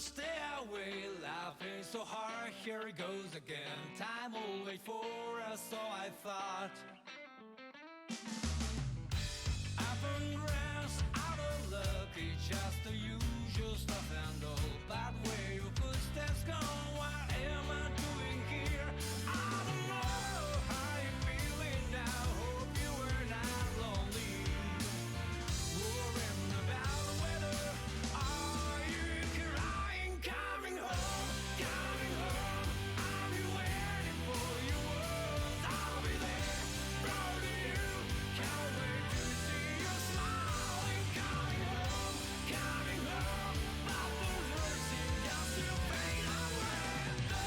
stay away, laughing so hard, here it goes again. Time will wait for us, so I thought. Up and rest, out of luck, it's just the usual stuff and all. But where your footsteps go, what am I doing here? I don't know how you're feeling now, hope you were not lonely. Worrying about the weather, are you crying? Coming home, coming home, I'll be waiting for your words. I'll be there, proud of you, can't wait to see you smiling. Coming home, but those words seem just to fade away. The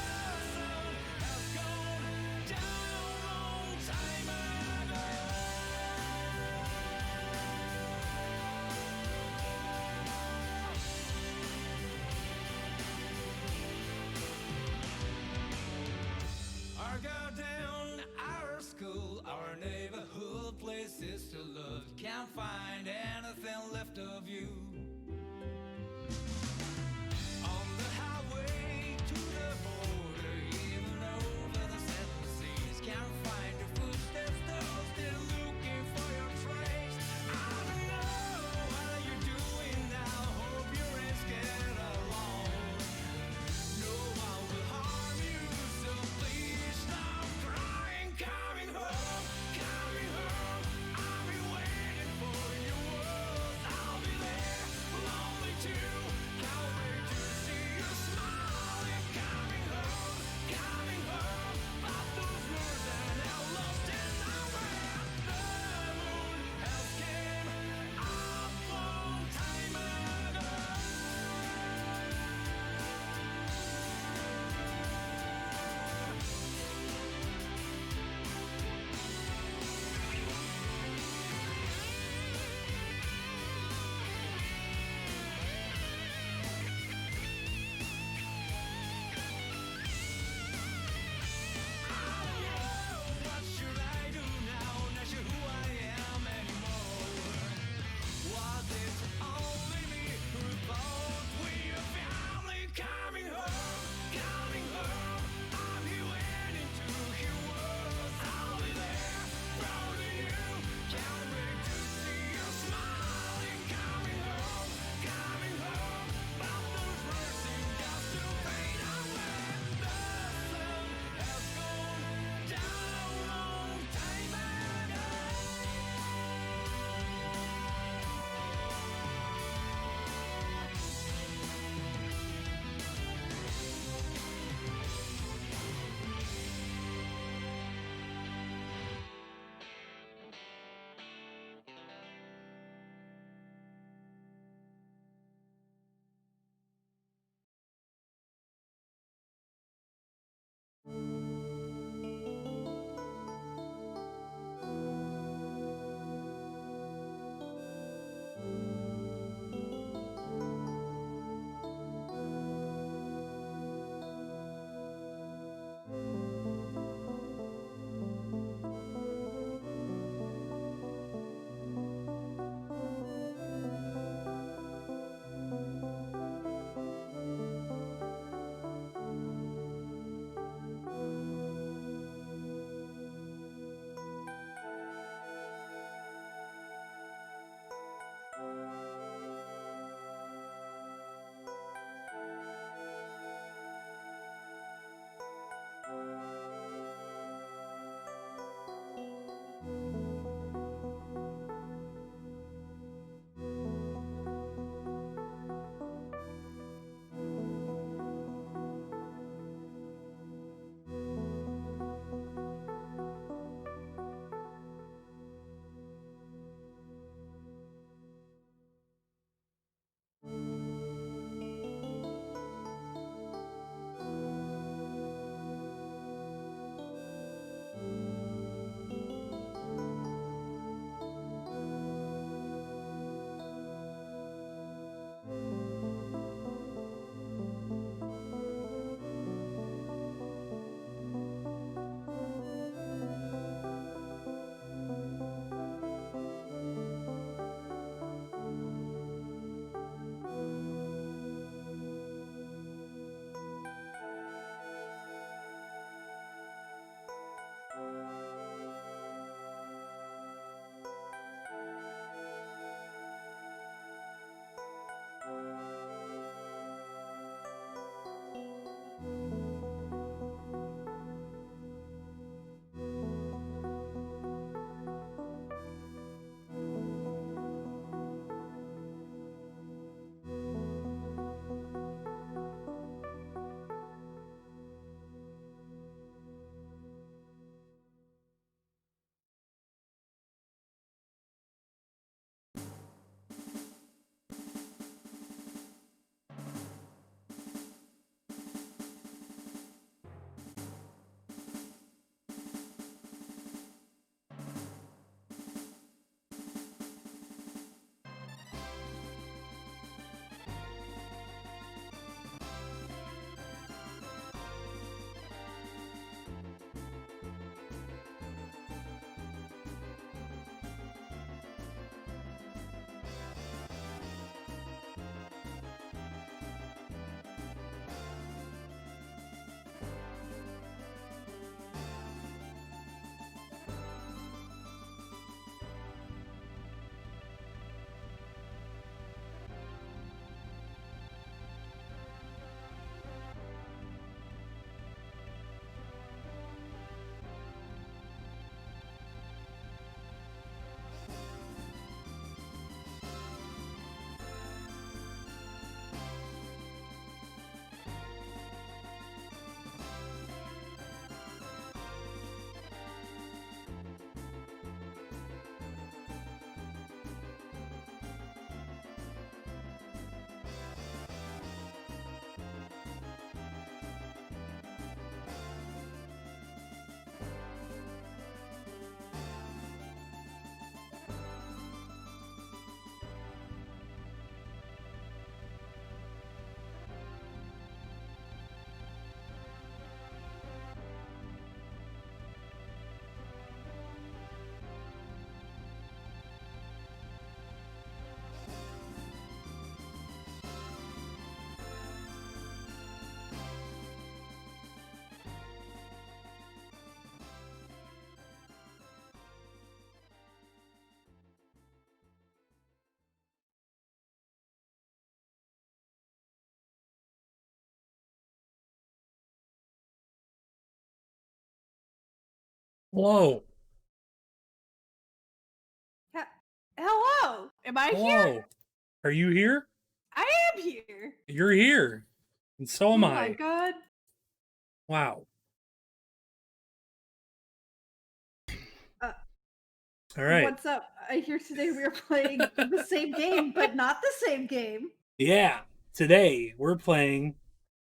sun has gone down a long time ago. Our garden, our school, our neighborhood, places to love. Can't find anything left of you. On the highway to the border, even over the seven seas. Can't find your footsteps, though, still looking for your trace. I don't know what you're doing now, hope you're scared alone. No one will harm you, so please stop crying. Coming home, I'll be waiting for your words. Hello. Hello, am I here? Hello. Are you here? I am here. You're here. And so am Oh my I. god. Wow. Uh, All right. what's up? I hear today we are playing the same game, but not the same game. Yeah. Today we're playing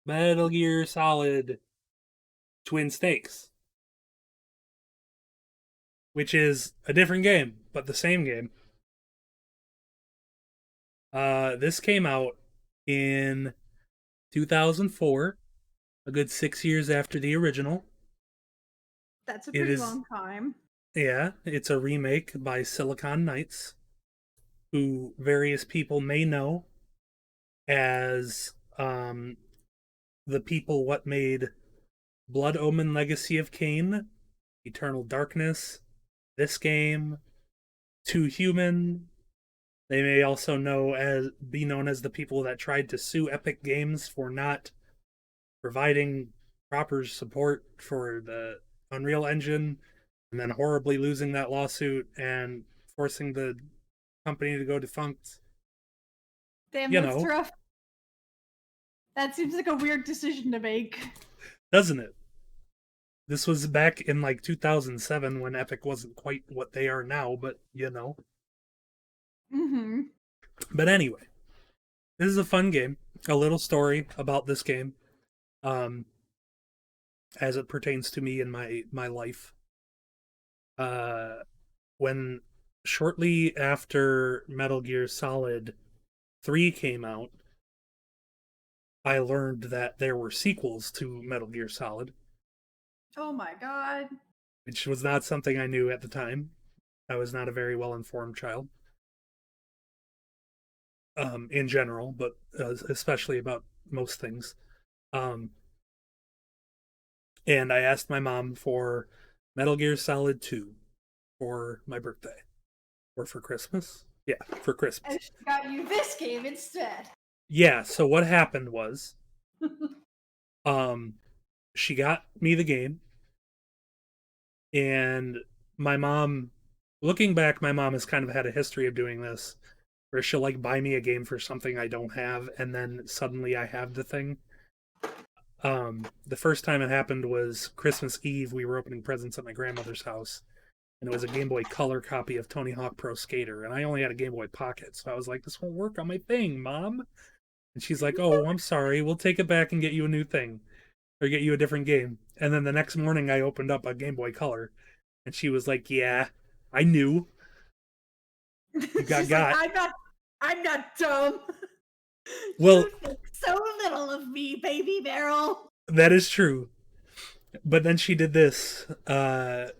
Metal Gear Solid Twin Snakes, which is a different game, but the same game. This came out in 2004, a good 6 years after the original. That's a It pretty is, long time. yeah, it's a remake by Silicon Knights, who various people may know as the people what made Blood Omen Legacy of Kain, Eternal Darkness, this game, Too Human. They may also be known as the people that tried to sue Epic Games for not providing proper support for the Unreal Engine and then horribly losing that lawsuit and forcing the company to go defunct. Damn, You that's know, rough. That seems like a weird decision to make. doesn't it? This was back in like 2007 when Epic wasn't quite what they are now, but you know. Mm-hmm. But anyway, this is a fun game. A little story about this game, um, as it pertains to me in my life. Uh, when shortly after Metal Gear Solid 3 came out, I learned that there were sequels to Metal Gear Solid, Oh my god. which was not something I knew at the time. I was not a very well informed child, in general, but especially about most things. Um, and I asked my mom for Metal Gear Solid 2 for my birthday or for Christmas. Yeah, for Christmas. And she got you this game instead. Yeah, so what happened was um she got me the game, and my mom, looking back, my mom has kind of had a history of doing this where she'll like buy me a game for something I don't have and then suddenly I have the thing. The first time it happened was Christmas Eve. We were opening presents at my grandmother's house, and it was a Game Boy Color copy of Tony Hawk Pro Skater, and I only had a Game Boy Pocket, so I was like, "This won't work on my thing, Mom." And she's like, "Oh, I'm sorry. We'll take it back and get you a new thing, or get you a different game." And then the next morning, I opened up a Game Boy Color, and she was like, "Yeah, I knew you got She's like, got." I'm not dumb. Well, You think so little of me, baby Meryl. that is true. But then she did this.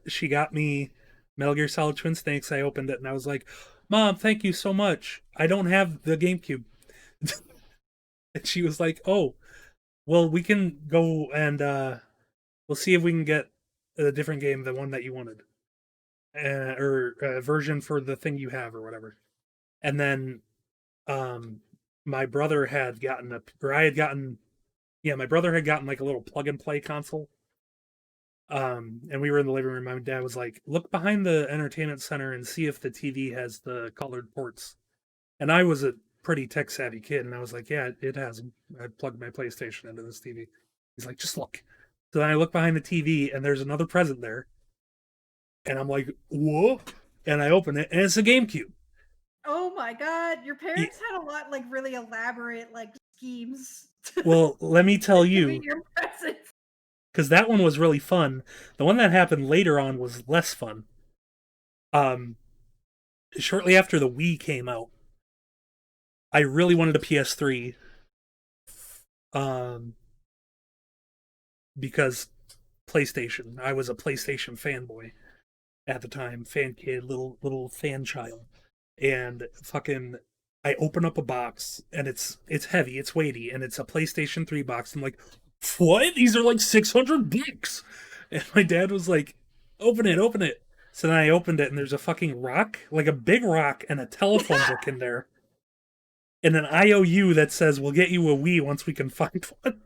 She got me Metal Gear Solid Twin Snakes. I opened it and I was like, "Mom, thank you so much. I don't have the GameCube." And she was like, "Oh, well, we can go and we'll see if we can get a different game, the one that you wanted, or a version for the thing you have, or whatever." And then my brother had gotten or I had gotten, yeah, my brother had gotten like a little plug and play console. And we were in the living room. My dad was like, "Look behind the entertainment center and see if the TV has the colored ports." And I was a pretty tech savvy kid, and I was like, "Yeah, it has them." I plugged my PlayStation into this TV. He's like, "Just look." So then I look behind the TV, and there's another present there, and I'm like, "Whoa!" And I open it, and it's a GameCube. Oh my god, your Y- parents had a lot like really elaborate like schemes Well, let me to tell give me you, your presents. because that one was really fun. The one that happened later on was less fun. Um, Shortly after the Wii came out, I really wanted a PS3, um, because PlayStation. I was a PlayStation fanboy at the time, fan kid, little fan child, and fucking. I open up a box and it's heavy, it's weighty, and it's a PlayStation 3 box. I'm like, "What? These are like $600." And my dad was like, "Open it, open it." So then I opened it, and there's a fucking rock, like a big rock, and a telephone book in there, and an IOU that says, "We'll get you a Wii once we can find one."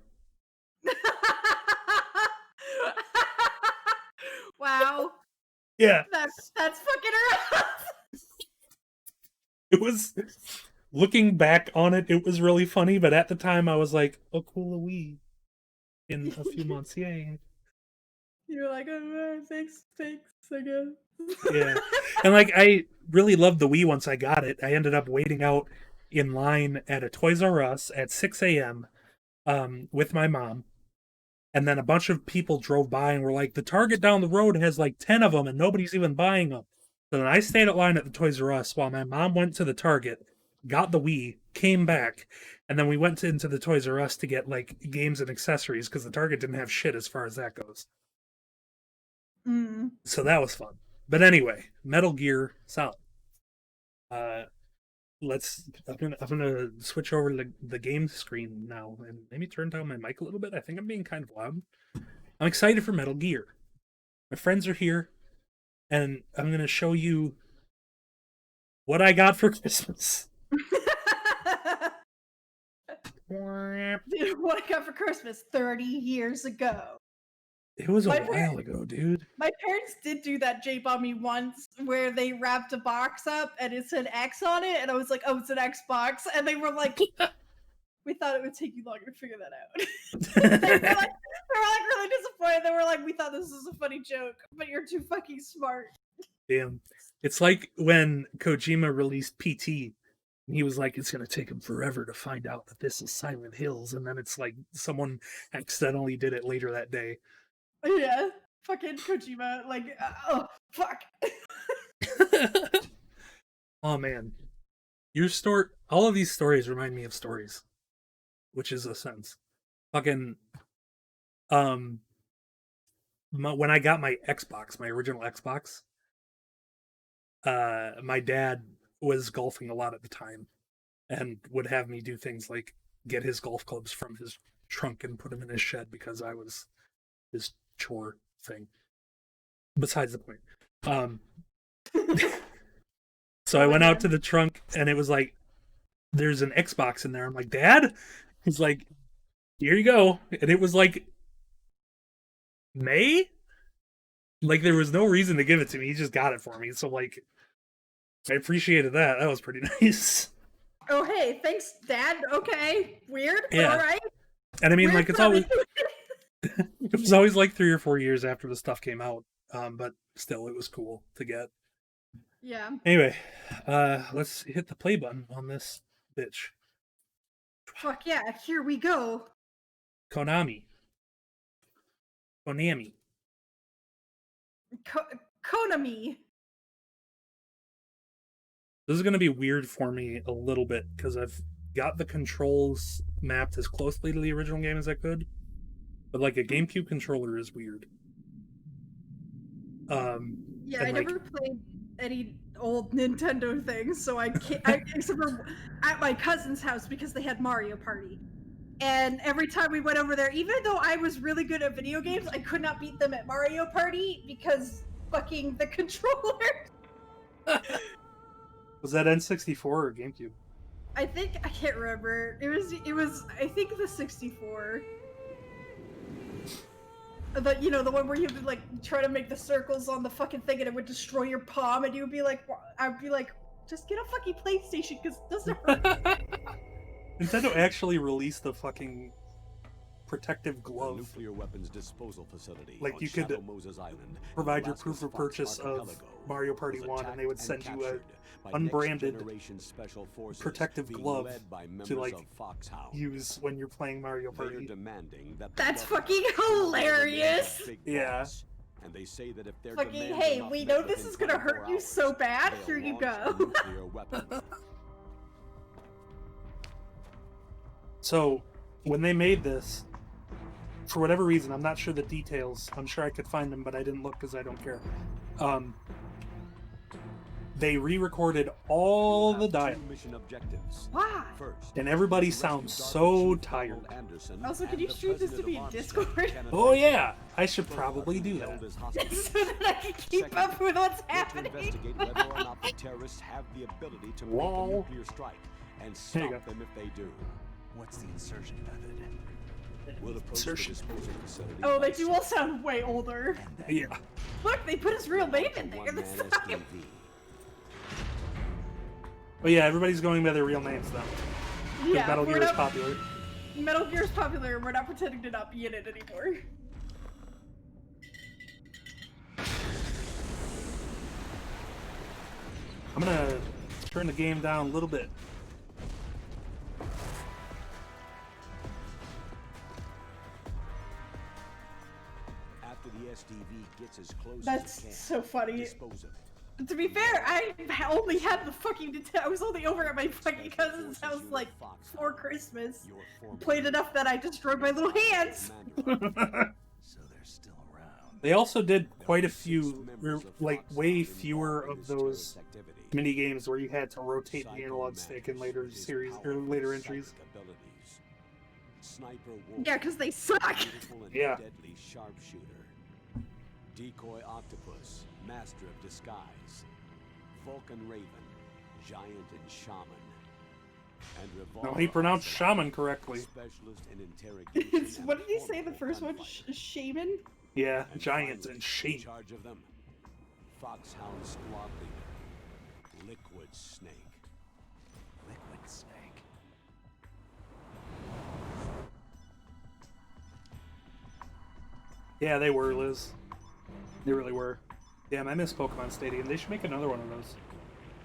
Wow. Yeah, That's fucking rough. it was. Looking back on it, it was really funny, but at the time I was like, "Oh, cool, a Wii in a few months, yay!" You're like, oh, thanks, I guess. Yeah, and like I really loved the Wii once I got it. I ended up waiting out in line at a Toys R Us at 6 a.m. With my mom, and then a bunch of people drove by and were like, "The Target down the road has like 10 of them, and nobody's even buying them." So then I stayed at line at the Toys R Us while my mom went to the Target, got the Wii, came back, and then we went into the Toys R Us to get like games and accessories because the Target didn't have shit as far as that goes. Mm. So that was fun. But anyway, Metal Gear Solid. Uh, I'm gonna switch over to the game screen now and maybe turn down my mic a little bit. I think I'm being kind of loud. I'm excited for Metal Gear. My friends are here, and I'm gonna show you what I got for Christmas. Dude, what I got for Christmas 30 years ago. It was a My while ago, dude. My parents did do that J on me once where they wrapped a box up and it said X on it, and I was like, oh, it's an Xbox. And they were like, we thought it would take you longer to figure that out. they were like really disappointed. They were like, we thought this was a funny joke, but you're too fucking smart. Damn. It's like when Kojima released PT. He was like, it's going to take him forever to find out that this is Silent Hills. And then it's like someone accidentally did it later that day. Yeah. Fucking Kojima. Like, oh, fuck. Oh, man. All of these stories remind me of stories, which is a sense. Fucking, when I got my Xbox, my original Xbox, my dad was golfing a lot at the time and would have me do things like get his golf clubs from his trunk and put them in his shed because I was his chore thing. Besides the point. So I went out to the trunk and it was like, there's an Xbox in there. I'm like, Dad? He's like, here you go. And it was like May? Like there was no reason to give it to me. He just got it for me. So like I appreciated that. That was pretty nice. Oh, hey, thanks, Dad. Okay. Weird. Yeah. All right. And I mean, Weird like, it's puppy. always it was always like 3 or 4 years after the stuff came out. But still, it was cool to get. Yeah. Anyway, let's hit the play button on this bitch. Fuck yeah. Here we go. Konami. Konami. This is going to be weird for me a little bit because I've got the controls mapped as closely to the original game as I could. But like a GameCube controller is weird. Yeah, and, I like, never played any old Nintendo things, so I can't. Except for at my cousin's house because they had Mario Party, and every time we went over there, even though I was really good at video games, I could not beat them at Mario Party because fucking the controller. Was that N64 or GameCube? I can't remember. It was I think the 64. But the one where you would like try to make the circles on the fucking thing and it would destroy your palm, and you would be like, I'd be like, just get a fucking PlayStation because it doesn't hurt. Nintendo actually released the fucking protective glove. Nuclear weapons disposal facility. Like, on you could Shadow Moses Island, provide your Alaska's proof of Fox purchase of archipelago, Mario Party was 1 and they would attacked send you a captured by unbranded next-generation special forces protective being glove led by to members like of Foxhound. use when you're playing Mario They are Party. demanding that the That's government fucking hilarious. remain the big Yeah. boss. And they say that if their Fucking, demands hey, are not we met know this within is gonna hurt 24 you so hours, bad. they'll Here you launch a go. nuclear weapon. So when they made this, for whatever reason, I'm not sure the details. I'm sure I could find them, but I didn't look because I don't care. They re-recorded all the dialogue, Mission objectives. Why? First, and everybody rescue sounds Dark so Chief tired. Donald Anderson Also, can and you the stream this to president me of in Armstrong, Discord? Kenneth Oh Armstrong. yeah, I should Both probably are do being that. held as hostages. So that I can keep up with what's To happening. investigate whether or not the terrorists have the ability to make a Lol. nuclear strike and There you stop go. them if they do. What's the insertion method? We'll approach Insertion. the disposal facility Oh, by they do all stealth. sound way older. And then Yeah. Look, they put his real name in there One-man this time. SDV. But yeah, everybody's going by their real names now. 'Cause Yeah, Metal we're Gear is not- popular. Metal Gear's popular, and we're not pretending to not be in it anymore. I'm gonna turn the game down a little bit. After the SDV gets as close as That's it can, so funny. dispose of it. To be fair, I only had the fucking I was only over at my fucking cousin's house like for Christmas. Your former Played enough that I destroyed my little hands. commander So they're still around. They also did quite a few, like way fewer of those mini games where you had to rotate the analog stick in later series or later entries. Sniper Wolf, Yeah, because they suck. beautiful and Yeah. deadly sharpshooter. Decoy Octopus, Master of Disguise. Vulcan Raven, Giant and Shaman. And No, Revolver he pronounced Ocelot, shaman correctly. specialist in interrogation and What did he say? The formidable first one, gunfighter. shaman. Yeah, And giants finally, and in shape. charge of them, Foxhound Squad Leader, Liquid Snake. Liquid Snake. Yeah, they were, Liz. They really were. Damn, I miss Pokemon Stadium. They should make another one of those.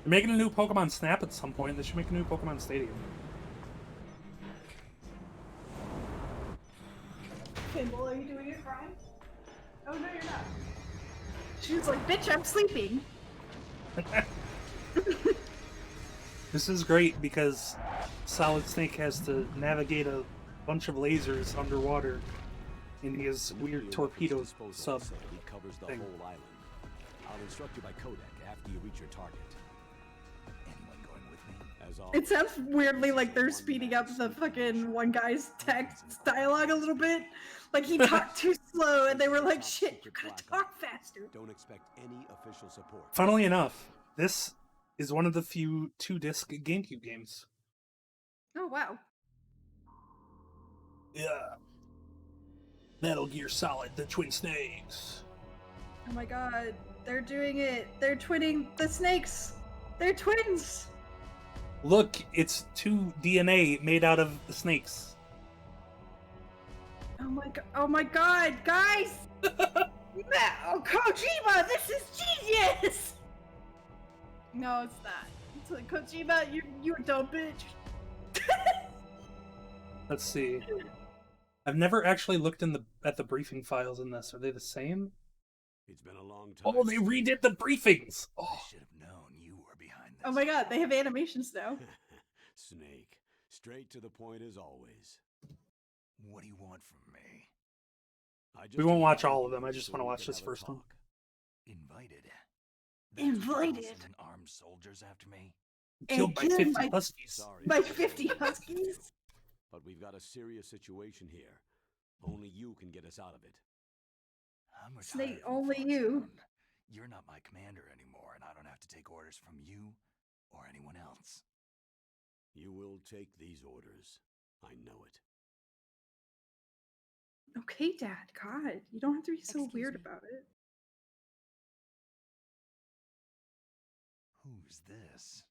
They're making a new Pokemon Snap at some point. They should make a new Pokemon Stadium. Kimball, are you doing it, Brian? Oh no, you're not. She was like, "Bitch, I'm sleeping." This is great because Solid Snake has to navigate a bunch of lasers underwater in his weird Nuclear torpedo weapons disposal sub. facility covers the thing. whole island. I'll instruct you by codec after you reach your target. Anyone going with me? As always, It sounds weirdly like they're speeding up the fucking one guy's text dialogue a little bit. Like he talked too slow, and they were like, "Shit, you gotta talk faster." Don't expect any official support. Funnily enough, this is one of the few 2-disc GameCube games. Oh wow. Yeah. Metal Gear Solid, the Twin Snakes. Oh my god, they're doing it. They're twinning the snakes. They're twins. Look, it's 2 DNA made out of the snakes. Oh my god, guys! No, Kojima, this is genius! No, it's not. It's like, Kojima, you a dumb bitch. Let's see. I've never actually looked at the briefing files in this. Are they the same? It's been a long time. Oh, they redid the briefings. I Oh, should have known you were behind this. Oh my god, they have animations now. Snake, straight to the point as always. What do you want from me? I just we won't watch invited all of them. you I just so want to we watch could this have a first one. talk. Invited. Invited. 1,000 armed soldiers after me. Killed by killed 50 by- huskies. Sorry, My Snake, 50 but huskies. we've got a serious situation here. Only you can get us out of it. I'm retired Snake, from only you. Foxhound. You're not my commander anymore, and I don't have to take orders from you or anyone else. You will take these orders. I know it. Okay, Dad, God, you don't have to be so Excuse weird me. about it. Who's this?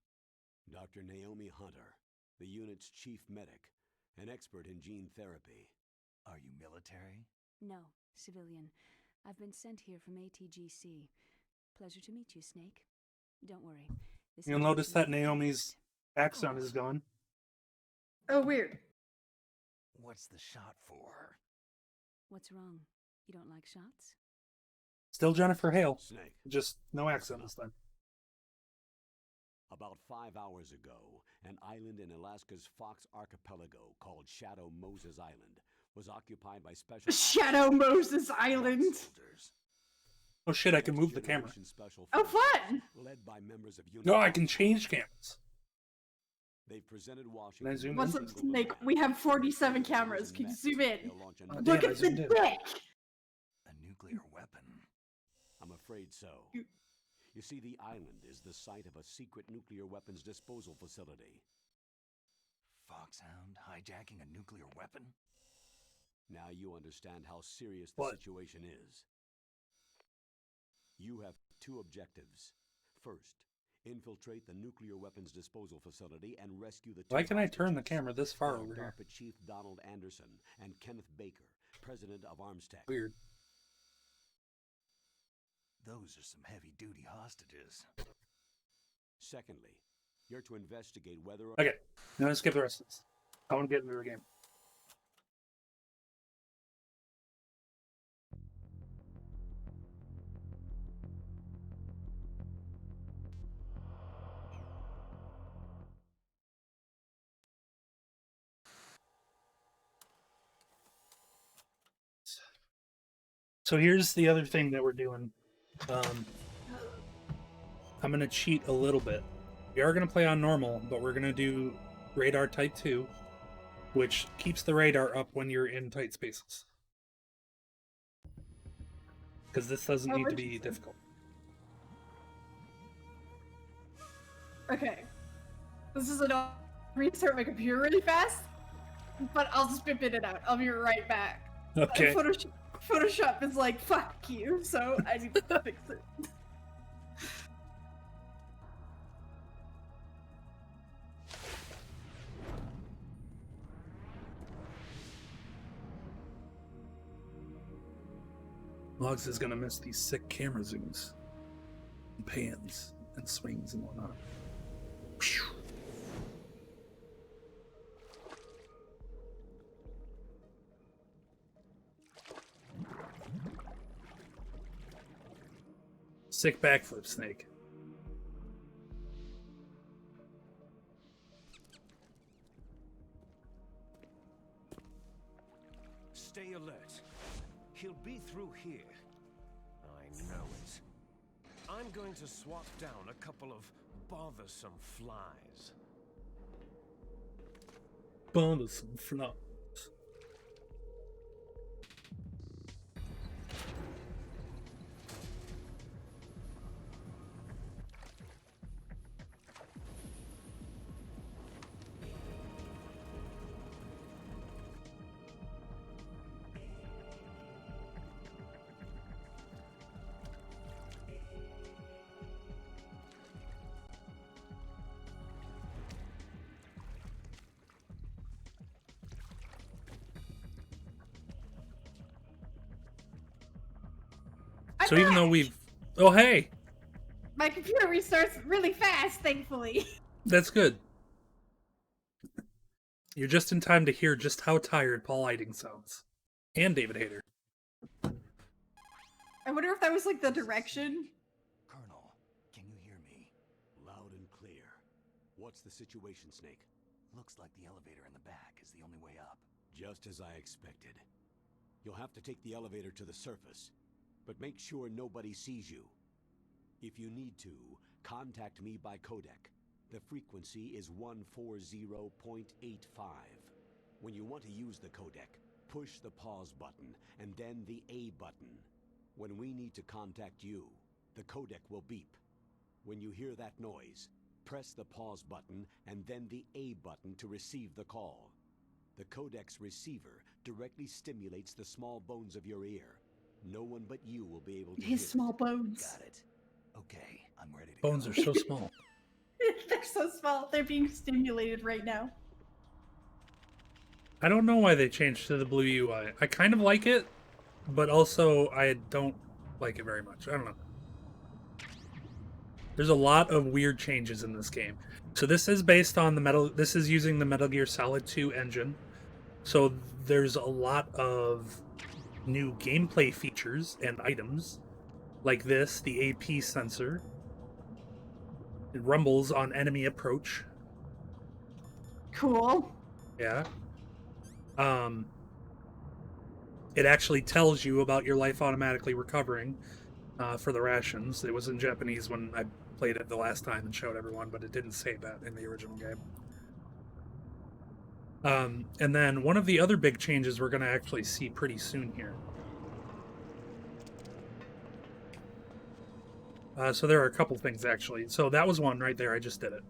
Dr. Naomi Hunter, the unit's chief medic, an expert in gene therapy. Are you military? No, civilian. I've been sent here from ATGC. Pleasure to meet you, Snake. Don't worry. This You'll notice that information is Naomi's secret. accent is gone. Oh, weird. What's the shot for? What's wrong? You don't like shots? Still Jennifer Hale. Snake, Just no accent this time. about 5 hours ago, an island in Alaska's Fox Archipelago called Shadow Moses Island was occupied by special Shadow Moses Island. Soldiers. Oh shit, I can move the camera. Next Generation Special Oh, Forces, fun! led by members of No, I Unit can change cameras. They've presented Washington. zoom What's in? up, Snake? We have 47 cameras. Can you zoom in? They'll launch Oh, another- damn, Look I at the zoomed in. dick! A nuclear weapon. I'm afraid so. You- You see, the island is the site of a secret nuclear weapons disposal facility. Foxhound hijacking a nuclear weapon? Now you understand how serious the What? situation is. You have two objectives. First, infiltrate the nuclear weapons disposal facility and rescue the two Why can I turn the hostages. camera this far They are over here? DARPA Chief Donald Anderson and Kenneth Baker, president of Armstech. Weird. Those are some heavy-duty hostages. Secondly, you're to investigate whether or Okay, now let's skip the rest of this. I want to get into the game. So here's the other thing that we're doing. I'm going to cheat a little bit. We are going to play on normal, but we're going to do radar type 2, which keeps the radar up when you're in tight spaces. Because this doesn't need to be difficult. Okay. This is an restart my computer really fast, but I'll just bip in and out. I'll be right back. Okay. Photoshop is like, fuck you, so I need to fix it. Mogs is going to miss these sick camera zooms, and pans, and swings and whatnot. Sick backflip, Snake. Stay alert. He'll be through here. I know it. I'm going to swat down a couple of bothersome flies. Bothersome flies. So even though we've... Oh, hey! My computer restarts really fast, thankfully. That's good. You're just in time to hear just how tired Paul Eiding sounds. And David Hayter. I wonder if that was like the direction. Colonel, can you hear me? loud and clear. What's the situation, Snake? Looks like the elevator in the back is the only way up. Just as I expected. You'll have to take the elevator to the surface, but make sure nobody sees you. If you need to, contact me by codec. The frequency is 140.85. When you want to use the codec, push the pause button and then the A button. When we need to contact you, the codec will beep. When you hear that noise, press the pause button and then the A button to receive the call. The codec's receiver directly stimulates the small bones of your ear. No one but you will be able to hear His it. small bones. Got it. Okay, I'm ready to Bones go. are so small. They're so small. They're being stimulated right now. I don't know why they changed to the blue UI. I kind of like it, but also I don't like it very much. I don't know. There's a lot of weird changes in this game. So this is based on this is using the Metal Gear Solid 2 engine. So there's a lot of new gameplay features and items like this, the AP sensor. It rumbles on enemy approach. Cool. Yeah. It actually tells you about your life automatically recovering for the rations. It was in Japanese when I played it the last time and showed everyone, but it didn't say that in the original game. And then one of the other big changes we're going to actually see pretty soon here. So there are a couple things, actually. So that was one right there. I just did it.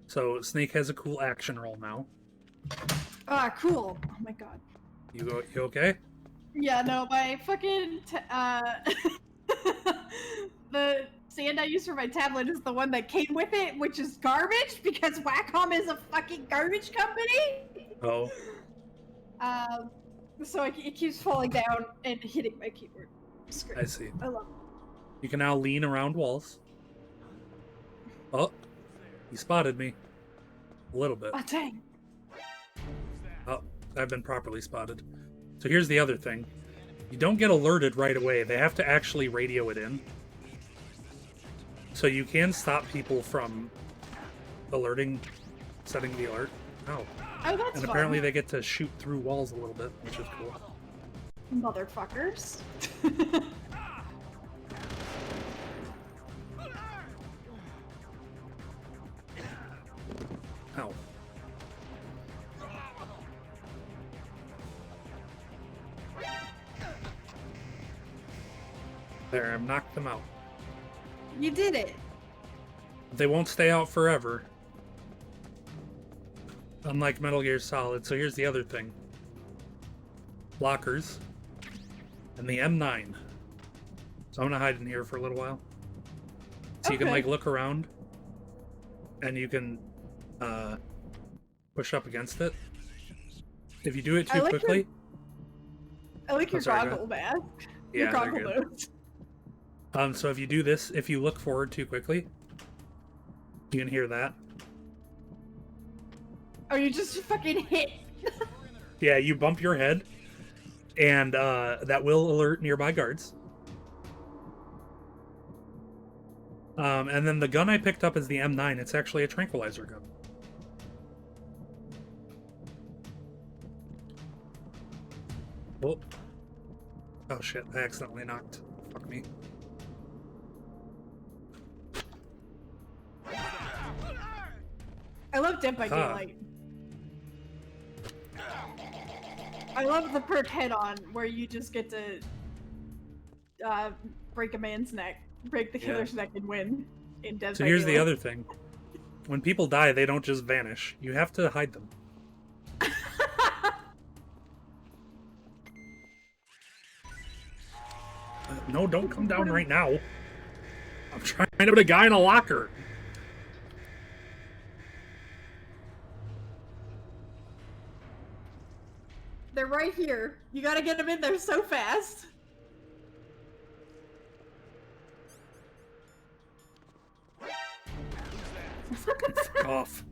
So Snake has a cool action roll now. Ah, cool. Oh my god. You okay? Yeah, no, my fucking The stand I use for my tablet is the one that came with it, which is garbage because Wacom is a fucking garbage company. Oh, So it keeps falling down and hitting my keyboard screen. I see. I love You can now lean around walls. Oh, he spotted me. A little bit. it. Oh, dang. Oh, I've been properly spotted. So here's the other thing. You don't get alerted right away. They have to actually radio it in. So you can stop people from alerting, setting the alert. Oh. Oh, that's And fun. apparently they get to shoot through walls a little bit, which is cool. Motherfuckers. Ow. There, I've knocked them out. You did it. They won't stay out forever. Unlike Metal Gear Solid. So here's the other thing. Lockers. And the M9. So I'm gonna hide in here for a little while. So you can Okay. like look around. And you can push up against it. If you do it I too like your- quickly. I like your sorry, go goggle mask. Yeah, Your they're goggle good. moves. So if you do this, if you look forward too quickly, you can hear that. Or you just fucking hit. Yeah, you bump your head, and that will alert nearby guards. And then the gun I picked up is the M9. It's actually a tranquilizer gun. Oh. Oh shit, I accidentally knocked. Fuck me. I love Dead by Huh. Daylight. I love the perk head on where you just get to break a man's neck, break the Yeah. killer's neck, and win in Dead So by here's the Daylight. other thing. When people die, they don't just vanish. You have to hide them. No, don't come down right now. I'm trying to put a guy in a locker. They're right here. You gotta get them in there so fast. Fuck off.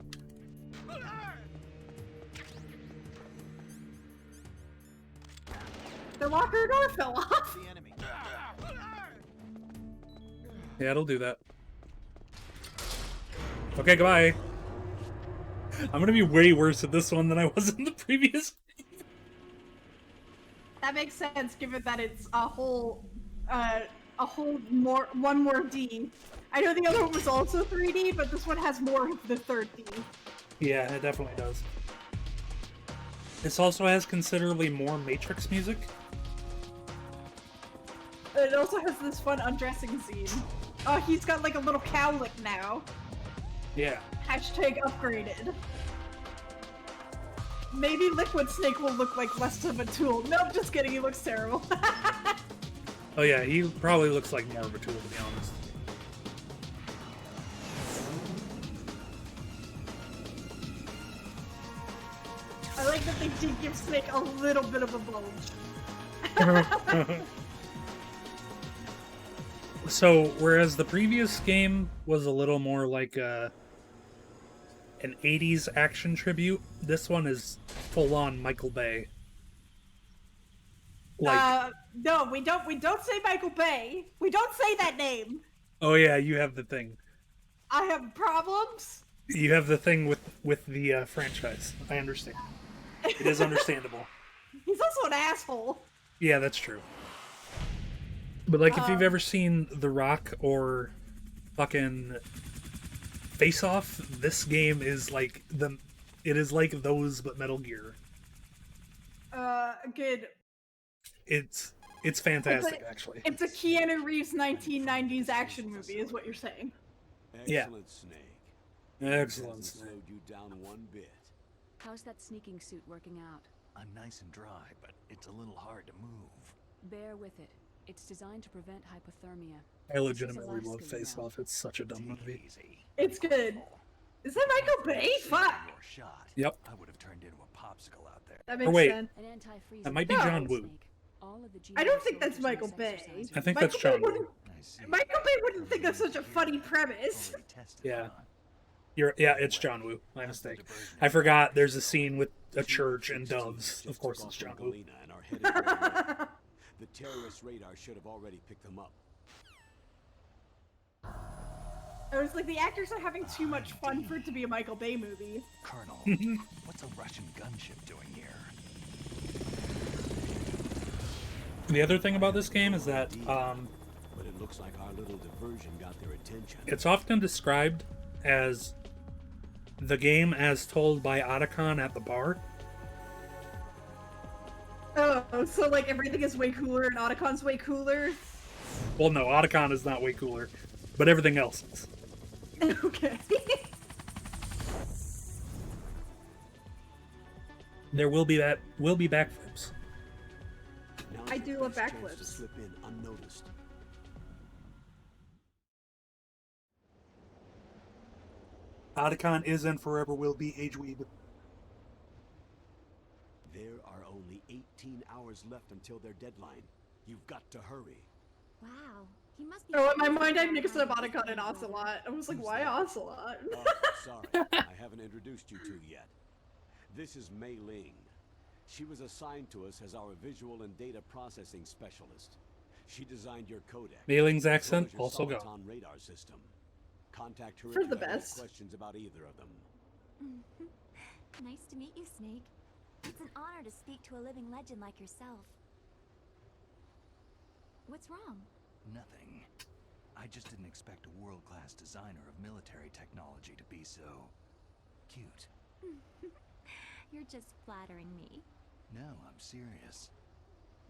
The locker door fell off. Yeah, it'll do that. Okay, goodbye. I'm gonna be way worse at this one than I was in the previous. That makes sense, given that it's a whole more one more D. I know the other one was also 3D, but this one has more of the third D. Yeah, it definitely does. This also has considerably more Matrix music. It also has this fun undressing scene. Oh, he's got like a little cowlick now. Yeah. Hashtag upgraded. Maybe Liquid Snake will look like less of a tool. Nope, just kidding, he looks terrible. Oh yeah, he probably looks like more of a tool, to be honest. I like that they did give Snake a little bit of a bulge. So, whereas the previous game was a little more like an 80s action tribute, this one is full-on Michael Bay. Like, No, we don't say Michael Bay. We don't say that name. oh yeah, you have the thing. I have problems. You have the thing with the franchise. I understand. It is understandable. He's also an asshole. Yeah, that's true. But like, if you've ever seen The Rock or fucking Face Off, this game is like it is like those but Metal Gear. Good. It's fantastic, actually. It's a Keanu Reeves 1990s action movie, is what you're saying. Yeah. Excellent, Snake. Excellent. Hasn't slowed you down one bit. How's that sneaking suit working out? I'm nice and dry, but it's a little hard to move. Bear with it. It's designed to prevent hypothermia. I legitimately Alaska, love you Face know. Off. It's such a dumb Take it movie. easy. It's good. Is that Michael Bay? Fuck. Your shot. Yep. I would have turned into a popsicle out there. That Or makes wait. sense. An anti-freeze. That might be No. John Woo. Snake. All of the I don't GI think that's soldiers in Michael this Bay. exercise I are think Michael that's Bay John Woo. wouldn't. I see. Michael Bay wouldn't think that's such a funny premise. Already tested, Yeah. huh? It's John Woo. My mistake. I forgot there's a scene with a church and doves. Of course it's John Woo. And are headed for Wales. The terrorist radar should have already picked them up. I was like, the actors are having too much fun for it to be a Michael Bay movie. Colonel, what's a Russian gunship doing here? The other thing about this game is that But it looks like our little diversion got their attention. it's often described as the game as told by Otacon at the bar. Oh, so like everything is way cooler and Otacon's way cooler? Well, no, Otacon is not way cooler, but everything else is. Okay. There will be backflips. Now's I your do love best chance to backflips. slip in unnoticed. Otacon is and forever will be a dweeb. There are only 18 hours left until their deadline. You've got to hurry. Wow, he must be. Oh, in my mind, I mixed up Otacon and Ocelot. I was like, why Ocelot? Oh, sorry, I haven't introduced you two yet. This is Mei Ling. She was assigned to us as our visual and data processing specialist. She designed your codec. Mei Ling's as well accent as your also gone. Soliton radar system. Contact her For if the you have any best. questions about either of them. Nice to meet you, Snake. It's an honor to speak to a living legend like yourself. What's wrong? Nothing. I just didn't expect a world-class designer of military technology to be so cute. You're just flattering me. No, I'm serious.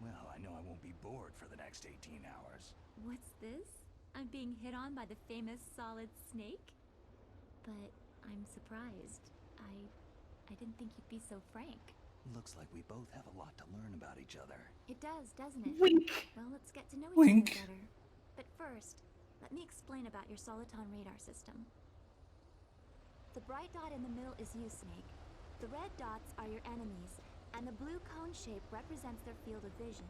Well, I know I won't be bored for the next 18 hours. What's this? I'm being hit on by the famous Solid Snake? But I'm surprised. I didn't think you'd be so frank. Looks like we both have a lot to learn about each other. It does, doesn't it? Wink. Well, let's get to know each Wink. other better. But first, let me explain about your Soliton radar system. The bright dot in the middle is you, Snake. The red dots are your enemies, and the blue cone shape represents their field of vision.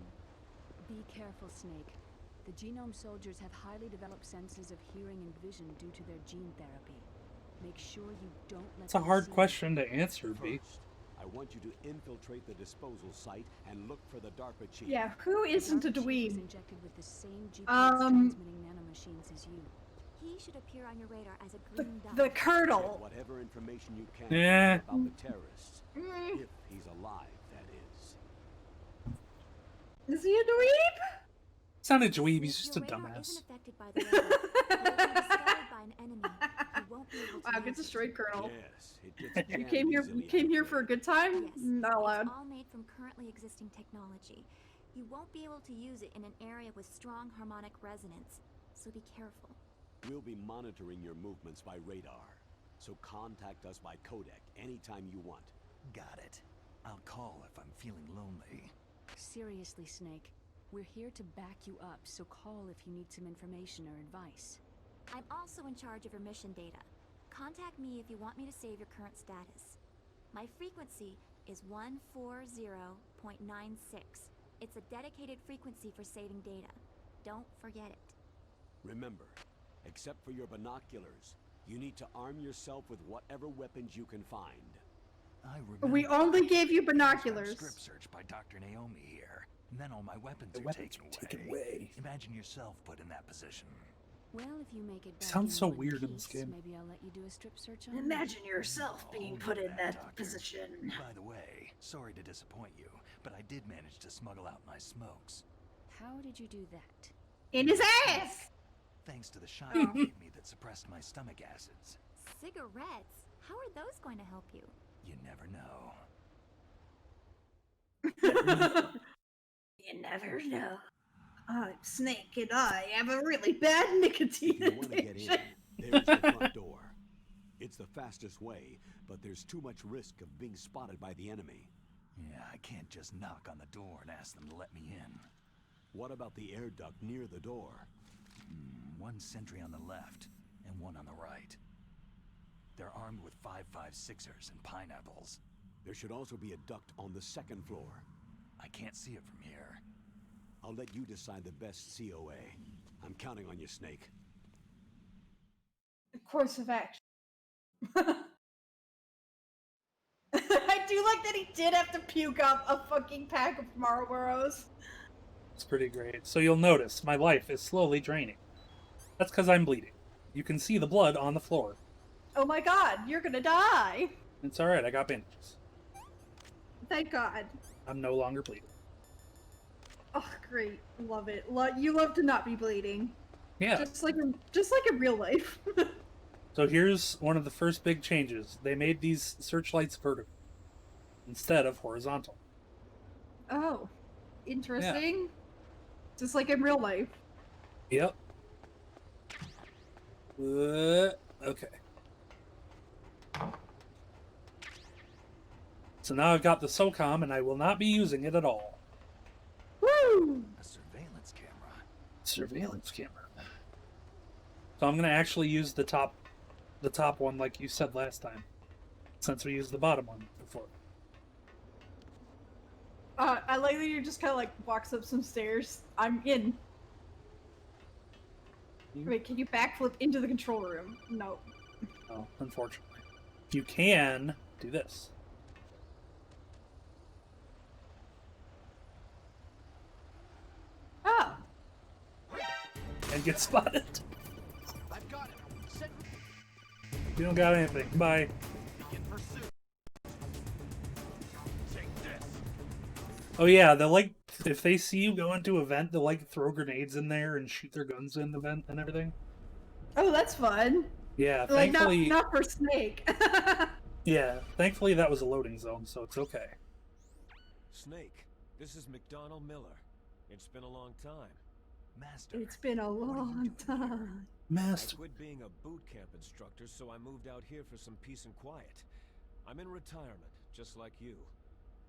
Be careful, Snake. The genome soldiers have highly developed senses of hearing and vision due to their gene therapy. Make sure you don't let It's a them hard see question to answer, B. First, I want you to infiltrate the disposal site and look for the DARPA chief. Yeah, who you. The isn't a DARPA chief is dweeb? injected with the same GPS Um, transmitting nanomachines as you. He should appear on your radar as a green dot. The Get Colonel. whatever information you can Yeah. about the terrorists. Mm, If he's alive, that is. is he a dweeb? It's not a dweeb, he's Your just a radar dumbass. isn't affected by the weather. But if you're discovered by an enemy, you won't be able to Wow, gets a use it. straight Colonel. Yes, it gets You jammed came here. easily You came out here there. for a good time. Yes, Not allowed. it's all made from currently existing technology. You won't be able to use it in an area with strong harmonic resonance, so be careful. We'll be monitoring your movements by radar. So contact us by codec anytime you want. Got it. I'll call if I'm feeling lonely. Seriously, Snake. We're here to back you up, so call if you need some information or advice. I'm also in charge of your mission data. Contact me if you want me to save your current status. My frequency is 140.96. It's a dedicated frequency for saving data. Don't forget it. Remember, except for your binoculars, you need to arm yourself with whatever weapons you can find. I remember. We only gave you First got binoculars. Strip search by Dr. Naomi here. And then all my weapons The are weapons taken, were taken away. away. Imagine yourself put in that position. Well, if you make it back Sounds in so one weird in this piece, game. maybe I'll let you do a strip search on me. Imagine yourself being Oh, put in bad that doctor. position. By the way, sorry to disappoint you, but I did manage to smuggle out my smokes. How did you do that? In his ass. Thanks to the shot you gave me that suppressed my stomach acids. Cigarettes? How are those going to help you? You never know. You never know. I'm Snake and I have a really bad nicotine If you want to get addiction. in, there's the front door. It's the fastest way, but there's too much risk of being spotted by the enemy. Yeah, I can't just knock on the door and ask them to let me in. What about the air duct near the door? One sentry on the left, and one on the right. They're armed with 5.56ers and pineapples. There should also be a duct on the second floor. I can't see it from here. I'll let you decide the best COA. I'm counting on you, Snake. Course of action. I do like that he did have to puke up a fucking pack of Marlboros. It's pretty great. So you'll notice my life is slowly draining. That's because I'm bleeding. You can see the blood on the floor. Oh my god, you're gonna die. It's alright, I got bandages. Thank god. I'm no longer bleeding. Oh, great. Love it. You love to not be bleeding. Yeah. Just like in real life. So here's one of the first big changes. They made these searchlights vertical instead of horizontal. Oh. Interesting. Just like in real life. Yep. Okay. So now I've got the SOCOM, and I will not be using it at all. Woo! A surveillance camera. Surveillance camera. So I'm going to actually use the top one like you said last time, since we used the bottom one before. I like that you just kind of like walks up some stairs. I'm in. Wait, can you backflip into the control room? No. No, unfortunately. You can do this. Oh. And get spotted. I've got it. Set You don't got anything. Bye. begin pursuit. Take this. Oh yeah, they'll like, if they see you go into a vent, they'll like throw grenades in there and shoot their guns in the vent and everything. Oh, that's fun. Yeah, Like thankfully, not for Snake. yeah, thankfully that was a loading zone, so it's okay. Snake, this is McDonald Miller. It's been a long time. Master. It's been a what are you long doing here? time. I Master. quit being a boot camp instructor, so I moved out here for some peace and quiet. I'm in retirement, just like you.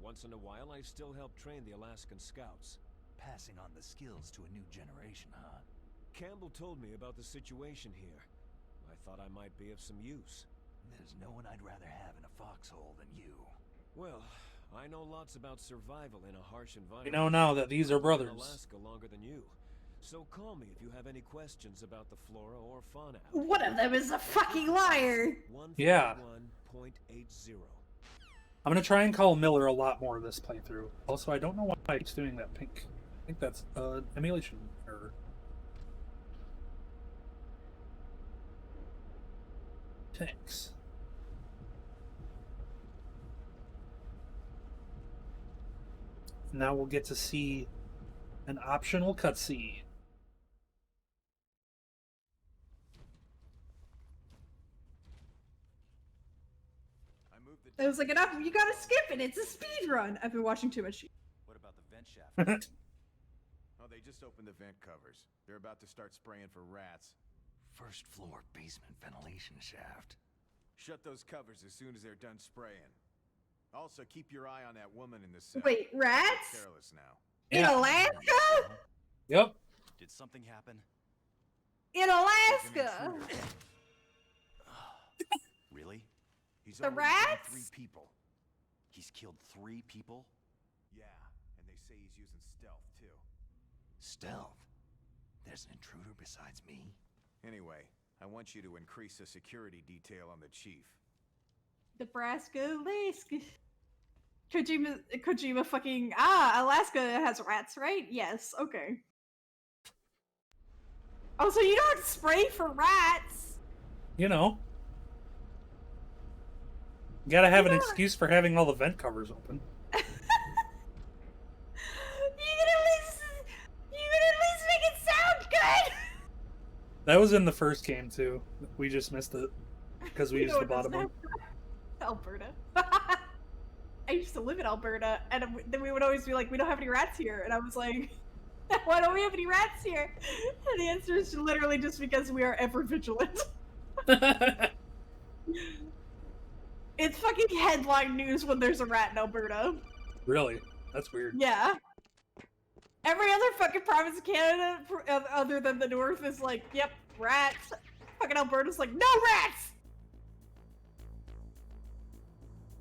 Once in a while, I still help train the Alaskan Scouts. Passing on the skills to a new generation, huh? Campbell told me about the situation here. I thought I might be of some use. There's no one I'd rather have in a foxhole than you. Well, I know lots about survival in a harsh environment. We know now that these are I've been in brothers. Alaska longer than you. So call me if you have any questions about the flora or fauna. One of them is a fucking liar. Yeah. 141.80. I'm gonna try and call Miller a lot more this playthrough. Also, I don't know why he's doing that pink. I think that's emulation error. Thanks. Now we'll get to see an optional cutscene. I moved the I was like, enough, you gotta skip it. It's a speed run. I've been watching too much. What about the vent shaft? Oh, they just opened the vent covers. They're about to start spraying for rats. First floor basement ventilation shaft. Shut those covers as soon as they're done spraying. Also, keep your eye on that woman in the cell. Wait, rats? Careless now. In Yeah. Alaska? Yep. Did something happen? In Alaska? Really? He's The already killed rats? 3 people. He's killed 3 people? Yeah, and they say he's using stealth too. Stealth? There's an intruder besides me? Anyway, I want you to increase the security detail on the chief. Nebraska, Alaska. Kojima fucking... Alaska has rats, right? Yes, okay. Oh, so you don't spray for rats? You know. Gotta have an Yeah. excuse for having all the vent covers open. You can at least make it sound good! That was in the first game too. We just missed it because we You used know the what bottom doesn't one. have- Alberta. I used to live in Alberta, and then we would always be like, we don't have any rats here. And I was like, why don't we have any rats here? And the answer is literally just because we are ever vigilant. It's fucking headline news when there's a rat in Alberta. Really? That's weird. Yeah. Every other fucking province of Canada, other than the North, is like, yep, rats. Fucking Alberta's like, no rats!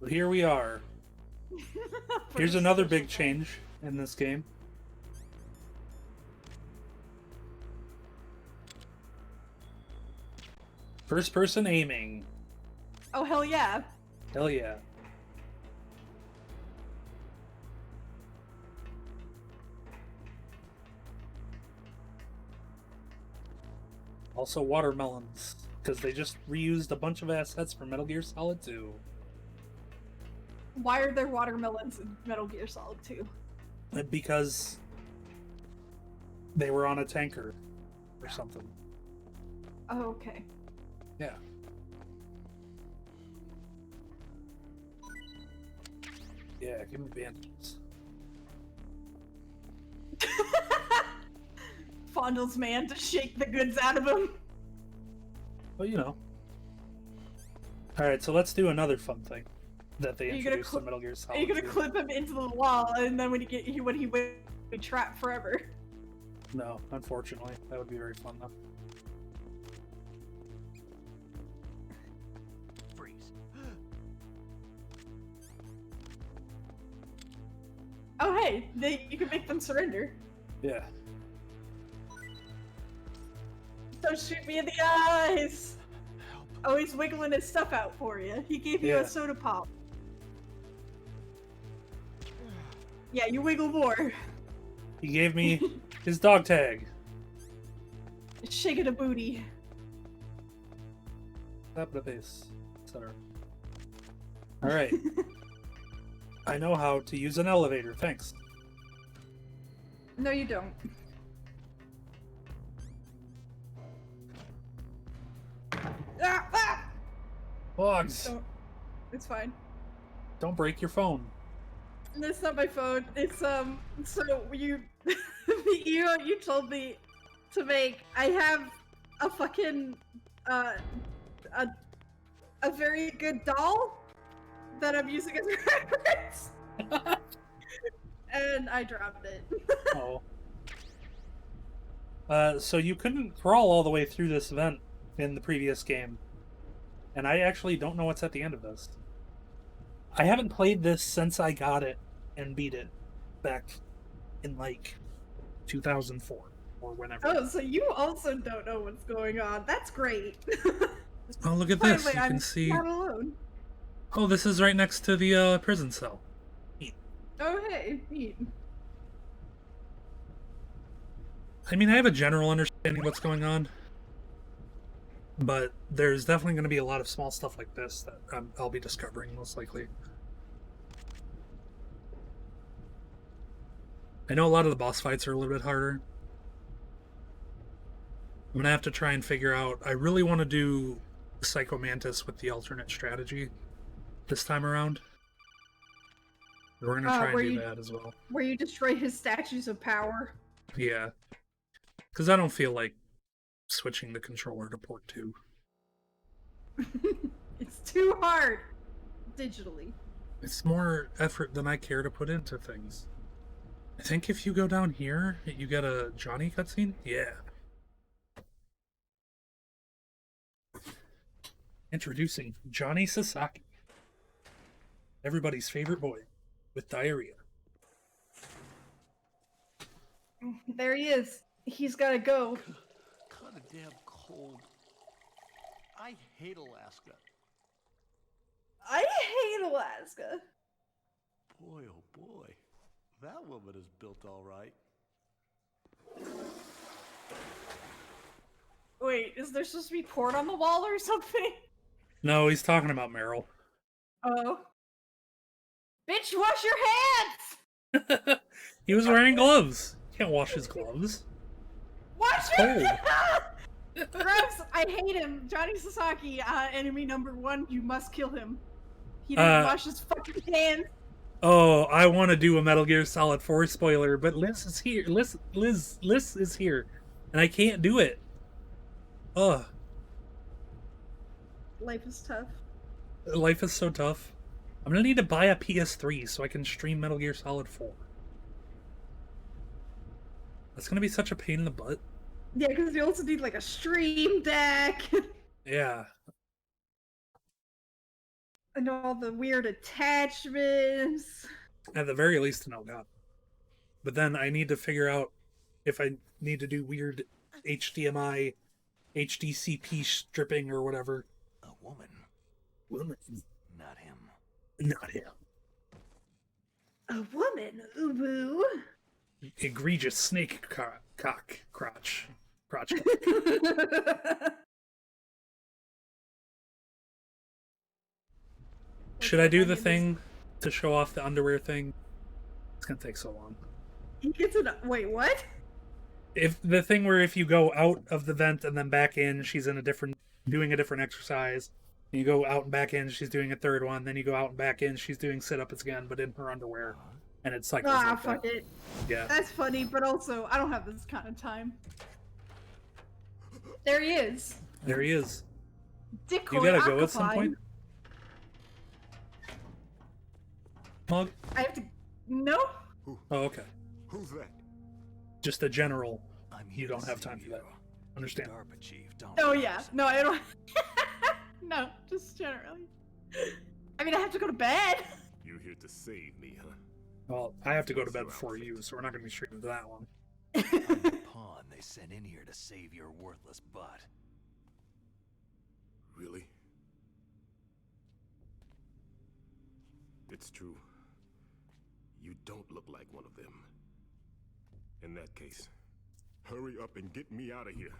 But here we are. Here's another big change in this game. First person aiming. Oh, hell yeah. Hell yeah. Also watermelons, because they just reused a bunch of assets from Metal Gear Solid 2. Why are there watermelons in Metal Gear Solid 2? Because they were on a tanker or something. Oh, okay. Yeah. Yeah, give me bandages. Fondles man to shake the goods out of him. Well, you know. Alright, so let's do another fun thing that they introduced in Metal Gear Solid. Are you gonna 2. clip him into the wall, and then when he went, be trapped forever? No, unfortunately. That would be very fun, though. Freeze. Oh hey, you can make them surrender. Yeah. Don't shoot me in the eyes! Oh, he's wiggling his stuff out for you. He gave you Yeah. a soda pop. Yeah, you wiggle more. He gave me his dog tag. Shaking a booty. Tap the face, etc. Alright. I know how to use an elevator, thanks. No, you don't. Ah! Ah! Mogs, Don't. It's fine. don't break your phone. That's not my phone. It's So you, you told me to make. I have a fucking a very good doll that I'm using as reference, and I dropped it. Oh. So you couldn't crawl all the way through this event in the previous game. And I actually don't know what's at the end of this. I haven't played this since I got it and beat it back in, like, 2004 or whenever. Oh, so you also don't know what's going on. That's great. Oh, look at this. Finally, You can I'm see... not alone. Oh, this is right next to the prison cell. Oh, hey, neat. I mean, I have a general understanding of what's going on. But there's definitely going to be a lot of small stuff like this that I'll be discovering, most likely. I know a lot of the boss fights are a little bit harder. I'm going to have to try and figure out... I really want to do Psycho Mantis with the alternate strategy this time around. We're going to try and do that as well. Where you destroy his statues of power. Yeah. Because I don't feel like switching the controller to port 2. It's too hard digitally. It's more effort than I care to put into things. I think if you go down here, you get a Johnny cutscene? Yeah. Introducing Johnny Sasaki. Everybody's favorite boy with diarrhea. There he is. He's gotta go. Kind of damn cold. I hate Alaska. I hate Alaska. Boy, oh boy. That woman is built all right. Wait, is there supposed to be porn on the wall or something? No, he's talking about Meryl. Oh. Bitch, wash your hands! He was wearing gloves. Can't wash his gloves. Wash It's your cold. hands! Gross, I hate him. Johnny Sasaki, enemy number 1, you must kill him. He didn't wash his fucking hands. Oh, I want to do a Metal Gear Solid 4 spoiler, but Liz is here. Liz is here, and I can't do it. Ugh. Life is tough. Life is so tough. I'm gonna need to buy a PS3 so I can stream Metal Gear Solid 4. That's gonna be such a pain in the butt. Yeah, because you also need like a stream deck Yeah. and all the weird attachments. At the very least, an Elgato. But then I need to figure out if I need to do weird HDMI, HDCP stripping or whatever. A woman, Woman. not him. Not him. A woman, ubu. Egregious snake cock crotch. Crotch. Should I do the thing to show off the underwear thing? It's gonna take so long. He gets an wait, what? If the thing where if you go out of the vent and then back in, she's in doing a different exercise. And you go out and back in, she's doing a third one. Then you go out and back in, she's doing sit-ups again, but in her underwear. And it cycles like Fuck that. it. Yeah. That's funny, but also I don't have this kind of time. There he is. There he is. Decoy You gotta go at some occupied. point. Mog? I have to. No. Oh, okay. Who's that? Just a general. I'm You here don't to have save time for you. that. Understand? DARPA chief, don't Oh worry, yeah. son. No, I don't. No, just generally. I mean, I have to go to bed. You're here to save me, huh? Well, I have to go to bed before you, so we're not gonna be streaming to that one. I'm the pawn they sent in here to save your worthless butt. Really? It's true. You don't look like one of them. In that case, hurry up and get me out of here.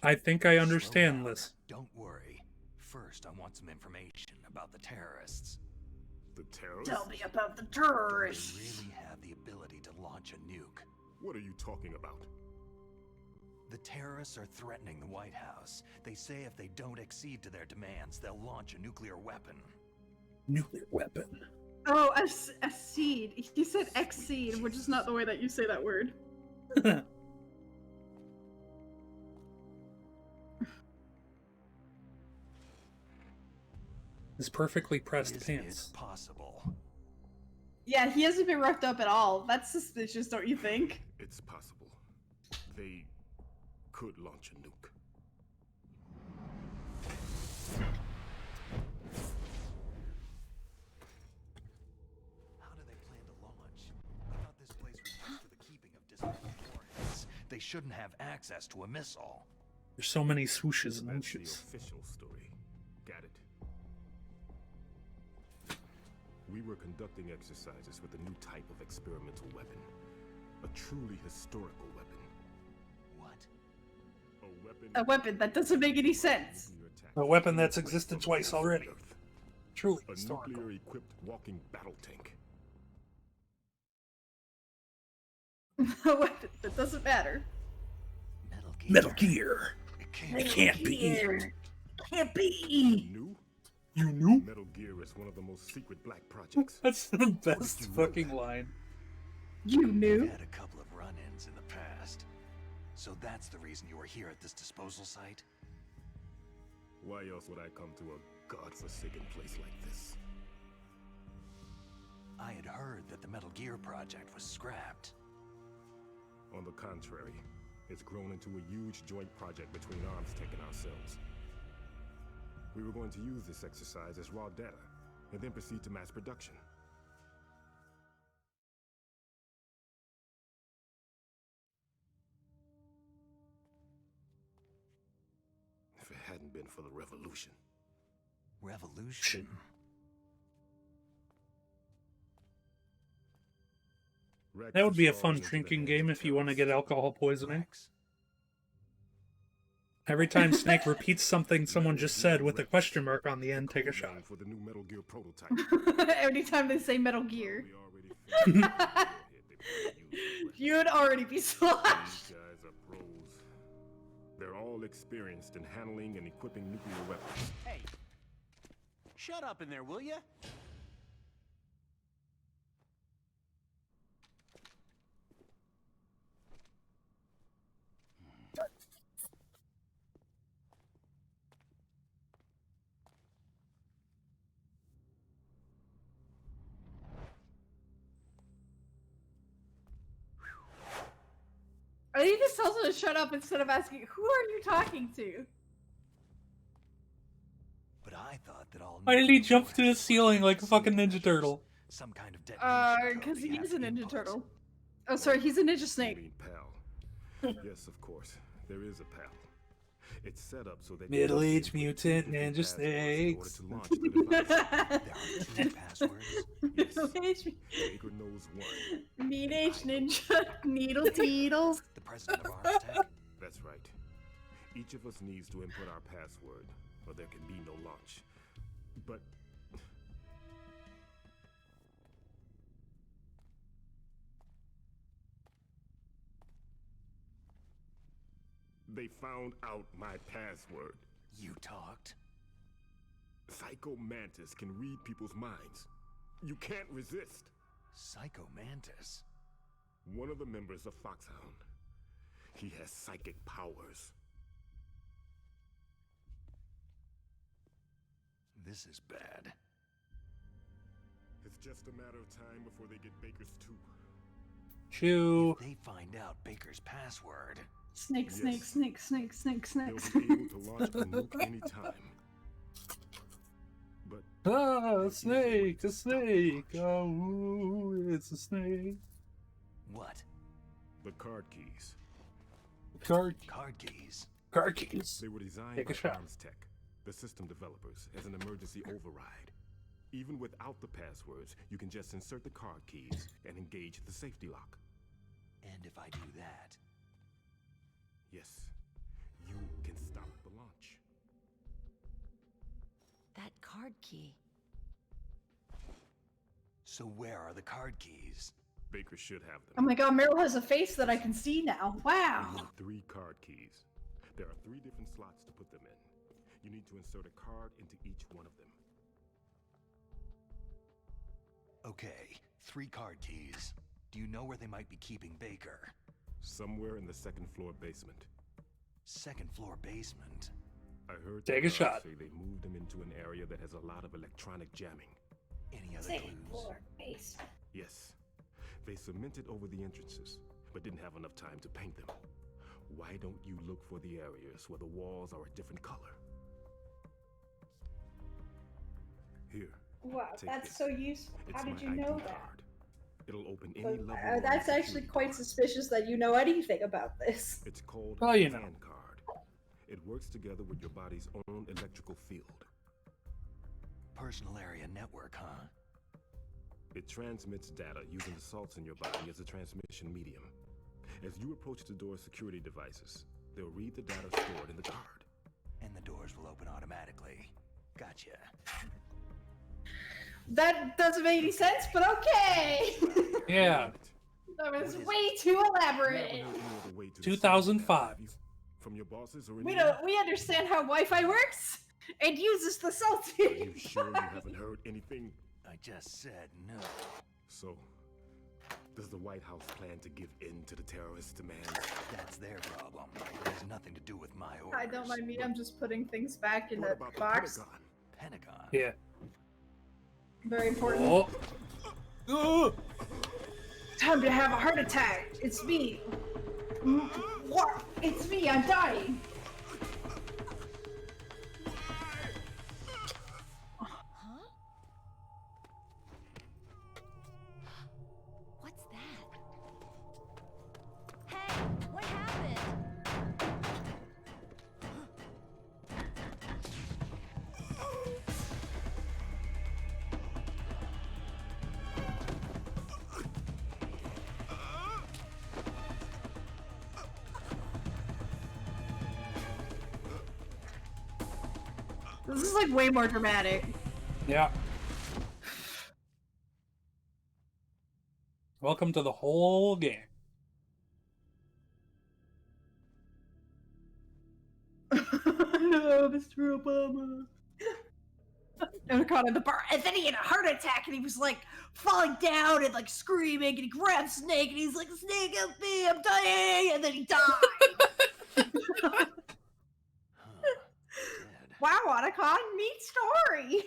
I think I Slow understand, down. Liz. Don't worry. First, I want some information about the terrorists. The terrorists? Tell me about the Do tourists. they really have the ability to launch a nuke? What are you talking about? The terrorists are threatening the White House. They say if they don't accede to their demands, they'll launch a nuclear weapon. Nuclear weapon. Oh, a seed. He said exceed, which is not the way that you say that word. His perfectly pressed Is pants. it possible? Yeah, he hasn't been roughed up at all. That's suspicious, don't you think? It's possible. They could launch a nuke. How do they plan to launch? I thought this place was used for the keeping of dismantled warheads. They shouldn't have access to a missile. There's so many swooshes and That's the whooshes. official story. Got it. We were conducting exercises with a new type of experimental weapon. A truly historical weapon. What? A weapon. A weapon that doesn't make any sense. nuclear attack A weapon that's existed twice already. Earth. Truly A historical. nuclear-equipped walking battle tank. A weapon that doesn't matter. Metal Gear. Metal Gear. It can't It can't be. Can't be. New? You knew? Metal Gear is one of the most secret black projects. That's the best you know fucking that? line. You We've knew. had a couple of run-ins in the past. So that's the reason you were here at this disposal site? Why else would I come to a godforsaken place like this? I had heard that the Metal Gear project was scrapped. On the contrary, it's grown into a huge joint project between ArmsTech and ourselves. We were going to use this exercise as raw data, and then proceed to mass production. If it hadn't been for the revolution. Revolution? That would be a fun drinking game if you want to get alcohol poisoning. Rex? Every time Snake repeats something someone just said with a question mark on the end, take a shot. For the new Metal Gear prototype. Anytime they say Metal Gear, We already figured you would already be These sloshed. guys are pros. They're all experienced in handling and equipping nuclear weapons. Hey, shut up in there, will ya? tells her to shut up instead of asking, "Who are you talking to?" But I thought that all. Why did he nuclear jump to the warheads ceiling like a were fucking safety Ninja measures. Turtle? Some kind of detonation Because code he is a have Ninja input. Turtle. Oh, sorry, he's a Ninja You Snake. mean PAL? Yes, of course. There is a PAL. It's set up so that Middle-aged you must input mutant two ninja different passwords snakes. in order to launch the device. There are two passwords. Yes. Baker knows one. Mean age ninja, needle teedles. The president of Arms Tech. That's right. Each of us needs to input our password, or there can be no launch. But they found out my password. You talked. Psycho Mantis can read people's minds. You can't resist. Psycho Mantis. One of the members of Foxhound. He has psychic powers. This is bad. It's just a matter of time before they get Baker's too. Chew. If they find out Baker's password. Snake, snake, Yes. snake, snake, snake, snake. They'll be able to launch a nuke anytime. But Ah, a snake, a snake. Oh, ooh, it's a snake. What? the card keys. Card keys. Card keys. They were designed Take a by shot. Arms Tech, the system developers, as an emergency override. Even without the passwords, you can just insert the card keys and engage the safety lock. And if I do that, yes, you can stop the launch. That card key. so where are the card keys? Baker should have Oh them. my god, Meryl has a face that I can see now. Wow. You need 3 card keys. There are 3 different slots to put them in. You need to insert a card into each one of them. Okay, 3 card keys. Do you know where they might be keeping Baker? Somewhere in the 2nd floor basement. 2nd floor basement. I heard Take a the guards shot. say they moved him into an area that has a lot of electronic jamming. Any other Second clues? floor base. Yes. They cemented over the entrances, but didn't have enough time to paint them. Why don't you look for the areas where the walls are a different color? Here. Wow, Take that's this. so useful. It's How did my you know ID that? card. It'll open any But, level 1 that's actually security quite door. suspicious that you know anything about this. It's called Well, you know. fan card. It works together with your body's own electrical field. Personal area network, huh? It transmits data using the salts in your body as a transmission medium. As you approach the door's security devices, they'll read the data stored in the card. And the doors will open automatically. Gotcha. That doesn't make any sense, but okay. Yeah. That was What is way too You haven't elaborate. heard any other way to 2005. discover that from your bosses or We anyone? don't. We understand how Wi-Fi works and uses the Are salty. you sure you haven't heard anything? I just said no. So, does the White House plan to give in to the terrorists' demands? That's their problem. It has nothing to do with my orders. I don't mind me. I'm just putting things back in What the about the box. Pentagon? Pentagon. Yeah. Very important. Oh. Oh. Time to have a heart attack. It's me. What? It's me. I'm dying. Huh? What's that? Hey, what happened? This is like way more dramatic. Yeah. Welcome to the whole game. No, Mr. Obama. And caught in the bar, and then he had a heart attack, and he was like falling down and like screaming, and he grabbed Snake, and he's like, "Snake, help me! I'm dying!" And then he died. Huh. Dead. Wow, Otacon, neat story.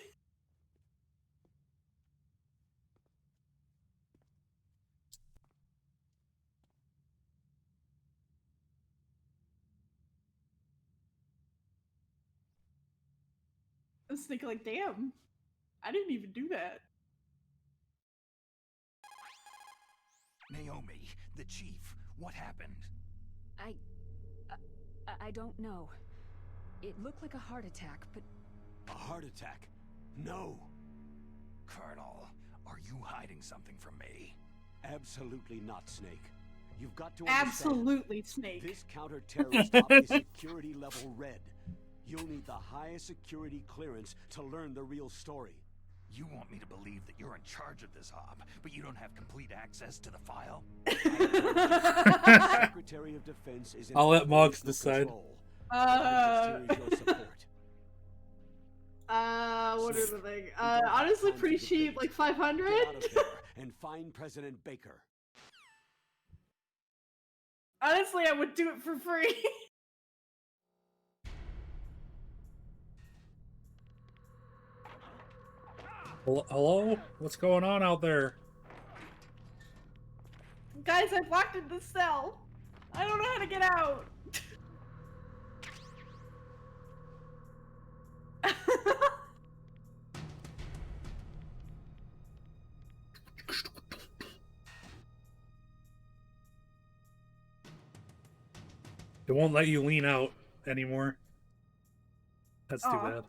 Snake like, damn, I didn't even do that. Naomi, the chief, what happened? I don't know. It looked like a heart attack, but A heart attack? No. Colonel, are you hiding something from me? Absolutely not, Snake. You've got to understand. Absolutely, Snake. This counter-terrorist op is security level red. You'll need the highest security clearance to learn the real story. You want me to believe that you're in charge of this op, but you don't have complete access to the file? Secretary of Defense is in I'll let Mogs operational decide. control. I just here's your support. What is the thing? Honestly, pretty cheap, like 500. Get out of there and find President Baker. Honestly, I would do it for free. Hello? What's going on out there? Guys, I've locked in the cell. I don't know how to get out. It won't let you lean out anymore. That's too Aw. bad.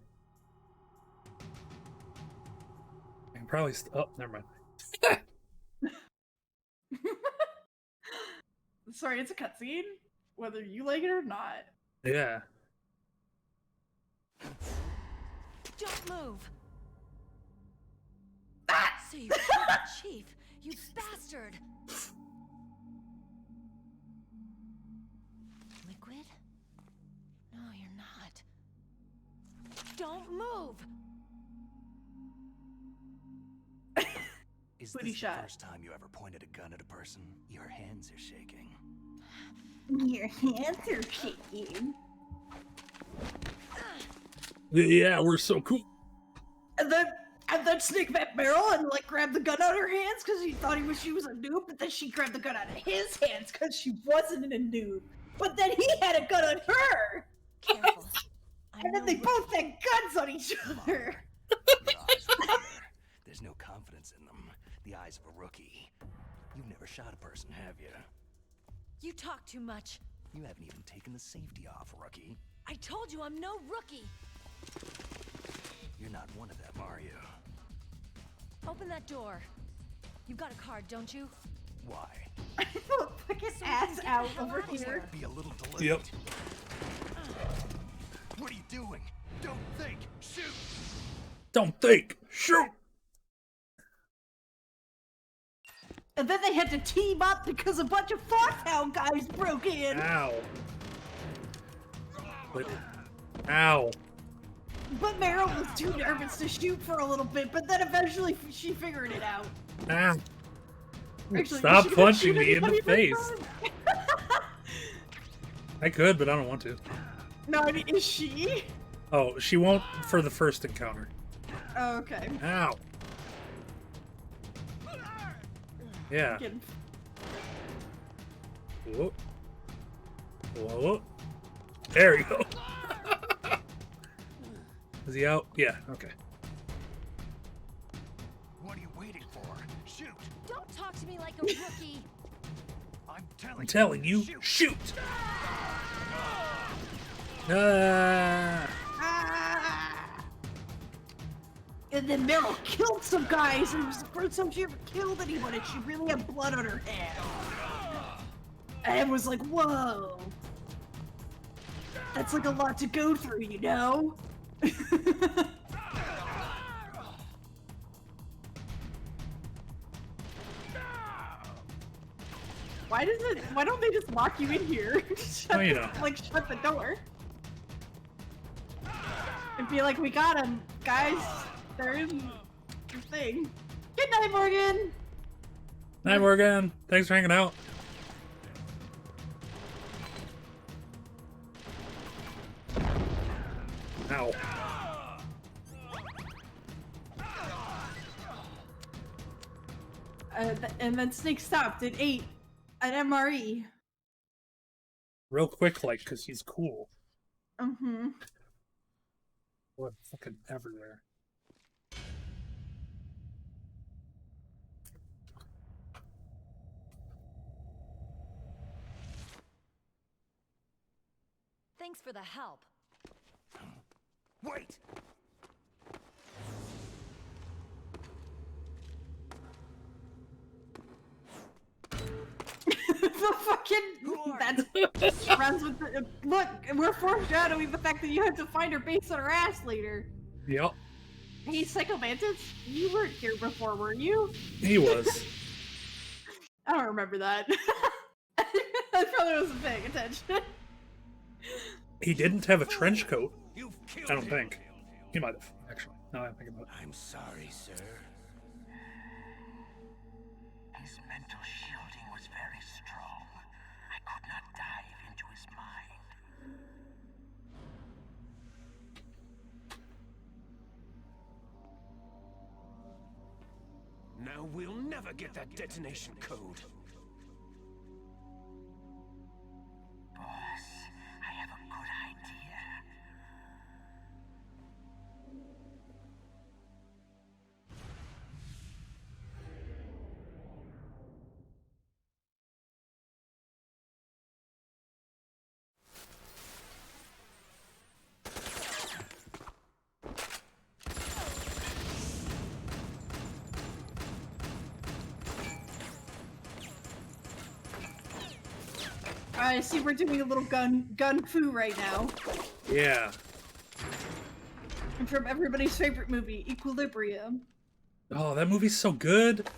I can probably oh, never mind. Sorry, it's a cutscene, whether you like it or not. Yeah. Don't move! Ah! So you killed the chief, you bastard! Liquid? No, you're not. Don't move! Is Booty this shot. the first time you ever pointed a gun at a person? Your hands are shaking. Your hands are shaking. Yeah, we're so cool. And then Snake met Meryl and like grabbed the gun out of her hands because he thought she was a noob, but then she grabbed the gun out of his hands because she wasn't a noob. But then he had a gun on her! Careful. And then they both had guns on each other! Your eyes are clear. There's no confidence in them. The eyes of a rookie. You've never shot a person, have you? You talk too much. You haven't even taken the safety off, rookie. I told you I'm no rookie. You're not one of them, are you? Open that door. You've got a card, don't you? Why? Put his ass out over here. Be a little delayed. Yep. What are you doing? Don't think. Shoot! Don't think. Shoot. And then they had to team up because a bunch of Foxhound guys broke in. Ow. Ow. But Meryl was too nervous to shoot for a little bit, but then eventually she figured it out. Ah. Actually, Stop is she gonna punching shoot me in the anybody this face. time? I could, but I don't want to. No, I mean, is she? Oh, she won't for the first encounter. Oh, okay. Ow. Yeah. Getting- Whoa. Whoa. There you go. Is he out? Yeah, okay. What are you waiting for? Shoot! Don't talk to me like a rookie. I'm I'm telling you, shoot! Ah. And then Meryl killed some guys, and it was the first time she ever killed anyone, and she really had blood on her hand. And it was like, whoa. That's like a lot to go through, you know? Why don't they just lock you in here? Oh, you know. Like, shut the door. And be like, we got him, guys. They're in the thing. Good night, Morgan! Hi, Morgan. Thanks for hanging out. Ow. And then Snake stopped at 8 at MRE. Real quick, like, because he's cool. Mm-hmm. Blood fucking everywhere. Thanks for the help. Wait! The fucking that's runs with the, look. We're foreshadowing the fact that you have to find her base on her ass later. Yep, Hey, Psycho Mantis, you weren't here before, were you? he was. I don't remember that. I probably wasn't paying attention. He didn't have a trench coat. You've killed I don't him. think. He might have, actually. Now that I think about it. I'm sorry, sir. His mental shielding was very strong. I could not dive into his mind. Now we'll never get that detonation code. Boss, I have a good idea. I see we're doing a little gun fu right now. Yeah. And from everybody's favorite movie, Equilibrium. Oh, that movie's so good.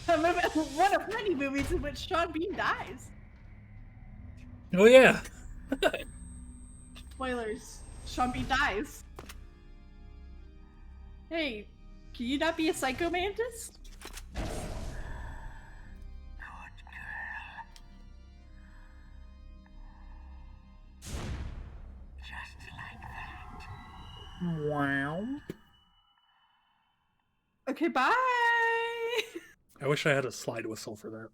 One of many movies in which Sean Bean dies. Oh, yeah. Spoilers. Sean Bean dies. Hey, can you not be a Psycho Mantis? Good girl. Just like that. Wow. Okay, bye! I wish I had a slide whistle for that.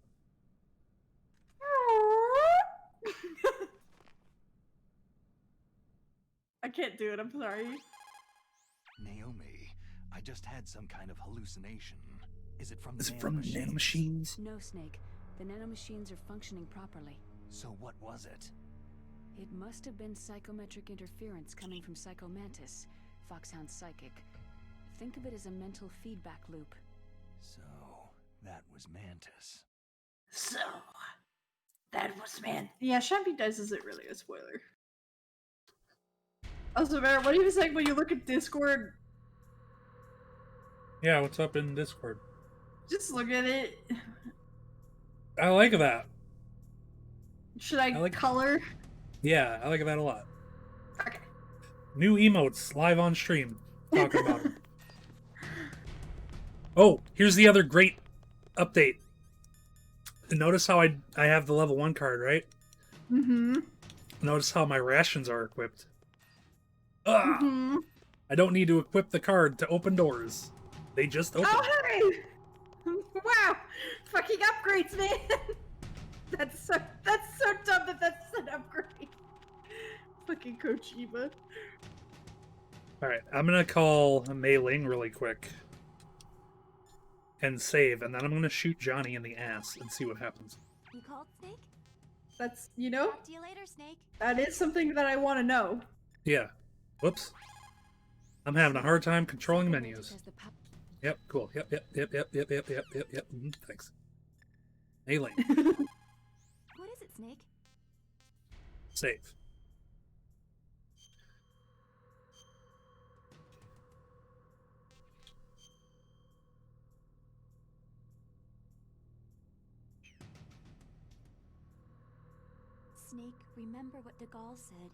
I can't do it, I'm sorry. Naomi, I just had some kind of hallucination. Is it from the Is it from the nanomachines? nanomachines? No, Snake. The nanomachines are functioning properly. So what was it? It must have been psychometric interference coming from Psycho Mantis, Foxhound's psychic. Think of it as a mental feedback loop. So, that was Mantis. So, that was man. Yeah, Sean Bean dies isn't really a spoiler. Also, Barrett, what are you saying when you look at Discord? Yeah, what's up in Discord? Just look at it. I like that. Should I like- color? Yeah, I like that a lot. Okay. New emotes live on stream. Talking about them. Oh, here's the other great update. Notice how I have the level 1 card, right? Mm-hmm. Notice how my rations are equipped. Ugh! Mm-hmm. I don't need to equip the card to open doors. They just open. Oh, hey! Wow! Fucking upgrades, man! That's so dumb that that's an upgrade. Fucking Kojima. Alright, I'm gonna call Mei Ling really quick. And save, and then I'm gonna shoot Johnny in the ass and see what happens. You called, Snake? That's, you know, Talk to you later, Snake. that is something that I want to know. Yeah. Whoops. I'm having a hard time controlling Psycho Mantis menus. has the Yep, cool. Yep. Thanks. Mei Ling. What is it, Snake? Save. Snake, remember what De Gaulle said.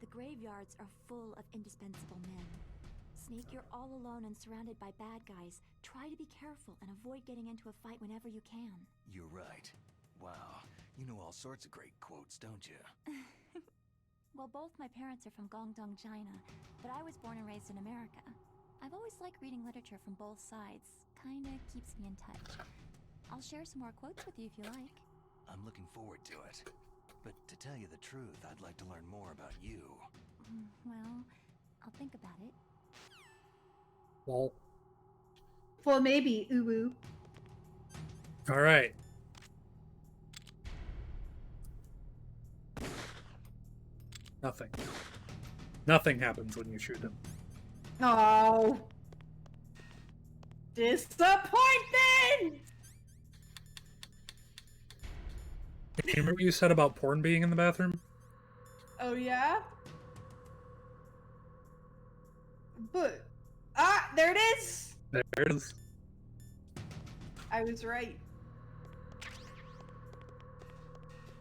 The graveyards are full of indispensable men. Snake, you're all alone and surrounded by bad guys. Try to be careful and avoid getting into a fight whenever you can. You're right. Wow, you know all sorts of great quotes, don't you? Well, both my parents are from Guangdong, China, but I was born and raised in America. I've always liked reading literature from both sides. Kinda keeps me in touch. I'll share some more quotes with you if you like. I'm looking forward to it. But to tell you the truth, I'd like to learn more about you. Well, I'll think about it. Well, Well, maybe, uwu. all right. Nothing. Nothing happens when you shoot him. Oh. Disappointment! You remember what you said about porn being in the bathroom? Oh, yeah? But, there it is! There it is. I was right.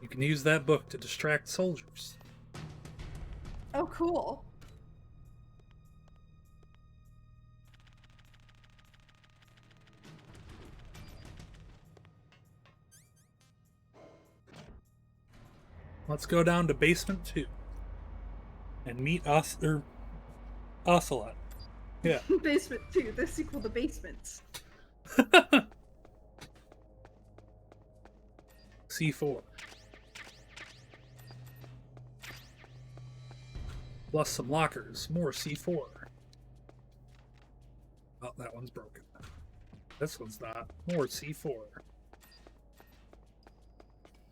You can use that book to distract soldiers. Oh, cool. Let's go down to basement 2 and meet Ocelot. Yeah. Basement 2, the sequel to Basements. C4. Plus some lockers. More C4. Oh, that one's broken. This one's not. More C4.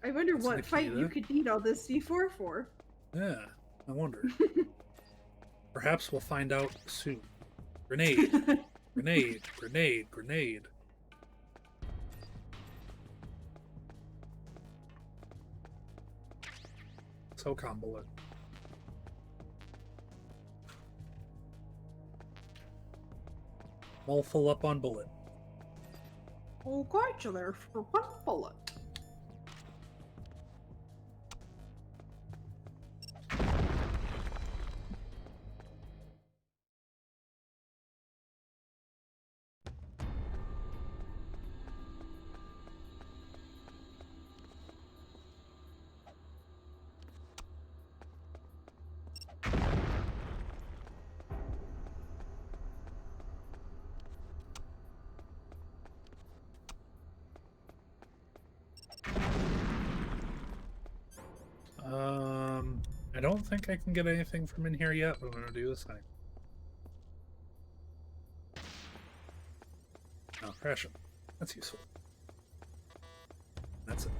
I wonder That's what Nikita. fight you could need all this C4 for. Yeah, I wonder. Perhaps we'll find out soon. Grenade. Grenade. Grenade. Grenade. SOCOM bullet. All full up on bullet. Oh, got you there for one bullet. I don't think I can get anything from in here yet, but I'm gonna do this thing. Oh, crash it. That's useful. That's it.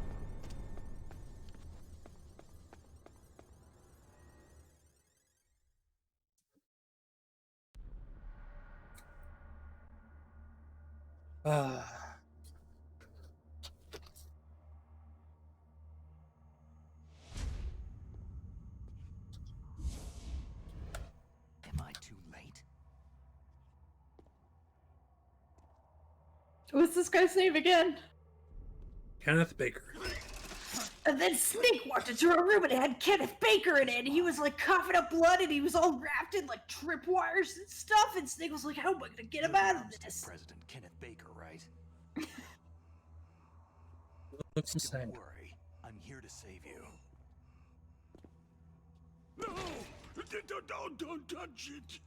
Am I too late? What's this guy's name again? Kenneth Baker. And then Snake walked into a room and it had Kenneth Baker in it, and he was like coughing up blood, and he was all wrapped in like tripwires and stuff. And Snake was like, "How am I gonna get him out of this?" President Kenneth Baker, right? Looks the same. Don't worry, I'm here to save you. No! Don't touch it!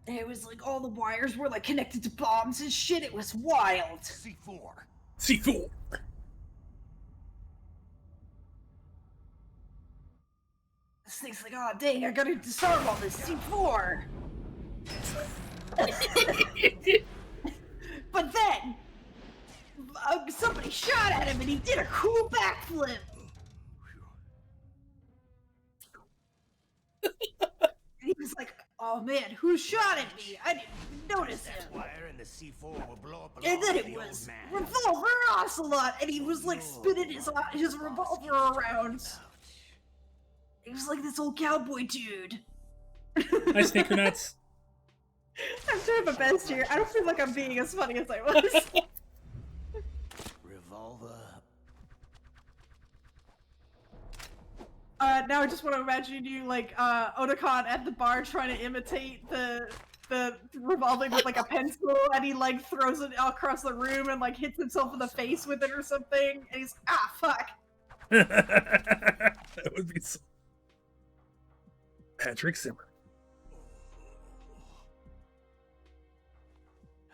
And it was like all the wires were like connected to bombs and shit. It was wild. C4. C4. Snake's like, "Oh dang, I gotta disarm all this C4." But then somebody shot at him and he did a cool backflip. He was like, "Oh man, who shot at me? I didn't even notice him." Wire and the C4 will blow up And then it was Revolver Ocelot, and he was like spinning his revolver around. He was like this old cowboy dude. Hi, Sneaker Nuts. I'm doing my best here. I don't feel like I'm being as funny as I was. Revolver. Now I just want to imagine you like Otakon at the bar trying to imitate the revolving with like a pencil, and he like throws it across the room and like hits himself in the face with it or something, and he's fuck. That would be so... Patrick Zimmer.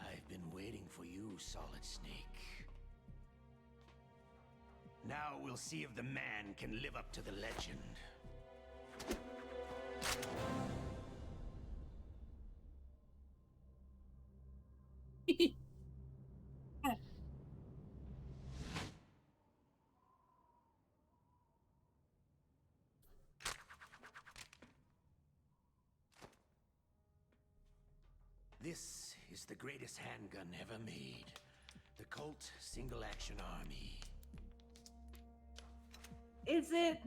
I've been waiting for you, Solid Snake. Now we'll see if the man can live up to the legend. This is the greatest handgun ever made. The Colt Single Action Army. Is it?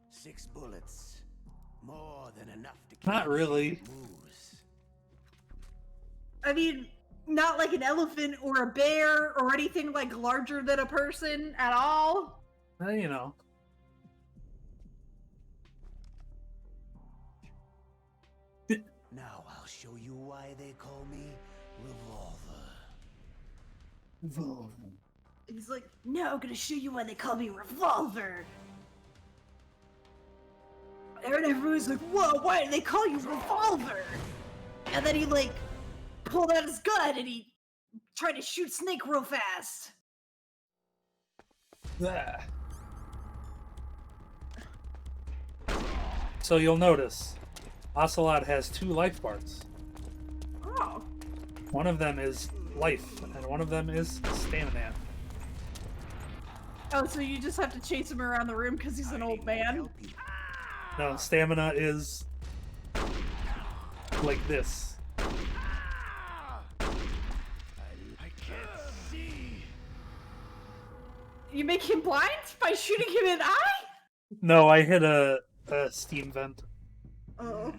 6 bullets. More than enough to Not kill really. moose. I mean, not like an elephant or a bear or anything like larger than a person at all. You know. Now I'll show you why they call me Revolver. He's like, no, I'm gonna show you why they call me Revolver. And everyone's like, whoa, why do they call you Revolver? And then he like pulled out his gun and he tried to shoot Snake real fast. Ah. So you'll notice, Ocelot has 2 life bars. Oh. One of them is life, and one of them is stamina. Oh, so you just have to chase him around the room because he's an old man? No, stamina is like this. I can't see. You make him blind by shooting him in the eye? No, I hit a steam vent. Oh.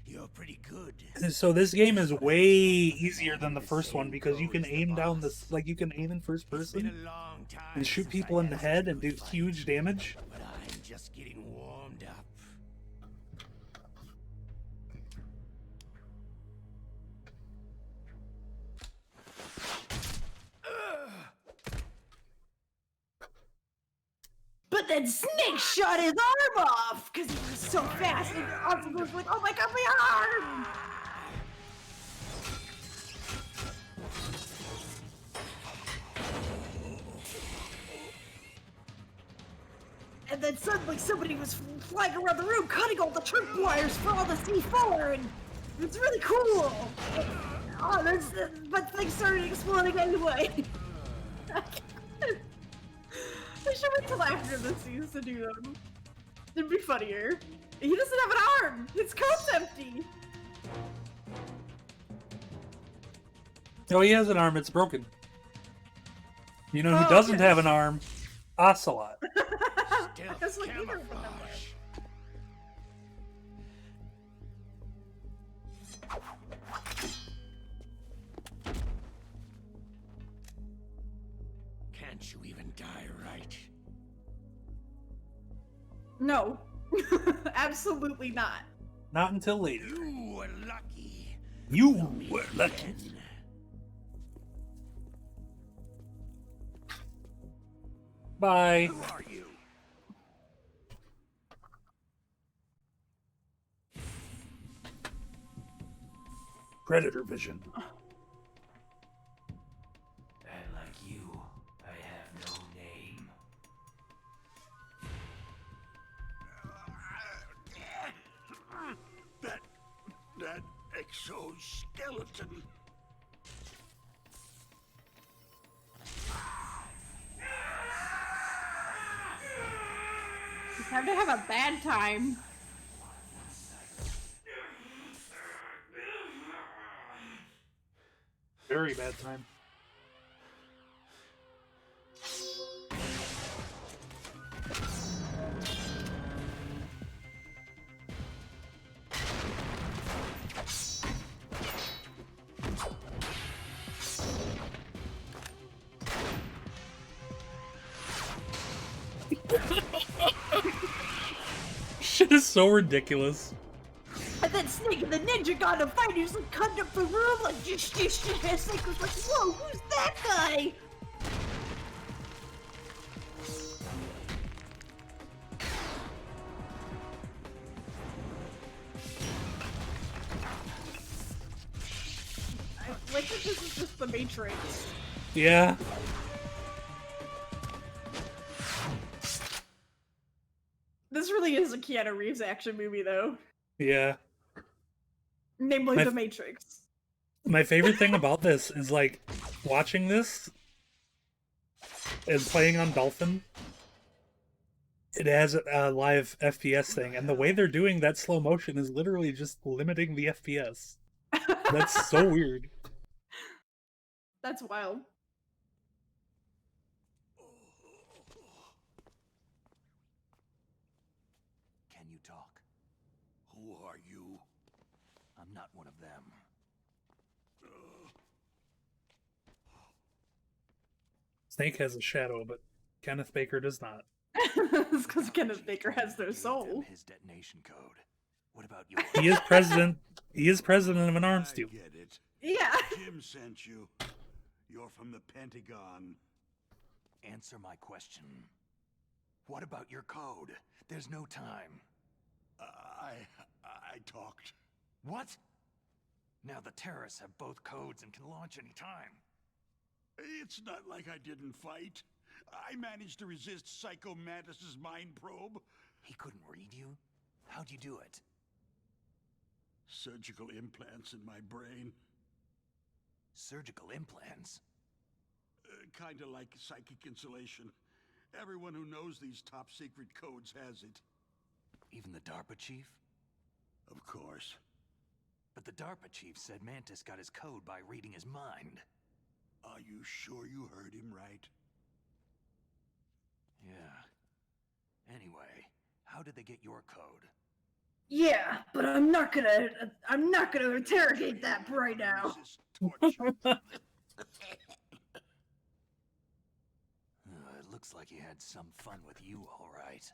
You're pretty good. So this game is way easier than the first one because you can aim down this, like you can aim in first person and shoot people in the head and do huge damage. But I'm just getting warmed up. But then Snake shot his arm off because he was so fast and Ozzy was like, oh my god, my arm! And then suddenly somebody was flying around the room cutting all the trip wires for all the C4 and it's really cool! Oh, but things started exploding anyway. I should wait till after the scenes to do them. It'd be funnier. He doesn't have an arm! His coat's empty! Oh, he has an arm, it's broken. You know who doesn't have an arm? Ocelot. That's like neither of them Can't you even die right? No. Absolutely not. Not until later. You were lucky. You were lucky. Bye. Who are you? Predator vision. And like you, I have no name. That exoskeleton. It's time to have a bad time. Very bad time. Shit is so ridiculous. And then Snake and the ninja got him fight. He was like cutting up the room like just. And Snake was like, whoa, who's that guy? I like that this is just the Matrix. Yeah. really is a Keanu Reeves action movie, though. Yeah. Namely, My- The Matrix. My favorite thing about this is like watching this and playing on Dolphin. It has a live FPS thing, and the way they're doing that slow motion is literally just limiting the FPS. That's so weird. That's wild. Can you talk? Who are you? I'm not one of them. Snake has a shadow, but Kenneth Baker does not. It's because Kenneth Baker has no Gave soul. them his detonation code. What about yours? He is president. He is president of an arms deal. Get it. Yeah. Jim sent you. You're from the Pentagon. Answer my question. What about your code? There's no time. I talked. What? Now the terrorists have both codes and can launch any time. It's not like I didn't fight. I managed to resist Psycho Mantis's mind probe. He couldn't read you? How'd you do it? Surgical implants in my brain. Surgical implants? Kinda like psychic insulation. Everyone who knows these top secret codes has it. Even the DARPA chief? Of course. But the DARPA chief said Mantis got his code by reading his mind. Are you sure you heard him right? Yeah. Anyway, how did they get your code? Yeah, but I'm not gonna interrogate that right now. Resist torture. It looks like he had some fun with you, all right.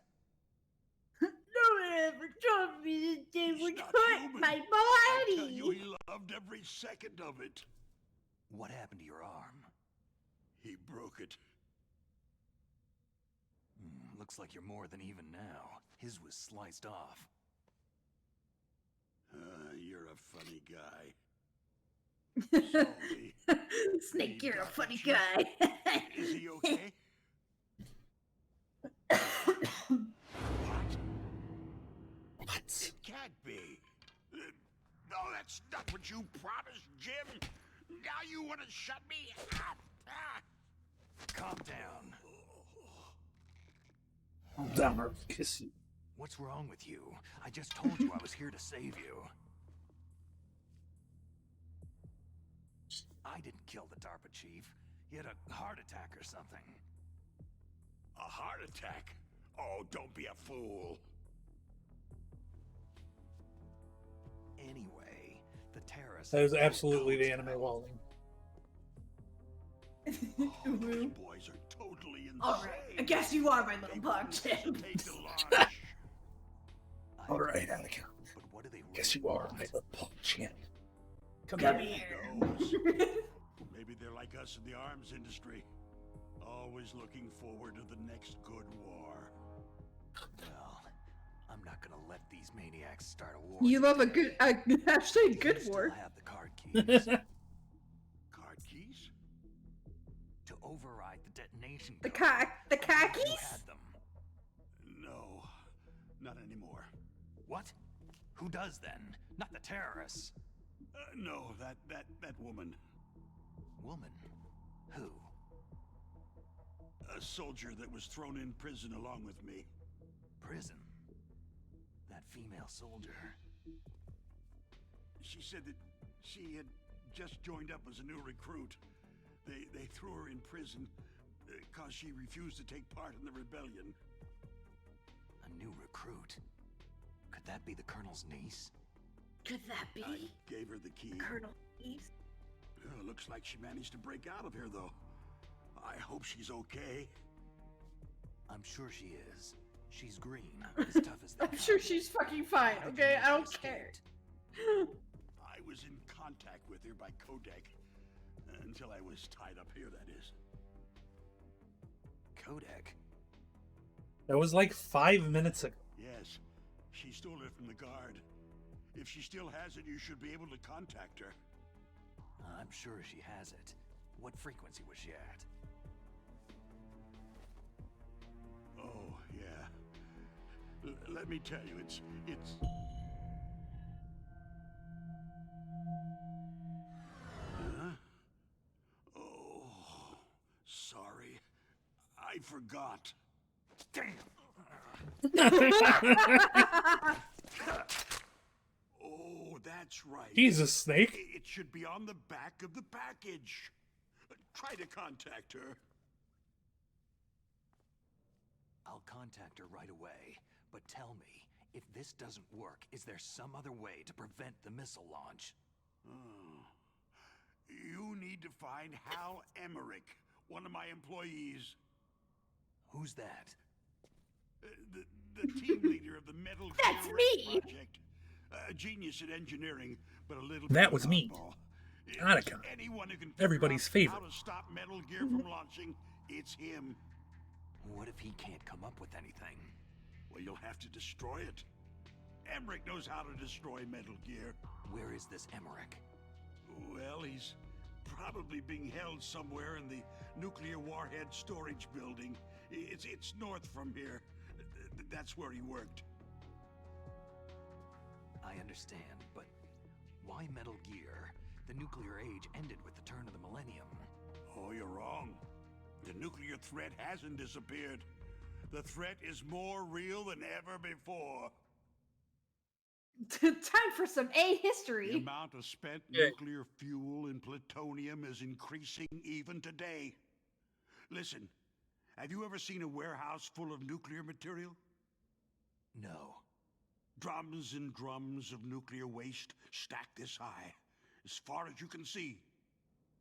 No one ever told me that they He's would not hurt human. my I tell you, body. he loved every second of it. What happened to your arm? He broke it. Looks like you're more than even now. His was sliced off. You're a funny guy. Sorry. Snake, you're a Dr. funny Chief. guy. Is he okay? What? It can't be. No, that's not what you promised, Jim. Now you want to shut me up. Calm down. Down or kiss you. What's wrong with you? I just told you I was here to save you. I didn't kill the DARPA chief. He had a heart attack or something. A heart attack? Oh, don't be a fool. Anyway, the terrorists... That is have both absolutely the codes anime now. walling. These boys are totally insane. All right, I guess you are my They little pug, wouldn't Jim. hesitate to launch. All right, Anakin. But what do they Guess really you are want? my little punk champ. Come Come here. here. Maybe they're like us in the arms industry. Always looking forward to the next good war. Well, I'm not gonna let these maniacs start a war. You love a today. good hashtag good You still war. have the card keys Card keys? to override the detonation The code. the You khakis? had them. No, not anymore. What? Who does then? Not the terrorists. No, that woman. Woman? Who? A soldier that was thrown in prison along with me. Prison? That female soldier. She said that she had just joined up as a new recruit. They threw her in prison because she refused to take part in the rebellion. A new recruit? Could that be the Colonel's niece? Could that be I gave her the key. Colonel East? Looks like she managed to break out of here, though. I hope she's okay. I'm sure she is. She's green, as tough as they I'm sure come. she's fucking fine, How'd you okay? know I she don't care. escaped? I was in contact with her by codec. Until I was tied up here, that is. Kodak? That was like 5 minutes ago. Yes, she stole it from the guard. If she still has it, you should be able to contact her. I'm sure she has it. What frequency was she at? Oh, yeah. Let me tell you, it's... Huh? Oh, sorry. I forgot. Damn! Oh, that's right. Jesus, Snake. It should be on the back of the package. Try to contact her. I'll contact her right away, but tell me, if this doesn't work, is there some other way to prevent the missile launch? Oh. You need to find Hal Emmerich, one of my employees. Who's that? The team leader of the Metal Gear That's me! project. A genius at engineering, but a little That bit was of me. oddball. If Otacon. there's anyone who can figure Everybody's out favorite. how to stop Metal Gear from launching, it's him. What if he can't come up with anything? Well, you'll have to destroy it. Emmerich knows how to destroy Metal Gear. Where is this Emmerich? Well, he's probably being held somewhere in the nuclear warhead storage building. It's north from here. That's where he worked. I understand, but why Metal Gear? The nuclear age ended with the turn of the millennium. Oh, you're wrong. The nuclear threat hasn't disappeared. The threat is more real than ever before. Time for some A The history. amount of spent Yeah. nuclear fuel and plutonium is increasing even today. Listen, have you ever seen a warehouse full of nuclear material? No. Drums and drums of nuclear waste stacked this high, as far as you can see,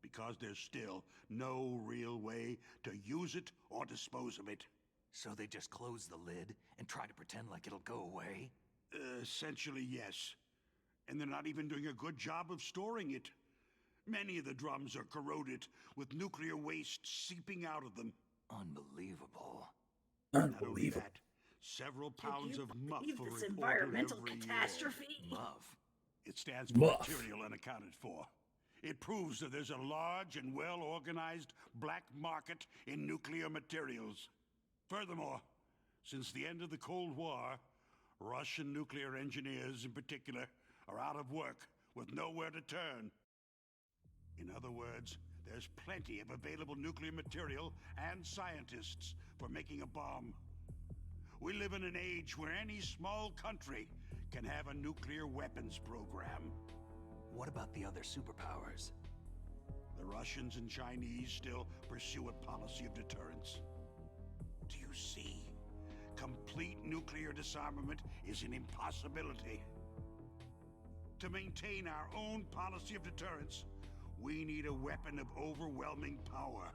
because there's still no real way to use it or dispose of it. So they just close the lid and try to pretend like it'll go away? Essentially, yes. And they're not even doing a good job of storing it. Many of the drums are corroded, with nuclear waste seeping out of them. Unbelievable. Not only Unbelievable. that, several pounds of muff Believe are this reported environmental every catastrophe. Muff. It stands for Muff. material unaccounted for. It proves that there's a large and well-organized black market in nuclear materials. Furthermore, since the end of the Cold War, Russian nuclear engineers in particular are out of work with nowhere to turn. In other words, there's plenty of available nuclear material and scientists for making a bomb. We live in an age where any small country can have a nuclear weapons program. What about the other superpowers? The Russians and Chinese still pursue a policy of deterrence. Do you see? Complete nuclear disarmament is an impossibility. To maintain our own policy of deterrence, we need a weapon of overwhelming power.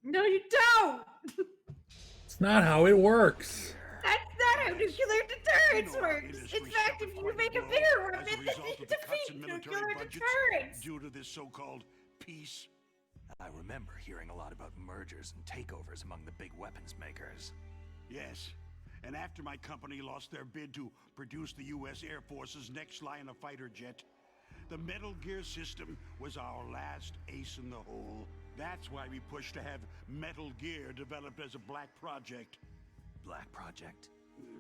No, you don't! It's not how it works. That's not how nuclear deterrence You know our works! industry In fact, suffered if you quite a make a blow bigger as a weapon, result you of the cuts in defeat military nuclear budgets deterrence! due to this so-called peace. I remember hearing a lot about mergers and takeovers among the big weapons makers. Yes. And after my company lost their bid to produce the U.S. Air Force's next line of fighter jet, the Metal Gear system was our last ace in the hole. That's why we pushed to have Metal Gear developed as a black project. Black Project?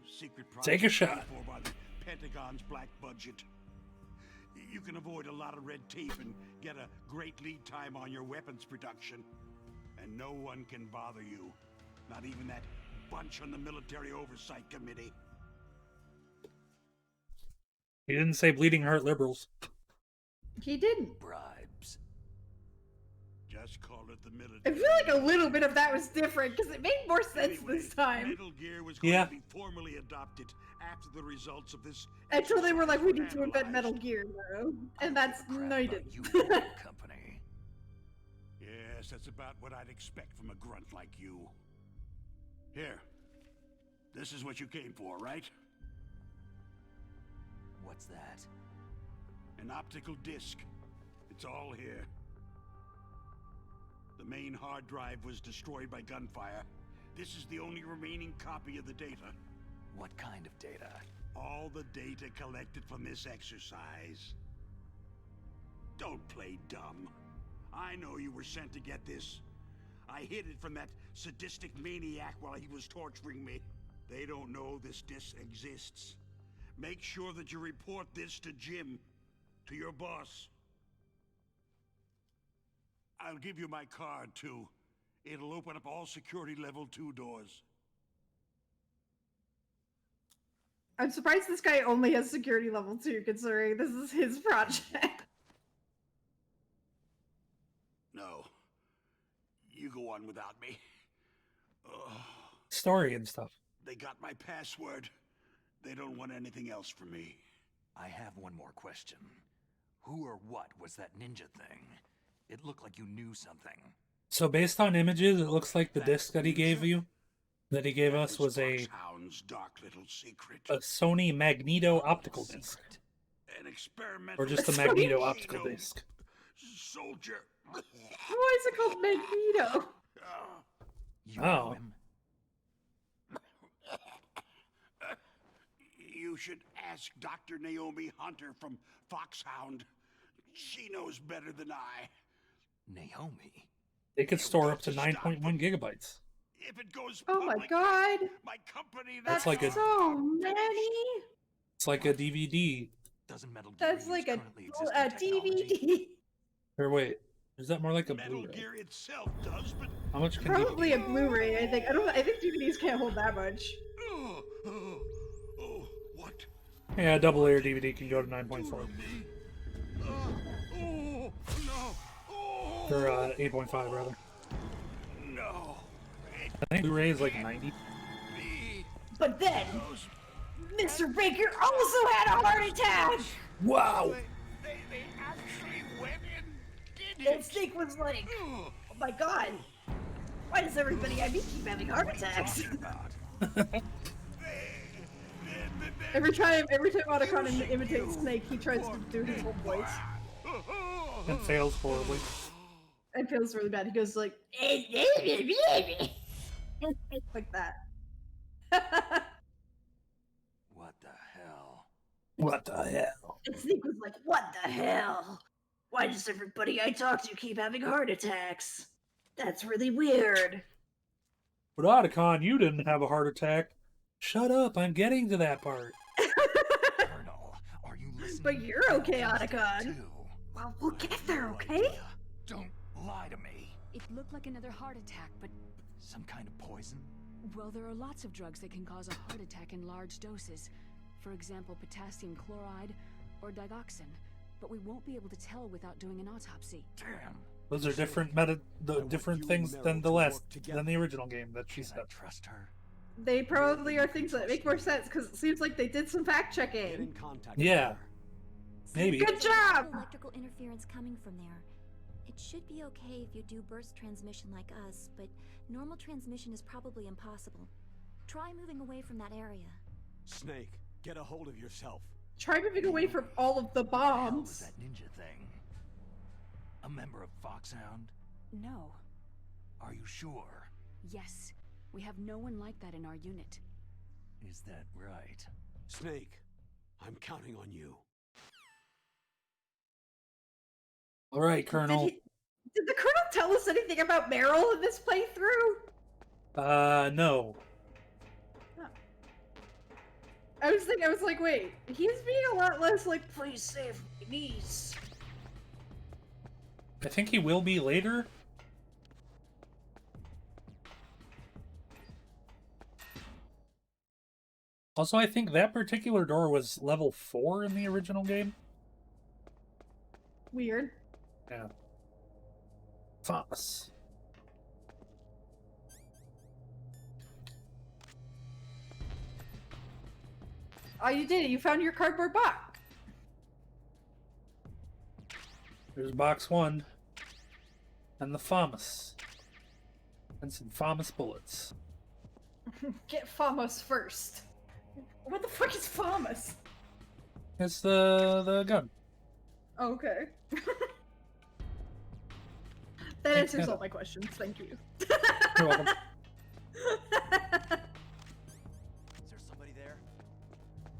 Secret Take a project shot. paid for by the Pentagon's black budget. You can avoid a lot of red tape and get a great lead time on your weapons production. And no one can bother you. Not even that bunch on the Military Oversight Committee. He didn't say bleeding heart liberals. He didn't. Bribes. Just call it the military. I feel like a little bit of that was different, because it made more sense Anyway, this time. Metal Gear was going Yeah. to be formally adopted after the results of this. Until they were like, we need exercise to invent analyzed. Metal Gear, though. I And don't that's give a crap no, you about didn't. you and your company. Yes, that's about what I'd expect from a grunt like you. Here. This is what you came for, right? What's that? An optical disc. It's all here. The main hard drive was destroyed by gunfire. This is the only remaining copy of the data. What kind of data? All the data collected from this exercise. Don't play dumb. I know you were sent to get this. I hid it from that sadistic maniac while he was torturing me. They don't know this disc exists. Make sure that you report this to Jim, to your boss. I'll give you my card, too. It'll open up all security level 2 doors. I'm surprised this guy only has security level 2, considering this is his project. No. You go on without me. Ugh. Story and stuff. They got my password. They don't want anything else from me. I have one more question. Who or what was that ninja thing? It looked like you knew something. So based on images, it looks like the disc that he gave us, was a dark little secret. Sony Magneto optical disc. An experimental Or just a Magneto optical disc. soldier. Why is it called Magneto? You know Oh. him? You should ask Dr. Naomi Hunter from Foxhound. She knows better than I. Naomi? It could store up to 9.1 gigabytes. If it goes Oh my public, god! my company That's like a- so many! It's like a DVD. Doesn't Metal Gear That's use like a currently existing technology? DVD. Or wait, is that more like a Metal Blu-ray? Gear itself does, but How much can Probably DVD? a Blu-ray, I think. I think DVDs can't hold that much. What? Yeah, a double layer DVD can go to 9.4. No. Or 8.5 rather. No. I think Blu-ray is like 90. But then, Mr. Baker also had a heart attack! Wow! They actually went and did And Snake was like, oh my god, why does everybody I meet keep having heart attacks? every time Otacon imitates Snake, he tries to do his whole voice. And fails horribly. And feels really bad. He goes like, like that. What the hell? What the hell? And Snake was like, what the hell? Why does everybody I talk to keep having heart attacks? That's really weird. But Otacon, you didn't have a heart attack. Shut up, I'm getting to that part. Colonel, are you listening? But you're okay, Otacon. Too. Well, we'll get there, okay? Don't lie to me. It looked like another heart attack, but, Some kind of poison? well, there are lots of drugs that can cause a heart attack in large doses. For example, potassium chloride or digoxin. But we won't be able to tell without doing an autopsy. Damn. Those are different different things than the original game that she Can I said. trust her? They probably are things that make more sense because it seems like they did some fact Get checking. in contact Yeah. with her. Maybe. Good job! Electrical interference coming from there. It should be okay if you do burst transmission like us, but normal transmission is probably impossible. Try moving away from that area. Snake, get a hold of yourself. Try moving away from all of the What was bombs. that ninja thing? A member of Foxhound? No. Are you sure? Yes. We have no one like that in our unit. Is that right? Snake, I'm counting on you. All right, Colonel. Did the Colonel tell us anything about Meryl in this playthrough? No. I was like, wait, he's being a lot less like, please save my niece. I think he will be later. Also, I think that particular door was level 4 in the original game. Weird. Yeah. Foss. Oh, you did it. You found your cardboard box. There's box 1. And the FAMAS. And some FAMAS bullets. Get FAMAS first. What the fuck is FAMAS? It's the gun. Oh, okay. That answers all my questions. Thank you. You're welcome. Is there somebody there?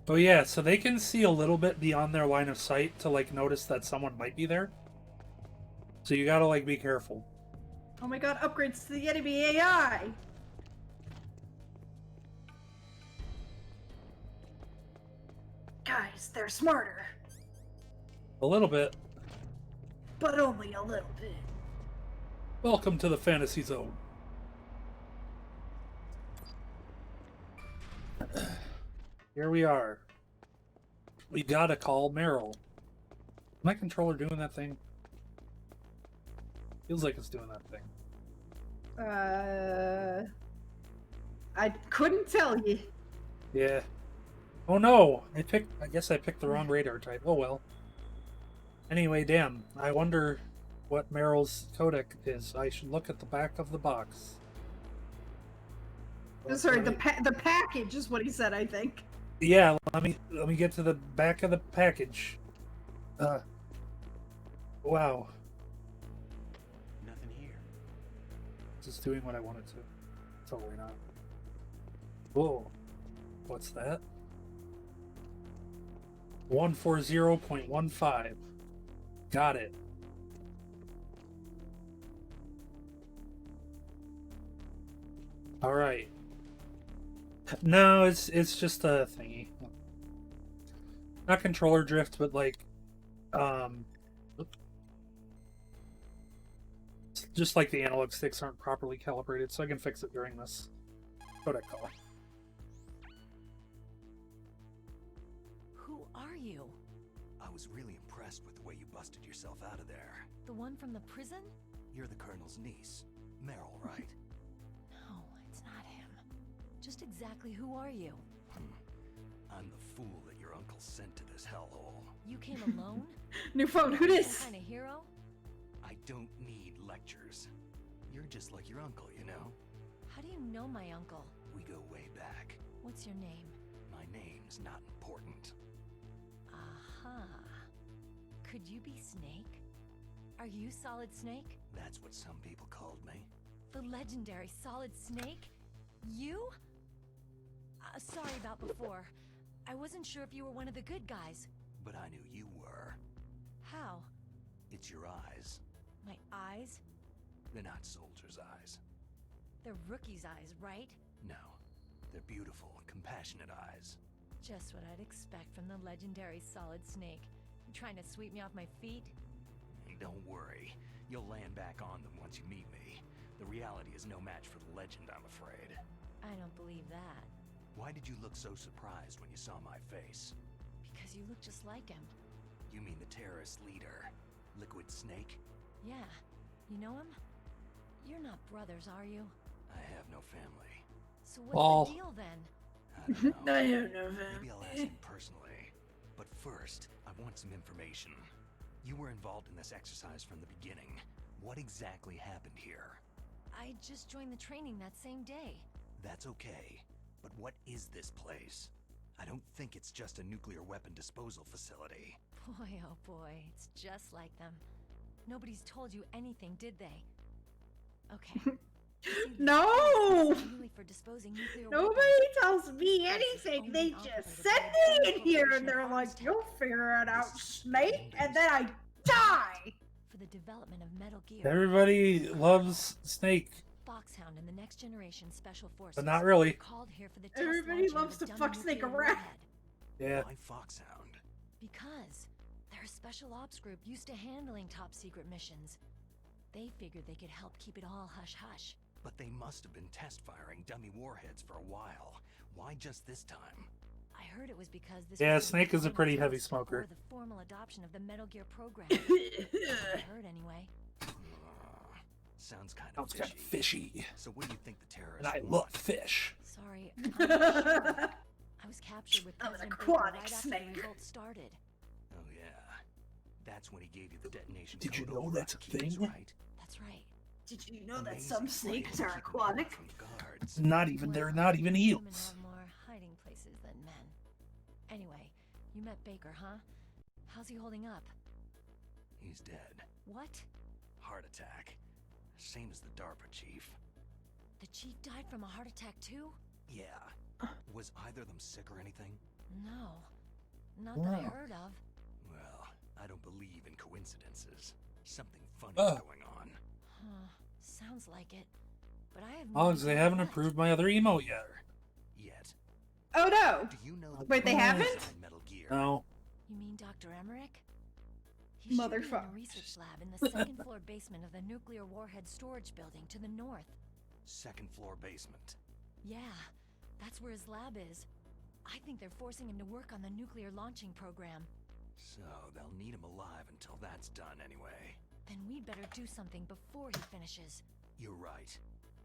Oh yeah, so they can see a little bit beyond their line of sight to like notice that someone might be there. So you gotta like be careful. Oh my god, upgrades to the enemy AI! Guys, they're smarter, A little bit. but only a little bit. Welcome to the fantasy zone. Here we are. We gotta call Meryl. Is my controller doing that thing? Feels like it's doing that thing. I couldn't tell you. Yeah. Oh no! I guess I picked the wrong radar type. Oh well. Anyway, damn. I wonder what Meryl's codec is. I should look at the back of the box. Sorry, the package is what he said, I think. Yeah, let me get to the back of the package. Wow. Nothing here. This is doing what I wanted to. Totally not. Whoa. What's that? 140.15. Got it. Alright. No, it's just a thingy. Not controller drift, but like just like the analog sticks aren't properly calibrated, so I can fix it during this codec call. Who are you? I was really impressed with the way you busted yourself out of there. The one from the prison? You're the Colonel's niece, Meryl, right? No, it's not him. Just exactly who are you? I'm the fool that your uncle sent to this hellhole. You came alone? New phone, who dis? Some kind of hero? I don't need lectures. You're just like your uncle, you know? How do you know my uncle? We go way back. What's your name? My name's not important. Aha. Could you be Snake? Are you Solid Snake? That's what some people called me. The legendary Solid Snake? You? Sorry about before. I wasn't sure if you were one of the good guys. But I knew you were. How? It's your eyes. My eyes? They're not soldiers' eyes. They're rookie's eyes, right? No. They're beautiful, compassionate eyes. Just what I'd expect from the legendary Solid Snake. You trying to sweep me off my feet? Don't worry. You'll land back on them once you meet me. The reality is no match for the legend, I'm afraid. I don't believe that. Why did you look so surprised when you saw my face? Because you look just like him. You mean the terrorist leader, Liquid Snake? Yeah. You know him? You're not brothers, are you? I have no family. So what's the deal then? I don't know. I have no Maybe I'll ask him personally. But first, I want some information. You were involved in this exercise from the beginning. What exactly happened here? I just joined the training that same day. That's okay. But what is this place? I don't think it's just a nuclear weapon disposal facility. Boy, oh boy, it's just like them. Nobody's told you anything, did they? Okay. No! Really for disposing nuclear Nobody weapons. tells me anything. They just send me in here and they're like, you'll figure it out, Snake, and then I die! For the development of Metal Gear. Everybody loves Snake, Foxhound and the next generation special forces. but not really. Called here for the test Everybody launching of loves a to dummy fuck Snake nuclear around. warhead. Yeah. Why Foxhound? Because they're a special ops group used to handling top secret missions. They figured they could help keep it all hush-hush. But they must have been test firing dummy warheads for a while. Why just this time? I heard it was because this Yeah, was the Snake is a final pretty test heavy smoker. before the formal adoption of the Metal Gear program. I heard anyway. Sounds kind Sounds of kind of fishy. So what do you think the terrorists And I want? love fish. Sorry, I'm not sure. I was captured with I'm an President Baker aquatic right after snake. the revolt started. Oh yeah. That's when he gave you the detonation Did you code know over that's a keys, thing? right? That's right. Did you know that Amazing some way snakes to are keep an aquatic? alert from the guards. Not even, they're not even Women eels. have more hiding places than men. Anyway, you met Baker, huh? How's he holding up? He's dead. What? Heart attack. Same as the DARPA chief. The chief died from a heart attack too? Yeah. Was either of them sick or anything? No. Not that I Wow. heard of. Well, I don't believe in coincidences. Something funny Oh. going on. Huh. Sounds like it. But I have no Mogs, they idea haven't what. approved my other emote yet. Yet. Oh no! Do you know the Wait, they people haven't? behind Metal Gear? No. You mean Dr. Emmerich? He should be in Motherfucker. a research lab in the second floor basement of the nuclear warhead storage building to the north. Second floor basement. Yeah, that's where his lab is. I think they're forcing him to work on the nuclear launching program. So they'll need him alive until that's done anyway. Then we'd better do something before he finishes. You're right.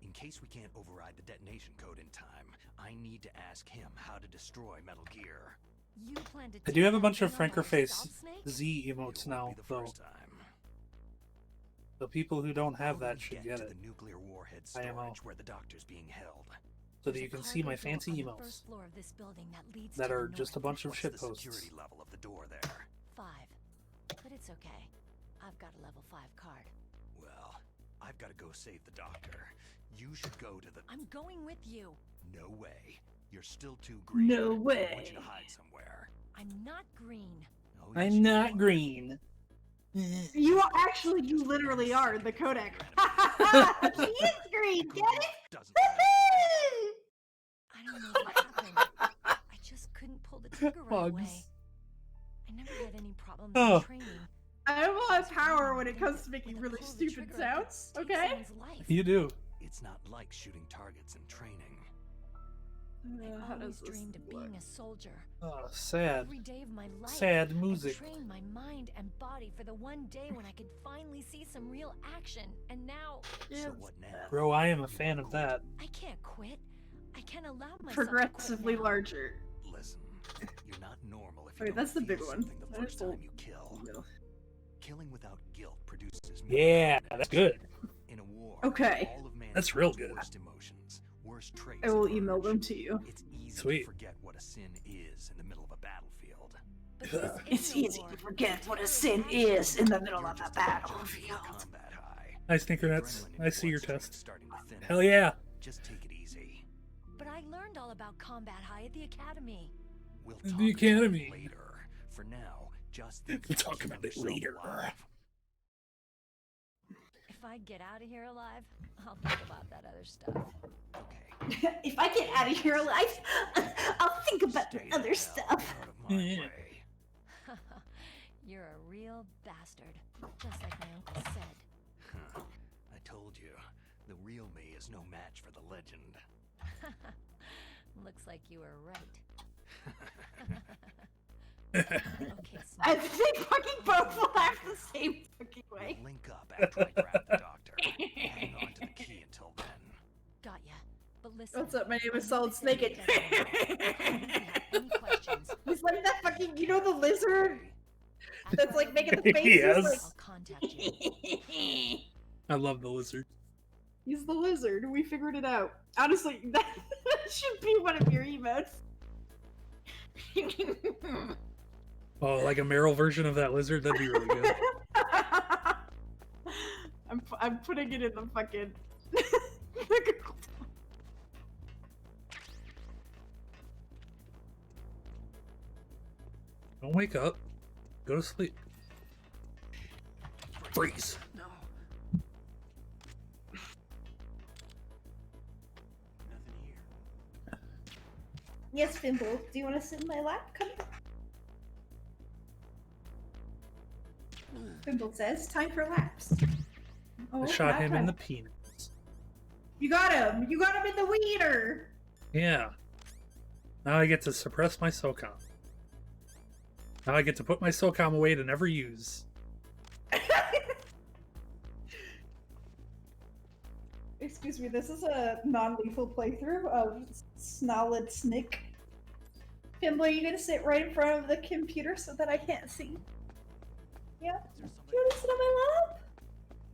In case we can't override the detonation code in time, I need to ask him how to destroy Metal Gear. You plan to I do have a take bunch that of thing on by Frankerface yourself, Snake? Z emotes It now, won't be the though. first time. The people who don't have How do that we should get get to it, the nuclear warhead IMO. storage where the doctor's being held. so that There's you a can see my cargo door fancy on the emotes first floor of this building that leads that to the are just a north. bunch of What's shit the posts. security level of the door there? 5. But it's okay. I've got a level 5 card. Well, I've got to go save the doctor. You should go to the... I'm going with you. No way. You're still too green. No I want way. you to hide somewhere. I'm not green. Oh, yes, I'm you not are. green. You are actually, you literally are the codec. She is green, get it? Doesn't I don't know what happened. I just couldn't pull the trigger right away. Mogs. I never had any problems Oh. in training. I have a lot of power when it Think comes to with making a really pull of the stupid trigger, I could sounds, take okay? someone's life. You do. It's not like shooting targets in training. I How always does this dreamed of work? being a soldier. Oh, sad. Every day of my life, Sad I music. trained my mind and body for the one day when I could finally see some real action. And now, So what now? Bro, I am a fan of that. I can't quit. I can't allow myself Progressively to quit now. larger. Listen, you're not normal if you Wait, don't that's the feel big one. something the There's first the- time you kill. Killing without guilt produces more Yeah, happiness. that's good. In a war, Okay. all of That's real mankind's good. Worst emotions, worst traits I will emerge. email them to you. It's easy Sweet. to forget what a sin is in the middle of a battlefield. But this It's isn't a easy war. to forget what a It's sin action. is in the middle You're of a just about to battlefield. reach a combat high. Hi, Snickernets. Adrenaline in I see your bloodstream test. is starting to thin Hell out. yeah. Just take it easy. But I learned all about combat high at the academy. We'll The talk about it academy. later. For now, just think We'll how talk to about keep it yourself later. alive. If I get out of here alive, I'll think about that other stuff. Okay. If I get out of here alive, I'll think about the Stay the other hell stuff. out of my Yeah. way. You're a real bastard, just like my uncle said. Huh. I told you, the real me is no match for the legend. Looks like you were right. Okay, I Snake. think fucking both laugh the same fucking way. We'll link up after I grab the doctor. Hang on to the key until then. Got ya. But listen. What's up? My name I is need Solid to Snake. send you down there. If you have any questions, He's like that fucking, you know, the lizard after that's I like open making the the faces. Yes. I'll contact you. I love the lizard. He's the lizard. We figured it out. Honestly, that should be one of your emotes. Oh, like a Meryl version of that lizard? That'd be really good. I'm putting it in the fucking. Don't wake up. Go to sleep. Freeze. No. Nothing here. Yes, Fimble. Do you want to sit in my lap? Come here. Fimble says, "Time for laps." Oh, I shot nap him in time. the penis. You got him. You got him in the wiener. Yeah. Now I get to suppress my SOCOM. Now I get to put my SOCOM away to never use. Excuse me. This is a non-lethal playthrough of Snarled Snick. Fimble, are you gonna sit right in front of the computer so that I can't see? Yeah. Do you want to sit on my lap?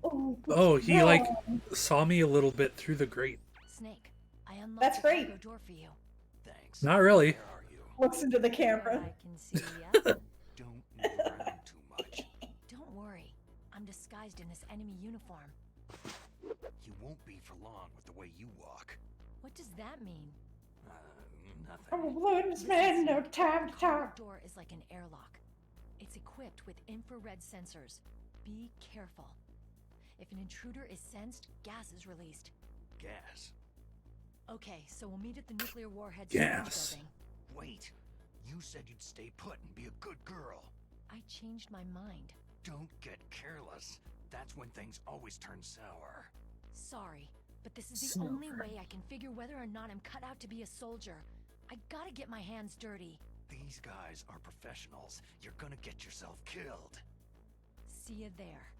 Oh. Oh, he no. like saw me a little bit through the grate. Snake, I unlocked That's the great. cargo door for you. Thanks. Not really. Where are you? Looks into the There camera. I can see ya. Don't move around too much. Don't worry. I'm disguised in this enemy uniform. You won't be for long with the way you walk. What does that mean? Nothing. I'm a blues man, no time to The cargo talk. door is like an airlock. It's equipped with infrared sensors. Be careful. If an intruder is sensed, gas is released. Gas. Okay, so we'll meet at the nuclear warhead Gas. storage building. Wait. You said you'd stay put and be a good girl. I changed my mind. Don't get careless. That's when things always turn sour. Sorry, but this is the only way I can figure whether or not I'm cut out to be a soldier. I gotta get my hands dirty. These guys are professionals. You're gonna get yourself killed. See you there.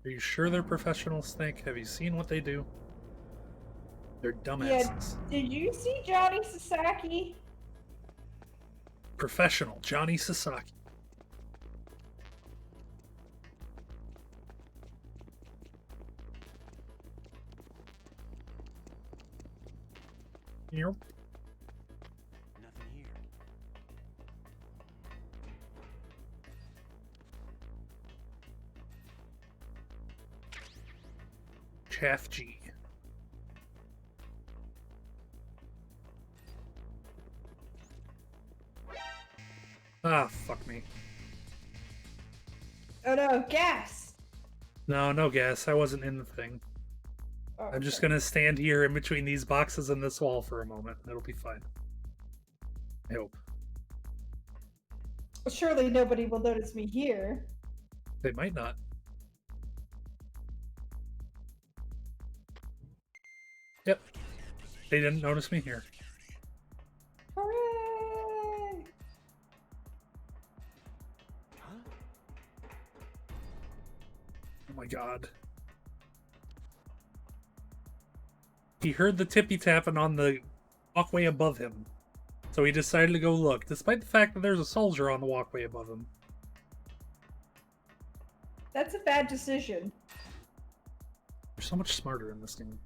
Are you sure they're professional, Snake? Have you seen what they do? They're dumbasses. Yeah, did you see Johnny Sasaki? Professional Johnny Sasaki. Yep. Nothing here. Chaff G. Ah, fuck me. Oh no, gas! No, no gas. I wasn't in the thing. Oh, I'm just gonna stand here in between these boxes and this wall for a moment. It'll be fine. I hope. Well, surely nobody will notice me here. They might not. Yep. They didn't notice me here. Hooray! Oh my god. He heard the tippy tapping on the walkway above him. So he decided to go look, despite the fact that there's a soldier on the walkway above him. That's a bad decision. They're so much smarter in this game.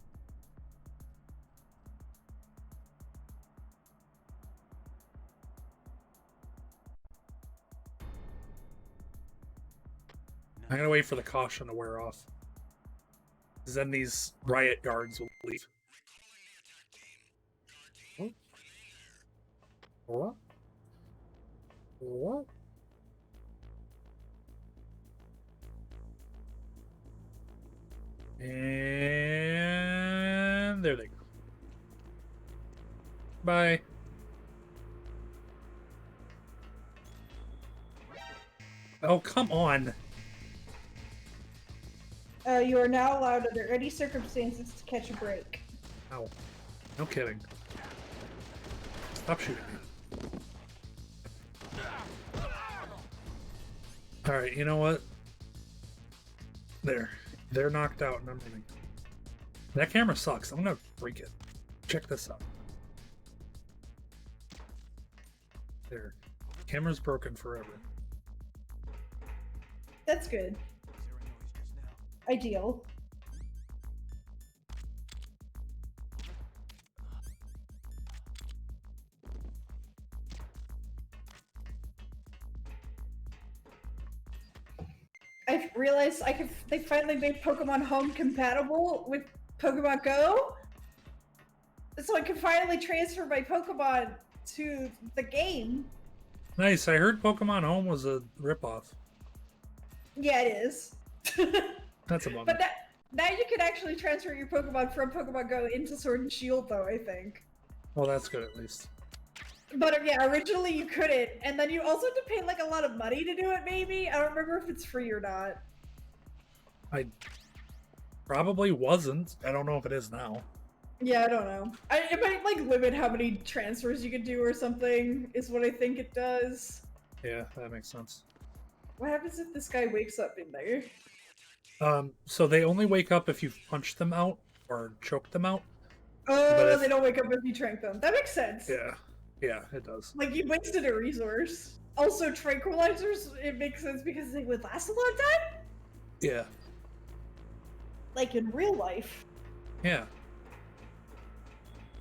I'm gonna wait for the caution to wear off. Because then these riot guards will leave. What? What? And there they go. Bye. Oh, come on. You are now allowed under any circumstances to catch a break. Ow. No kidding. Stop shooting me. Alright, you know what? There. They're knocked out and I'm leaving. That camera sucks. I'm gonna break it. Check this out. There. Camera's broken forever. That's good. Ideal. I've realized they finally made Pokemon Home compatible with Pokemon Go. So I can finally transfer my Pokemon to the game. Nice. I heard Pokemon Home was a ripoff. Yeah, it is. That's a bummer. But now you can actually transfer your Pokemon from Pokemon Go into Sword and Shield, though, I think. Well, that's good at least. But yeah, originally you couldn't, and then you also had to pay like a lot of money to do it, maybe? I don't remember if it's free or not. I probably wasn't. I don't know if it is now. Yeah, I don't know. It might like limit how many transfers you can do or something, is what I think it does. Yeah, that makes sense. What happens if this guy wakes up in there? So they only wake up if you've punched them out or choked them out. Oh, they don't wake up if you trank them. That makes sense. Yeah. Yeah, it does. Like, you wasted a resource. Also, tranquilizers, it makes sense because they would last a long time? Yeah. Like in real life. Yeah.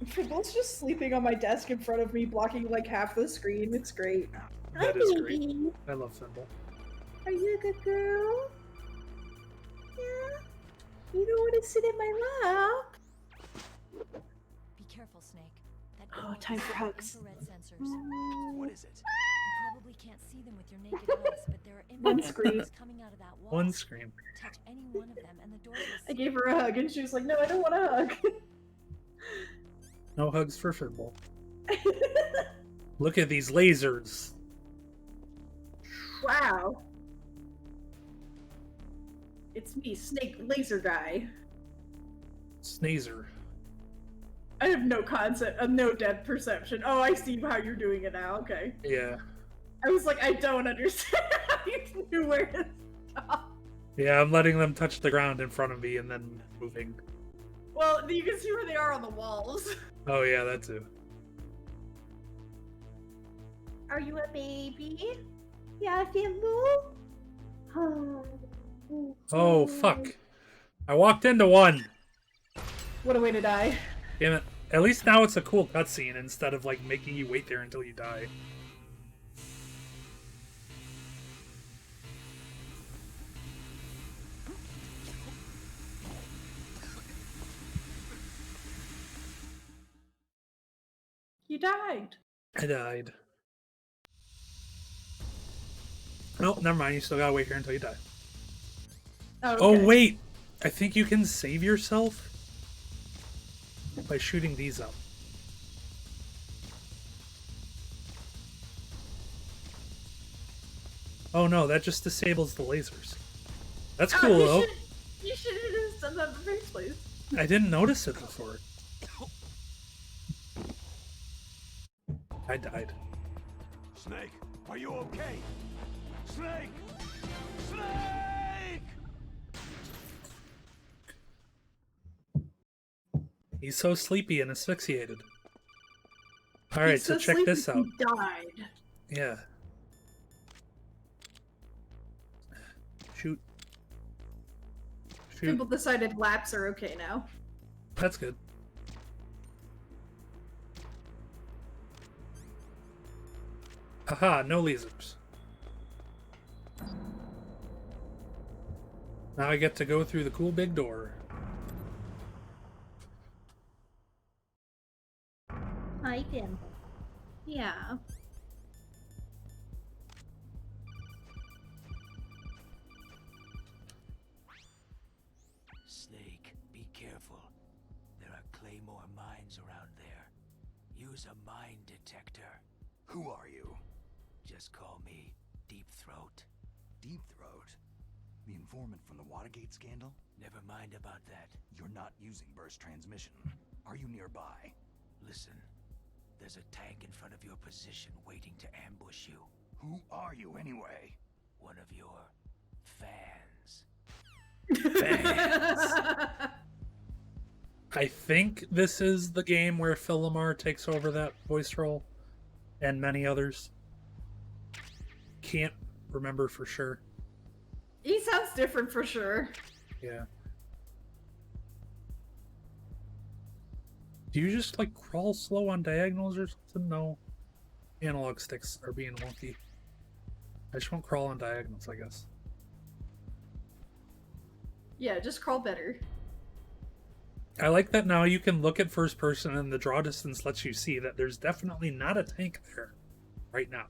Fibble's just sleeping on my desk in front of me, blocking like half the screen. It's great. That is great. I love Thimble. Are you a good girl? Yeah? You don't want to sit in my lap? Be careful, Snake. That Oh, time for hugs. infrared sensors. What is it? You probably can't see them with your naked eyes, but there are One infrared screen. rays coming out of that wall. One screen. Touch any one of them, and the doors will I gave her a hug, and she was like, "No, I don't want a hug." No hugs for Thimble. Look at these lasers. Wow. It's me, Snake Laser Guy. Sneezer. I have no concept, no depth perception. Oh, I see how you're doing it now. Okay. Yeah. I was like, I don't understand how you knew where to stop. Yeah, I'm letting them touch the ground in front of me and then moving. Well, you can see where they are on the walls. Oh yeah, that too. Are you a baby? Yeah, I feel blue. Oh, fuck. I walked into one. What a way to die. Damn it. At least now it's a cool cutscene instead of like making you wait there until you die. You died. I died. Nope, never mind. You still gotta wait here until you die. Oh, okay. Oh, wait! I think you can save yourself by shooting these up. Oh no, that just disables the lasers. That's cool though. You should have just done that in the first place. I didn't notice it before. I died. Snake, are you okay? Snake! Snake! He's so sleepy and asphyxiated. Alright, He's so check this sleepy out. he died. Yeah. Shoot. Shoot. People decided laps are okay now. That's good. Haha, no lasers. Now I get to go through the cool big door. Hi, Tim. Yeah. Snake, be careful. There are Claymore mines around there. Use a mine detector. Who are you? Just call me Deep Throat. Deep Throat? The informant from the Watergate scandal? Never mind about that. You're not using burst transmission. Are you nearby? Listen, there's a tank in front of your position waiting to ambush you. Who are you anyway? One of your fans. I think this is the game where Phil Lamar takes over that voice role, and many others. Can't remember for sure. He sounds different for sure. Yeah. Do you just like crawl slow on diagonals or something? No. Analog sticks are being wonky. I just won't crawl on diagonals, I guess. Yeah, just crawl better. I like that now you can look at first person and the draw distance lets you see that there's definitely not a tank there right now.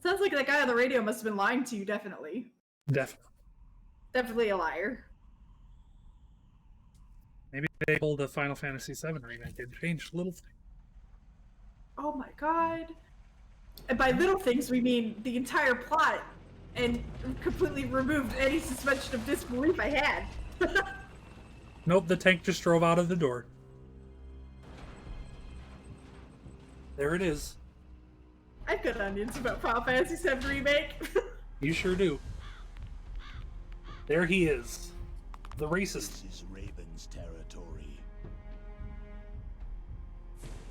Sounds like that guy on the radio must have been lying to you, definitely. Definitely. Definitely a liar. Maybe they pulled a Final Fantasy VII remake and changed little things. Oh my god. And by little things, we mean the entire plot, and completely removed any suspension of disbelief I had. Nope, the tank just drove out of the door. There it is. I've got onions about Final Fantasy VII Remake. You sure do. There he is. The racist. This is Raven's territory.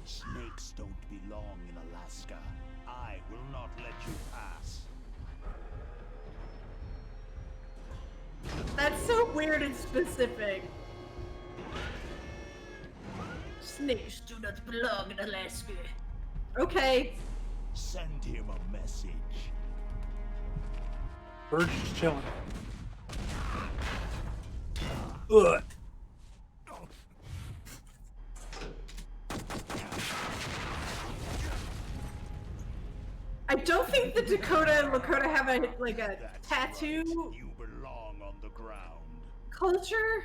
Snakes don't belong in Alaska. I will not let you pass. That's so weird and specific. Snakes do not belong in Alaska. Okay. Send him a message. Bird's just chilling. Ugh. I don't think the Dakota and Lakota have a tattoo You belong on the ground. culture.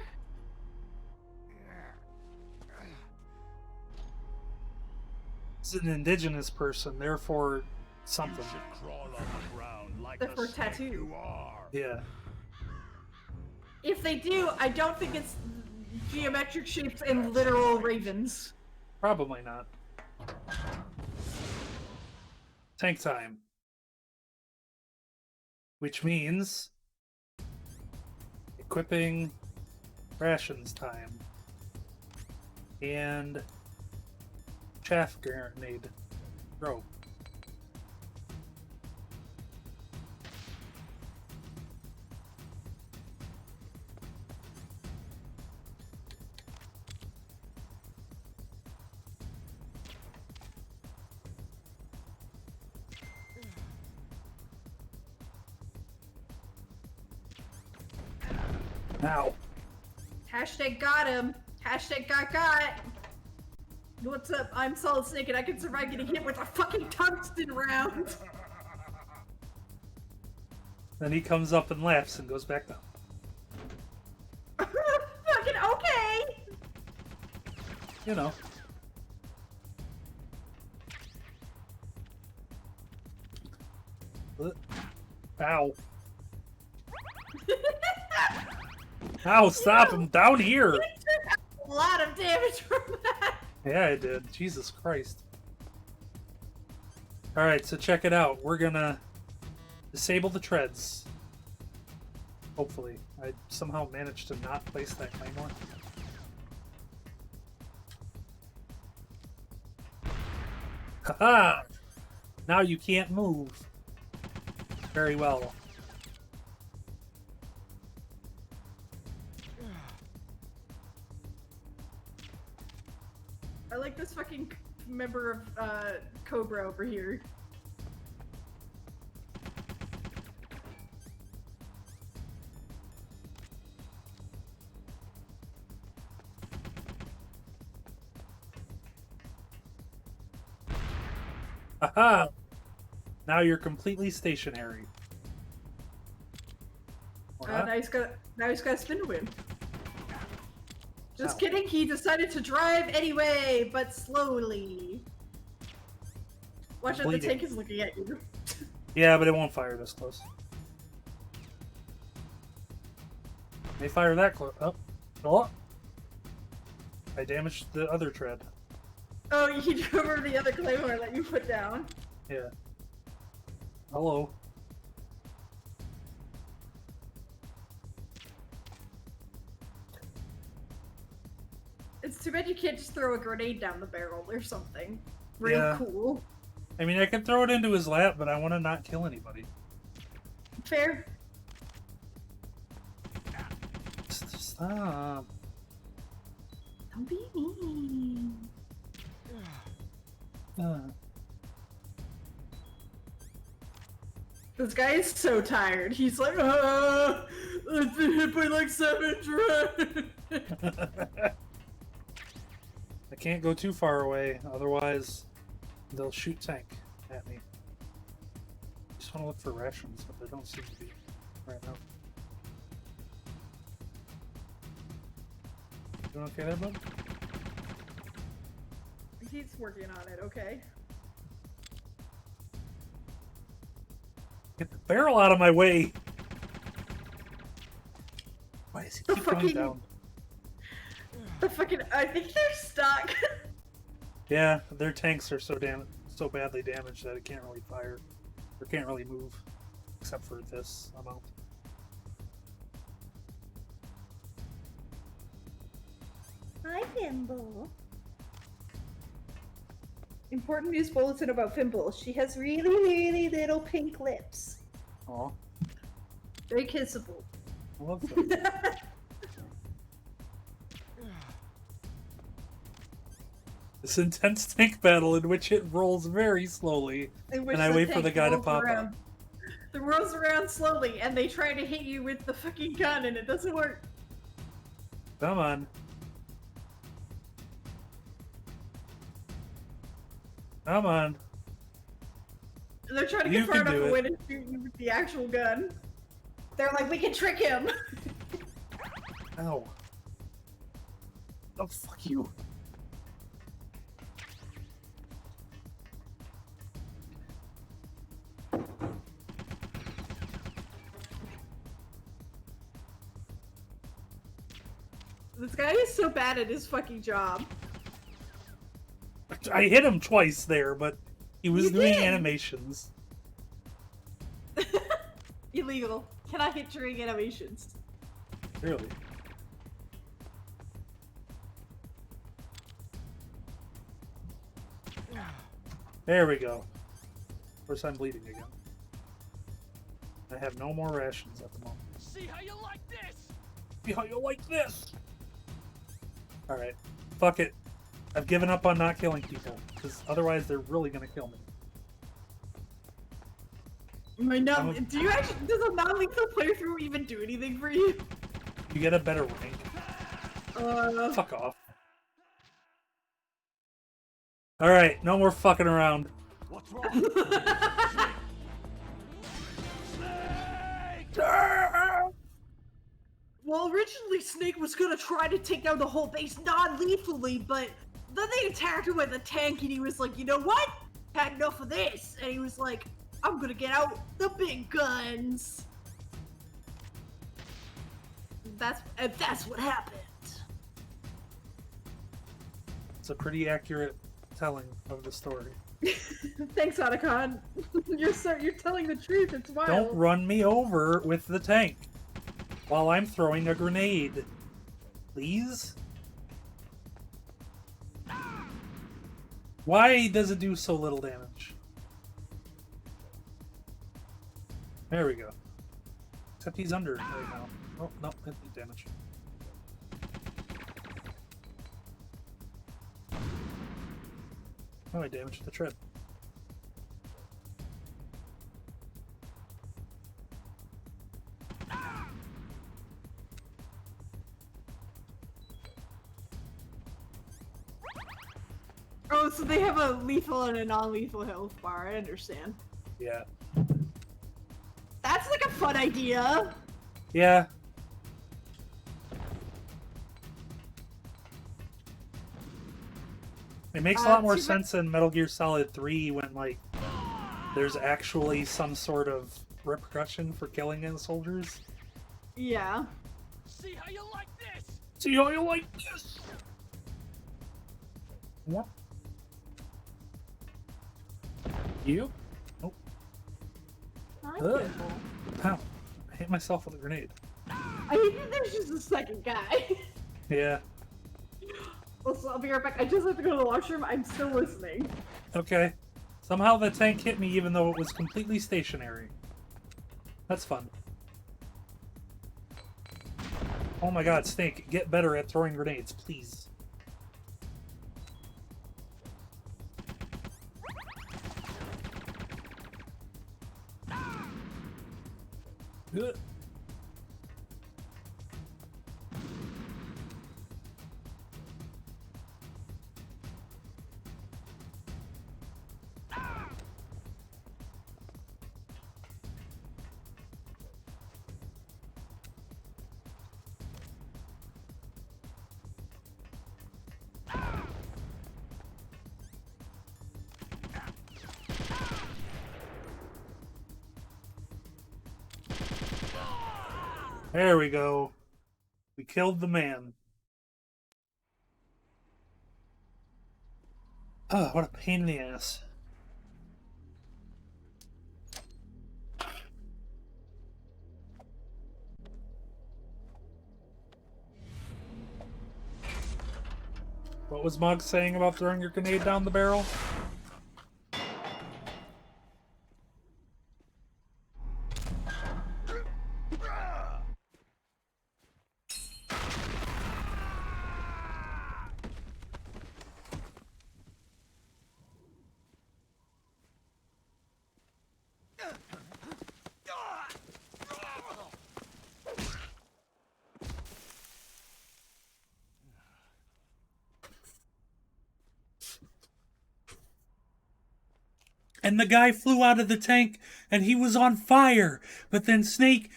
It's an indigenous person, therefore something. You should crawl on the ground like Therefore the snake tattoo. you are. Yeah. If they do, I don't think it's geometric shapes and literal ravens. Probably not. Tank time. Which means equipping rations time. And chaff grenade. Throw. Now. Hashtag got him. Hashtag got. What's up? I'm Solid Snake and I can survive getting hit with a fucking tungsten round. Then he comes up and laughs and goes back down. Fucking okay. You know. Ow. Ow, stop him down here. You took a lot of damage from that. Yeah, I did. Jesus Christ. Alright, so check it out. We're gonna disable the treads. Hopefully. I somehow managed to not place that claymore. Haha! Now you can't move. Very well. I like this fucking member of Cobra over here. Haha! Now you're completely stationary. Or not. Now he's got a spin wheel. Just Ow. kidding, he decided to drive anyway, but slowly. Watch out, the Bleeding. tank is looking at you. Yeah, but it won't fire this close. They fire that close. Oh. Oh. I damaged the other tread. Oh, he drove over the other claymore that you put down. Yeah. Hello. It's too bad you can't just throw a grenade down the barrel or something. Real Yeah. cool. I mean, I can throw it into his lap, but I want to not kill anybody. Fair. Stop. Don't be mean. This guy is so tired. He's like, I've been hit by like 7 treads. I can't go too far away, otherwise they'll shoot tank at me. Just want to look for rations, but there don't seem to be right now. Doing okay there, bud? He's working on it, okay? Get the barrel out of my way! Why is he keep going fucking- down? I think they're stuck. Yeah, their tanks are so badly damaged that it can't really fire. Or can't really move. Except for this amount. Hi, Fimble. Important news bulletin about Fimble. She has really, really little pink lips. Aw, Very kissable. I love that. This intense tank battle in which it rolls very slowly, In which and I wait for tank the guy to rolls pop around. up. It rolls around slowly, and they try to hit you with the fucking gun, and it doesn't work. Come on. Come on. And they're trying to You get far can enough do away it. to shoot you with the actual gun. They're like, we can trick him. Ow. Oh, fuck you. This guy is so bad at his fucking job. I hit him twice there, but he was doing did. animations. Illegal. Cannot hit during animations. Really? There we go. Of course, I'm bleeding again. I have no more rations at the moment. See how you like this? See how you like this? Alright. Fuck it. I've given up on not killing people, because otherwise they're really gonna kill me. Do you actually, does a non-lethal playthrough even do anything for you? You get a better rank. Fuck off. Alright, no more fucking around. What's wrong? Well, originally Snake was gonna try to take down the whole base non-lethally, but then they attacked him with a tank and he was like, you know what? Had enough of this. And he was like, I'm gonna get out the big guns. That's what happened. It's a pretty accurate telling of the story. Thanks, Otacon. You're telling the truth. It's wild. Don't run me over with the tank while I'm throwing a grenade. Please? Why does it do so little damage? There we go. Except he's under right now. Oh, no, that did damage. Oh, I damaged the tread. Oh, so they have a lethal and a non-lethal health bar. I understand. Yeah. That's like a fun idea. Yeah. It makes a lot more sense in Metal Gear Solid 3 when, like, there's actually some sort of repercussion for killing in soldiers. Yeah. See how you like this? See how you like this? What? You? Nope. Ow. I hit myself with a grenade. I think there's just a second guy. Yeah. Also, I'll be right back. I just have to go to the washroom. I'm still listening. Okay. Somehow the tank hit me even though it was completely stationary. That's fun. Oh my god, Snake, get better at throwing grenades, please. Good. There we go. We killed the man. Oh, what a pain in the ass. What was Mogs saying about throwing your grenade down the barrel? And the guy flew out of the tank and he was on fire. But then Snake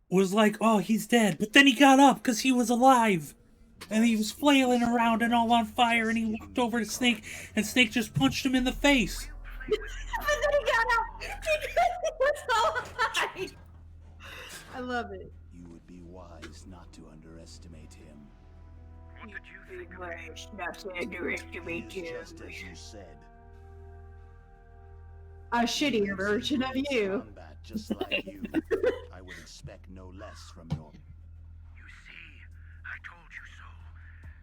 was like, oh, he's dead. But then he got up because he was alive. And he was flailing around and all on fire. And he walked over to Snake and Snake just punched him in the face. And then he got out because he was alive. I love it. You would be wise not to underestimate him. What did you think of me? Not to underestimate He is you. just as you said. A shittier version of you. Combat just like you. I would expect no less from your... You see, I told you so,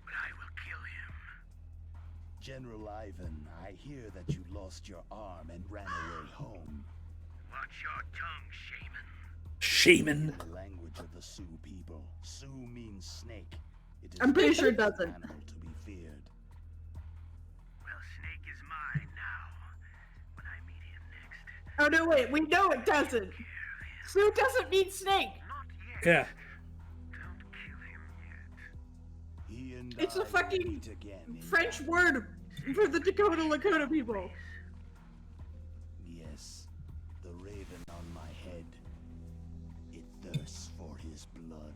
but I will kill him. General Ivan, I hear that you lost your arm and ran away home. Watch your tongue, shaman. Shaman. The language of the Sioux people. Sioux means snake. It is I'm pretty sure it an doesn't. animal to be feared. Well, Snake is mine now. When I meet him next. Oh no, wait, we know it doesn't. Sue doesn't mean snake. Not yet. Yeah. Don't kill him yet. He and It's I a will fucking meet again in French battle. word for the Dakota Lakota people. Yes, the raven on my head. It thirsts for his blood.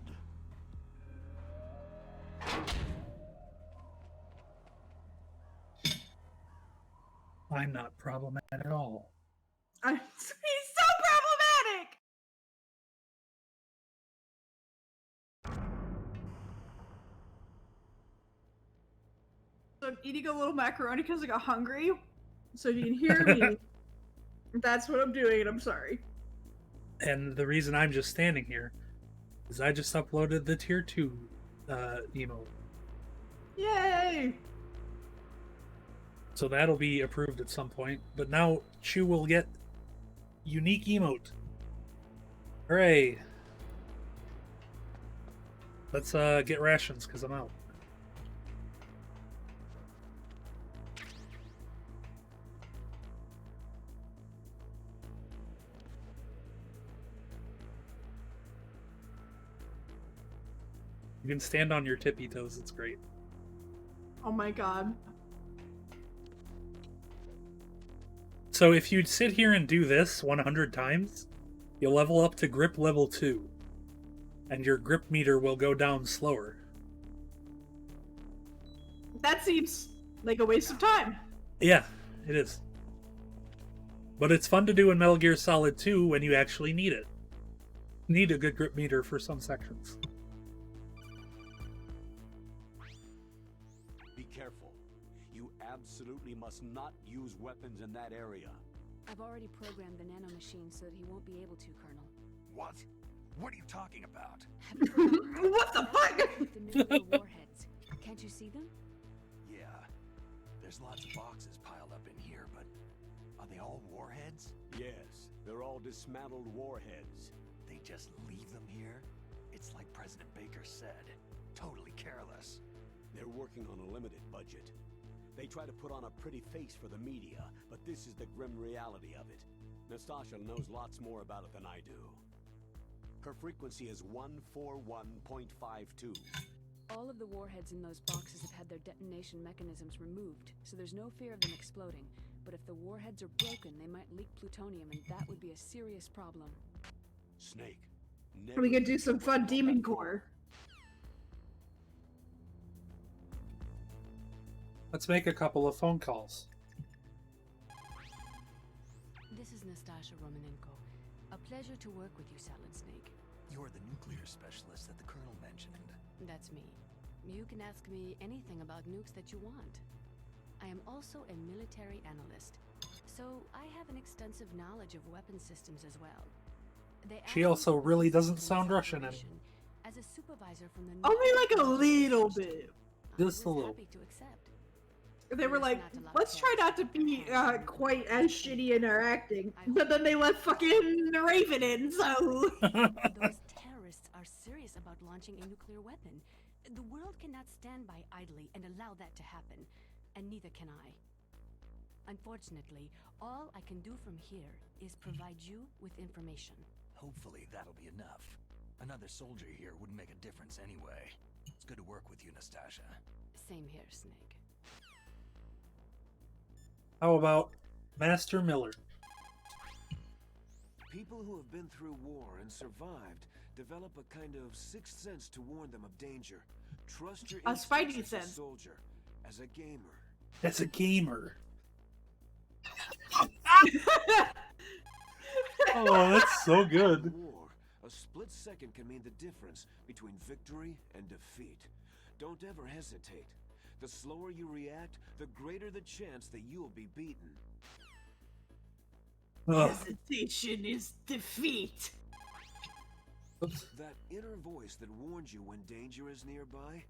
I'm not problematic at all. He's so problematic. So I'm eating a little macaroni because I got hungry. So if you can hear me, that's what I'm doing, and I'm sorry. And the reason I'm just standing here is I just uploaded the tier 2 emote. Yay! So that'll be approved at some point. But now Chew will get unique emote. Hooray! Let's get rations because I'm out. You can stand on your tippy toes, it's great. Oh my god. So if you sit here and do this 100 times, you'll level up to grip level 2. And your grip meter will go down slower. That seems like a waste of time. Yeah, it is. But it's fun to do in Metal Gear Solid 2 when you actually need it. Need a good grip meter for some sections. Be careful. You absolutely must not use weapons in that area. I've already programmed the nanomachine so that he won't be able to, Colonel. What? What are you talking about? What the fuck? The nuclear warheads. Can't you see them? Yeah, there's lots of boxes piled up in here, but are they all warheads? Yes, they're all dismantled warheads. They just leave them here? It's like President Baker said. Totally careless. They're working on a limited budget. They try to put on a pretty face for the media, but this is the grim reality of it. Nastasha knows lots more about it than I do. Her frequency is 141.52. All of the warheads in those boxes have had their detonation mechanisms removed, so there's no fear of them exploding. But if the warheads are broken, they might leak plutonium, and that would be a serious problem. Snake. We could do some fun demon core. Let's make a couple of phone calls. This is Nastasha Romanenko. A pleasure to work with you, Silent Snake. You're the nuclear specialist that the Colonel mentioned. That's me. You can ask me anything about nukes that you want. I am also a military analyst, so I have an extensive knowledge of weapon systems as well. She also really doesn't sound Russian anymore. As a supervisor from the Only like a little bit. Just a little. happy to accept. They were like, let's try not to be quite as shitty in our acting. But then they let fucking Raven in, so... Those terrorists are serious about launching a nuclear weapon. The world cannot stand by idly and allow that to happen. And neither can I. Unfortunately, all I can do from here is provide you with information. Hopefully that'll be enough. Another soldier here wouldn't make a difference anyway. It's good to work with you, Nastasha. Same here, Snake. How about Master Miller? People who have been through war and survived develop a kind of sixth sense to warn them of danger. Trust your A instincts Spidey as a sense. soldier, as a gamer. As a gamer. Oh, that's so good. War, a A split second can mean the difference between victory and defeat. Don't ever hesitate. The slower you react, the greater the chance that you'll be beaten. Hesitation is defeat. That inner voice that warns you when danger is nearby,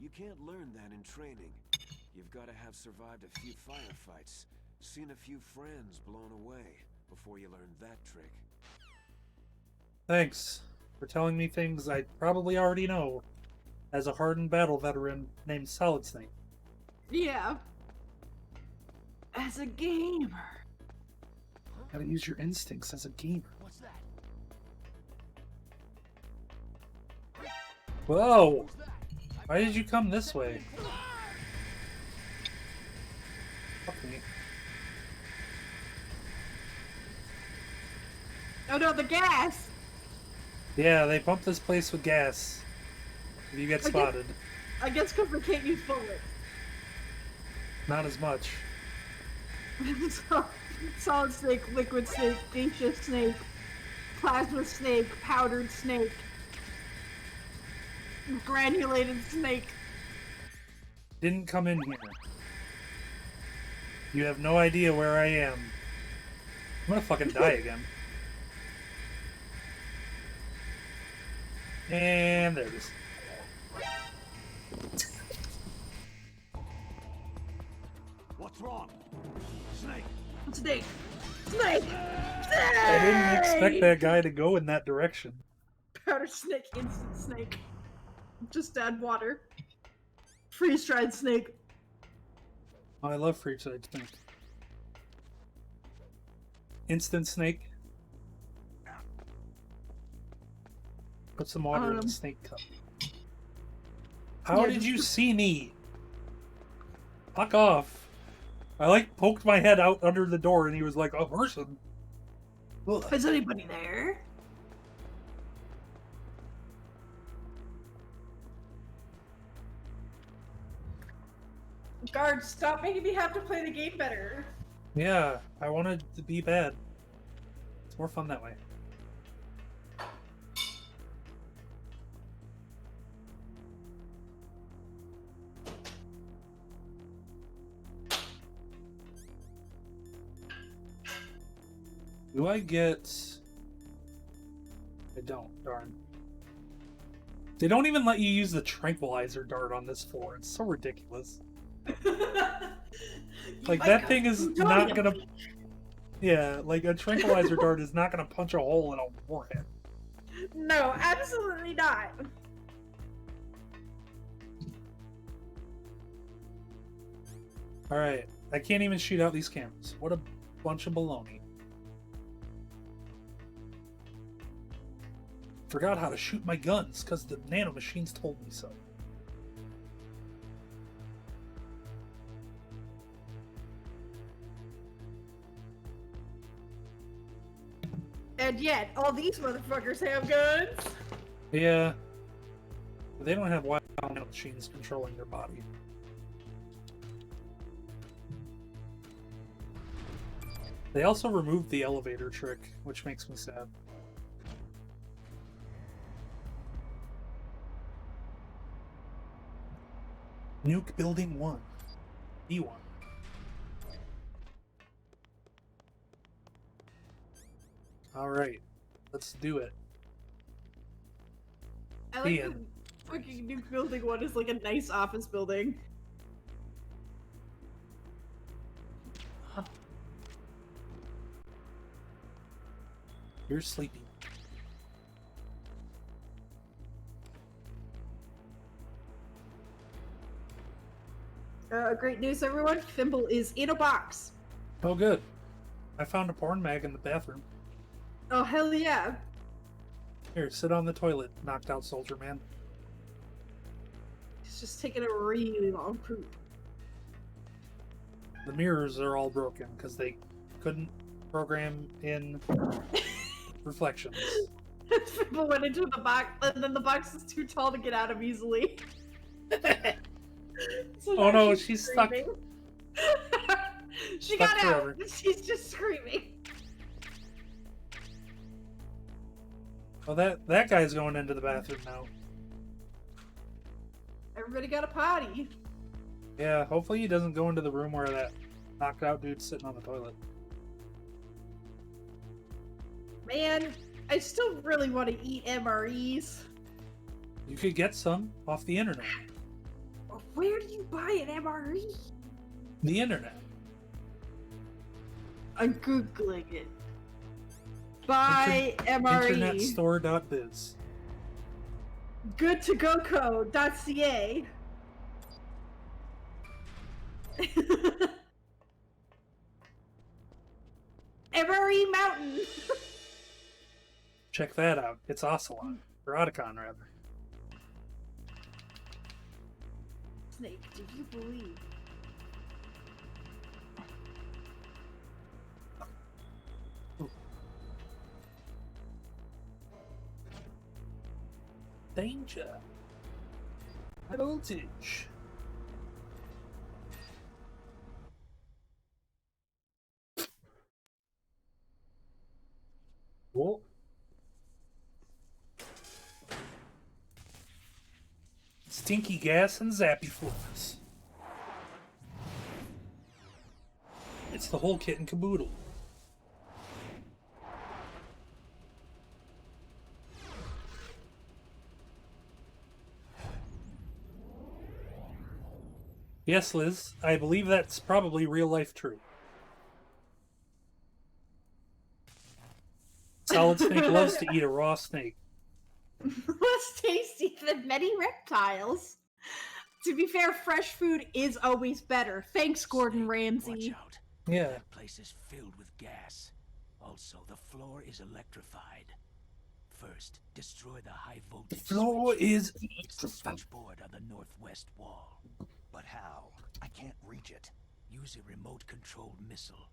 you can't learn that in training. You've got to have survived a few firefights, seen a few friends blown away, before you learn that trick. Thanks for telling me things I probably already know as a hardened battle veteran named Solid Snake. Yeah. As a gamer. Gotta use your instincts as a gamer. What's that? Whoa! Why did you come this way? Fuck me. Oh no, the gas! Yeah, they pump this place with gas. If you get spotted. I guess because we can't use bullets. Not as much. Solid snake, liquid snake, gaseous snake, plasma snake, powdered snake, granulated snake. Didn't come in here. You have no idea where I am. I'm gonna fucking die again. And there it is. What's wrong? Snake! Snake! Snake! Snake! I didn't expect that guy to go in that direction. Powdered snake, instant snake. Just add water. Freeze-dried snake. Oh, I love freeze-dried snake. Instant snake. Put some water in the snake cup. How did you see me? Fuck off. I poked my head out under the door and he was like, a person. Ugh. Is anybody there? Guard, stop making me have to play the game better. Yeah, I wanted to be bad. It's more fun that way. Do I get... I don't, darn. They don't even let you use the tranquilizer dart on this floor. It's so ridiculous. Like, that thing is not gonna... Yeah, like, a tranquilizer dart is not gonna punch a hole in a warhead. No, absolutely not. Alright, I can't even shoot out these cameras. What a bunch of baloney. Forgot how to shoot my guns, because the nanomachines told me so. And yet, all these motherfuckers have guns. Yeah. But they don't have wild nanomachines controlling their body. They also removed the elevator trick, which makes me sad. Nuke Building 1. B1. Alright. Let's do it. I like the fucking Nuke Building 1 is like a nice office building. You're sleepy. Great news, everyone. Thimble is in a box. Oh, good. I found a porn mag in the bathroom. Oh, hell yeah. Here, sit on the toilet, knocked out soldier man. He's just taking a really long poop. The mirrors are all broken because they couldn't program in reflections. Thimble went into the box, and then the box is too tall to get out of easily. So Oh now no, she's stuck. She Stuck got forever. out. She's just screaming. Well, that guy's going into the bathroom now. Everybody got a potty. Yeah, hopefully he doesn't go into the room where that knocked out dude's sitting on the toilet. Man, I still really want to eat MREs. You could get some off the internet. Where do you buy an MRE? The internet. I'm googling it. Buy MRE. Internetstore.biz. Goodtogocode.ca. MRE Mountain. Check that out. It's Ocelot. Or Otacon, rather. Snake, do you believe? Danger. High voltage. Whoa. Stinky gas and zappy floors. It's the whole kit and caboodle. Yes, Liz, I believe that's probably real life true. Solid Snake loves to eat a raw snake. Less tasty than many reptiles. To be fair, fresh food is always better. Thanks, Gordon Ramsay. Watch out. Yeah. That place is filled with gas. Also, the floor is electrified. First, destroy the high voltage Floor switch. is It's the switchboard on the northwest wall. But how? I can't reach it. Use a remote-controlled missile.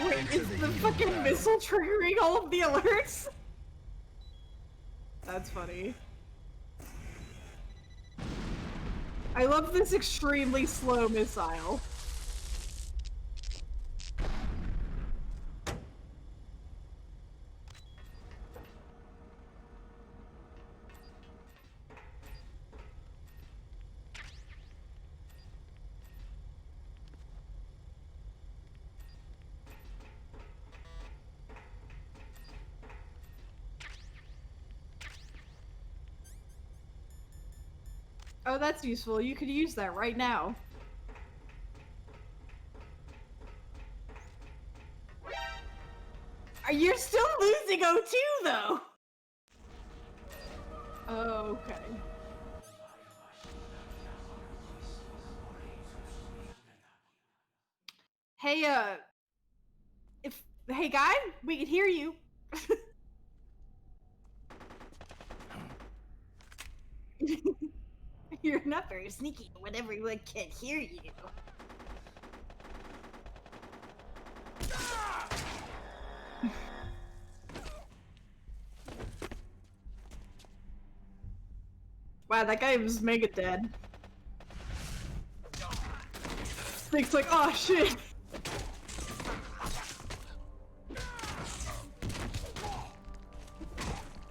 Wait, is the fucking missile triggering all of the alerts? That's funny. I love this extremely slow missile. Oh, that's useful. You could use that right now. You're still losing O2, though! Oh, okay. Hey, hey, guy, we can hear you. You're not very sneaky when everyone can hear you. Wow, that guy was mega dead. Snake's like, oh shit!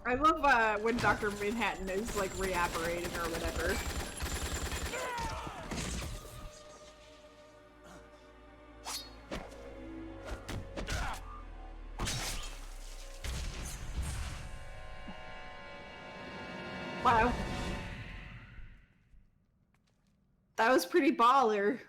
I love when Dr. Manhattan is like reapparating or whatever. Wow. That was pretty baller.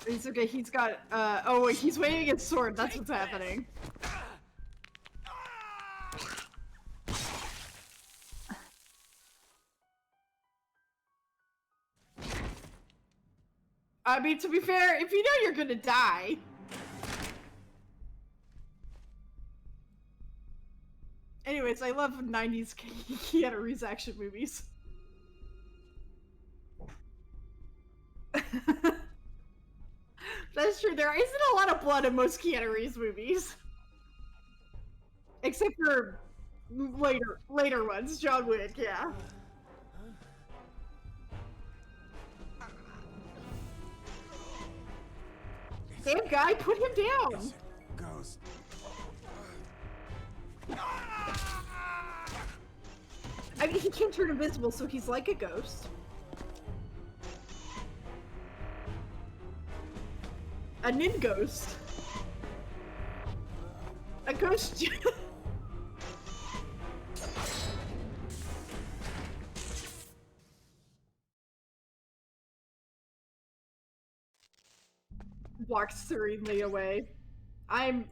It's okay, he's got, oh wait, he's waving his sword, that's what's happening. I mean, to be fair, if you know you're gonna die... Anyways, I love 90s Keanu Reeves action movies. That's true, there isn't a lot of blood in most Keanu Reeves movies. Except for later ones, John Wick, yeah. Damn guy, put him down! Ghost. I mean, he can't turn invisible, so he's like a ghost. A nin ghost. A ghost. Walks serenely away. I'm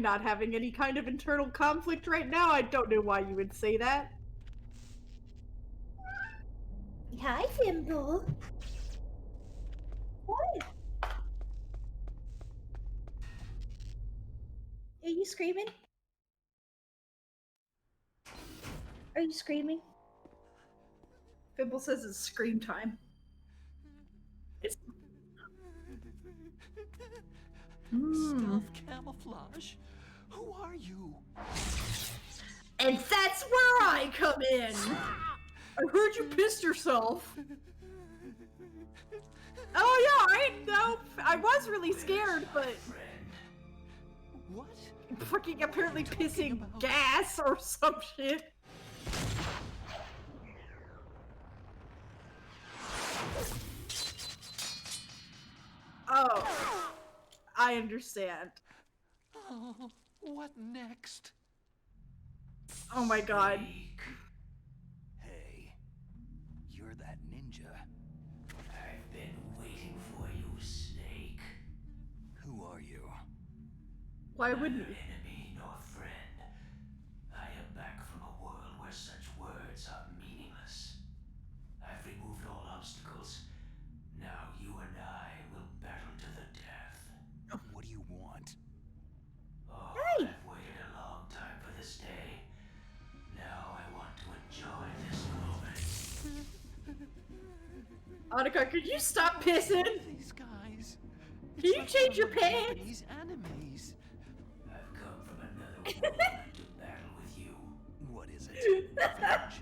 not having any kind of internal conflict right now. I don't know why you would say that. Hi, Thimble. What? Are you screaming? Are you screaming? Fimble says it's scream time. It's... Stealth camouflage? Who are you? And that's where I come in! I heard you pissed yourself. Oh yeah, I was really scared, but... What? Fucking apparently pissing gas or some shit. Oh, I understand. Oh, what next? Oh my god. Hey, you're that ninja. I've been waiting for you, Snake. Who are you? Why wouldn't you? Enemy nor friend. I am back from a world where such words are meaningless. I've removed all obstacles. Now you and I will battle to the death. What do you want? Oh, Hey! I've waited a long time for this day. Now I want to enjoy this moment. Annika, could you stop pissing? These guys. Can you change your pants? These enemies. I've come from another world to battle with you. What is it? Revenge?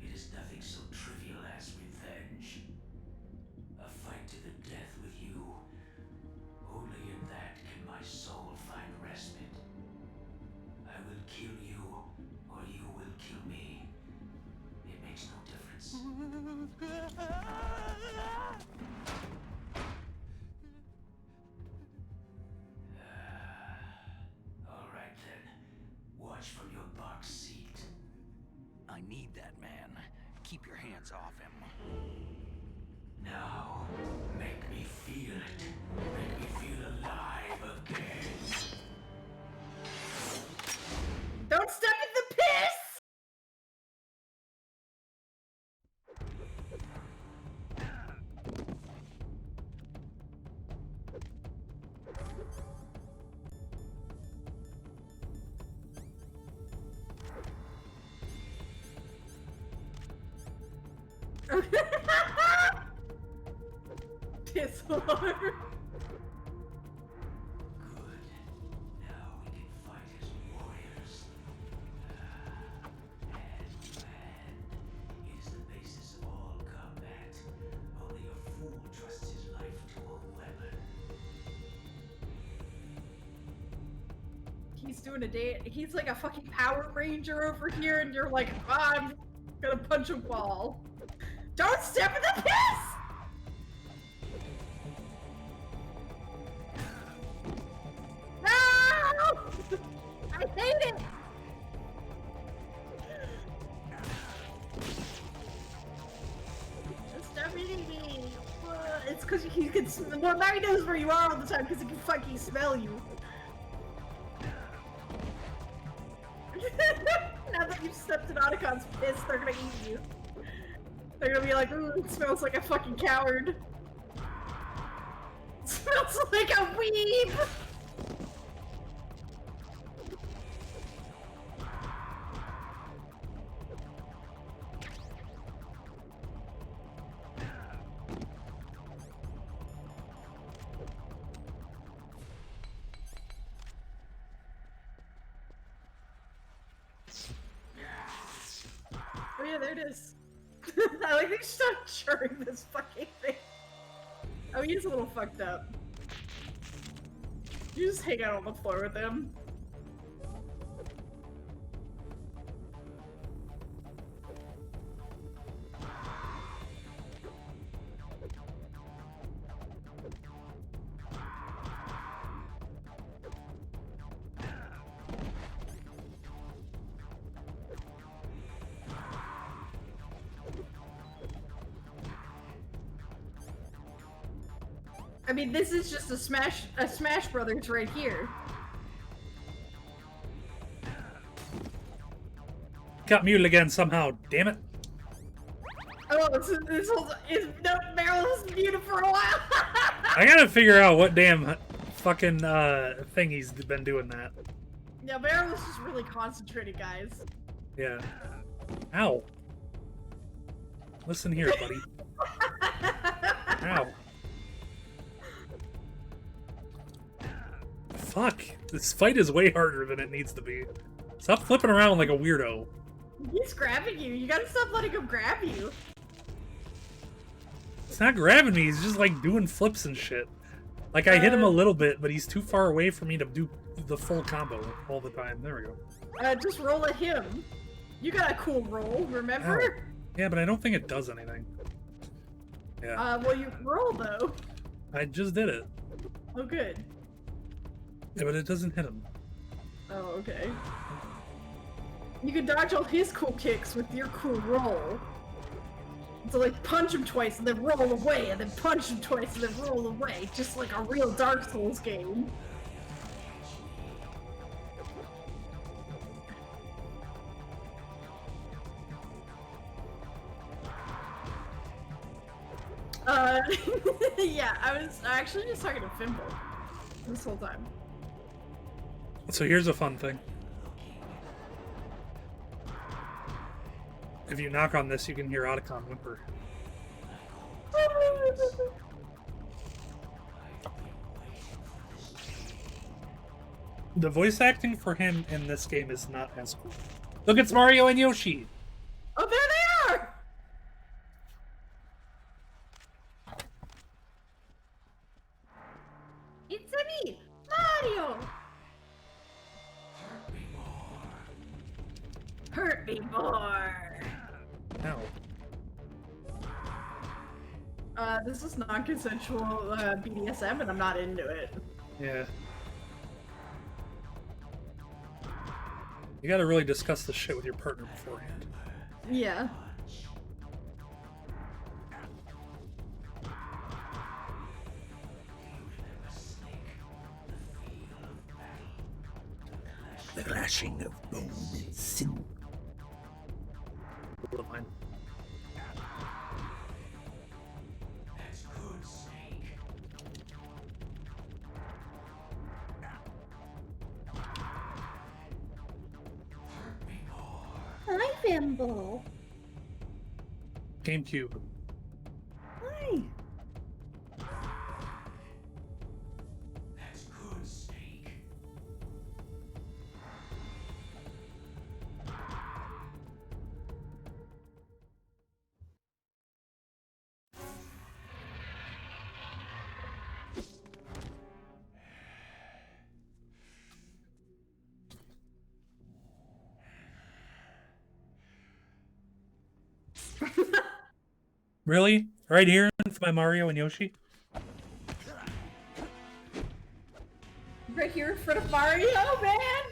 It is nothing so trivial as revenge. A fight to the death with you. Only in that can my soul find respite. I will kill you, or you will kill me. It makes no difference. All right then. Watch from your box seat. I need that man. Keep your hands off him. Now, make me feel it. Make me feel alive again. Don't step in the piss! Piss hard. Good. Now we can fight as warriors. Hand to hand. It is the basis of all combat. Only a fool trusts his life to a weapon. He's doing a day. He's like a fucking Power Ranger over here, and you're like, I'm gonna punch a wall. Don't step in the piss! No! I hate it! Stop eating me! It's because he can. Well, now he knows where you are all the time because he can fucking smell you. Now that you've stepped in Otacon's piss, they're gonna eat you. They're gonna be like, ooh, it smells like a fucking coward. It smells like a weeb! there it is. I like they start churning this fucking thing. Oh, he's a little fucked up. You just hang out on the floor with him. I mean, this is just a Smash Brothers right here. Got muted again somehow. Damn it! Oh, no, Meryl was muted for a while. I gotta figure out what damn fucking thing he's been doing that. Yeah, Meryl was just really concentrated, guys. Yeah. Ow. Listen here, buddy. Ow. Fuck. This fight is way harder than it needs to be. Stop flipping around like a weirdo. He's grabbing you. You gotta stop letting him grab you. It's not grabbing me, he's just like doing flips and shit. Like I hit him a little bit, but he's too far away for me to do the full combo all the time. There we go. Just roll at him. You got a cool roll, remember? Ow. Yeah, but I don't think it does anything. Yeah. Well, you roll though. I just did it. Oh, good. Yeah, but it doesn't hit him. Oh, okay. You can dodge all his cool kicks with your cool roll. So, like, punch him twice and then roll away, and then punch him twice and then roll away. Just like a real Dark Souls game. Yeah, I was actually just talking to Fimble this whole time. So here's a fun thing. If you knock on this, you can hear Otacon whimper. The voice acting for him in this game is not as cool. Look, it's Mario and Yoshi! Oh, there they are! It's me, Mario! Hurt me more! Ow. This is non-consensual BDSM and I'm not into it. Yeah. You gotta really discuss this shit with your partner beforehand. Yeah. The clashing of bone and sin. Fine. That's good, Snake. Hurt me more. Hi, Fimble. GameCube. Hi. That's good, Snake. Really? Right here for my Mario and Yoshi? Right here in front of Mario, man!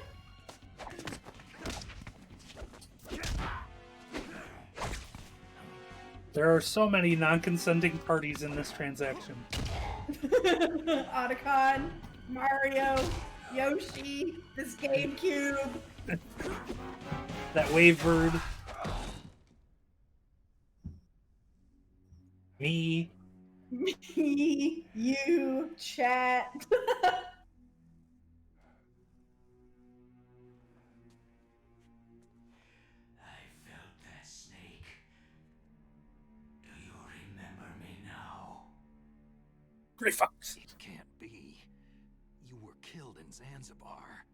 There are so many non-consenting parties in this transaction. Otacon, Mario, Yoshi, this GameCube. That wave bird. Me. Me, you, chat. I felt that, Snake. Do you remember me now? Gray Fox. It can't be. You were killed in Zanzibar.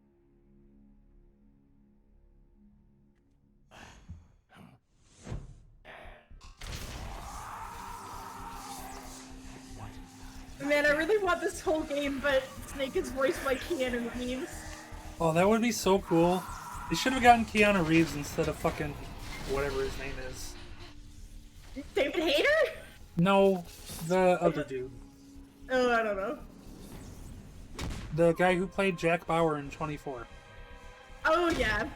really want this whole game, but Snake is voiced by Keanu Reeves. Oh, that would be so cool. They should have gotten Keanu Reeves instead of fucking whatever his name is. David Hayter? No, the other dude. Oh, I don't know. The guy who played Jack Bauer in 24. Oh, yeah.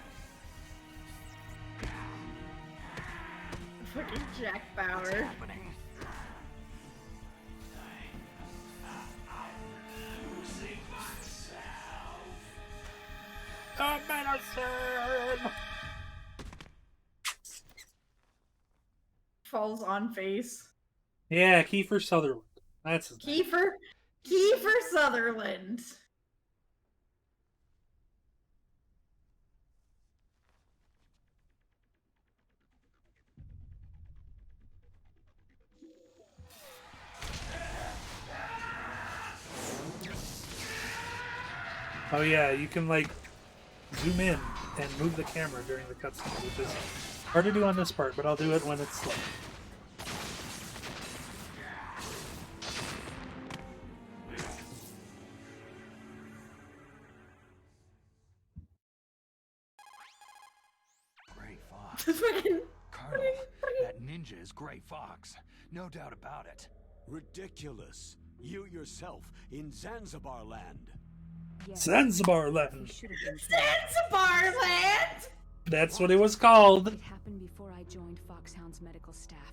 Fucking Jack Bauer. The medicine! Falls on face. Yeah, Kiefer Sutherland. That's his name. Kiefer Sutherland. Oh yeah, you can like zoom in and move the camera during the cutscene, which is hard to do on this part, but I'll do it when it's slow. Gray Fox. Fucking- Colonel, that ninja is Gray Fox. No doubt about it. Ridiculous. You yourself in Zanzibar land. Yes, Zanzibar Land. he should have been Zanzibar Land! That's what it was called. It happened before I joined Foxhound's medical staff.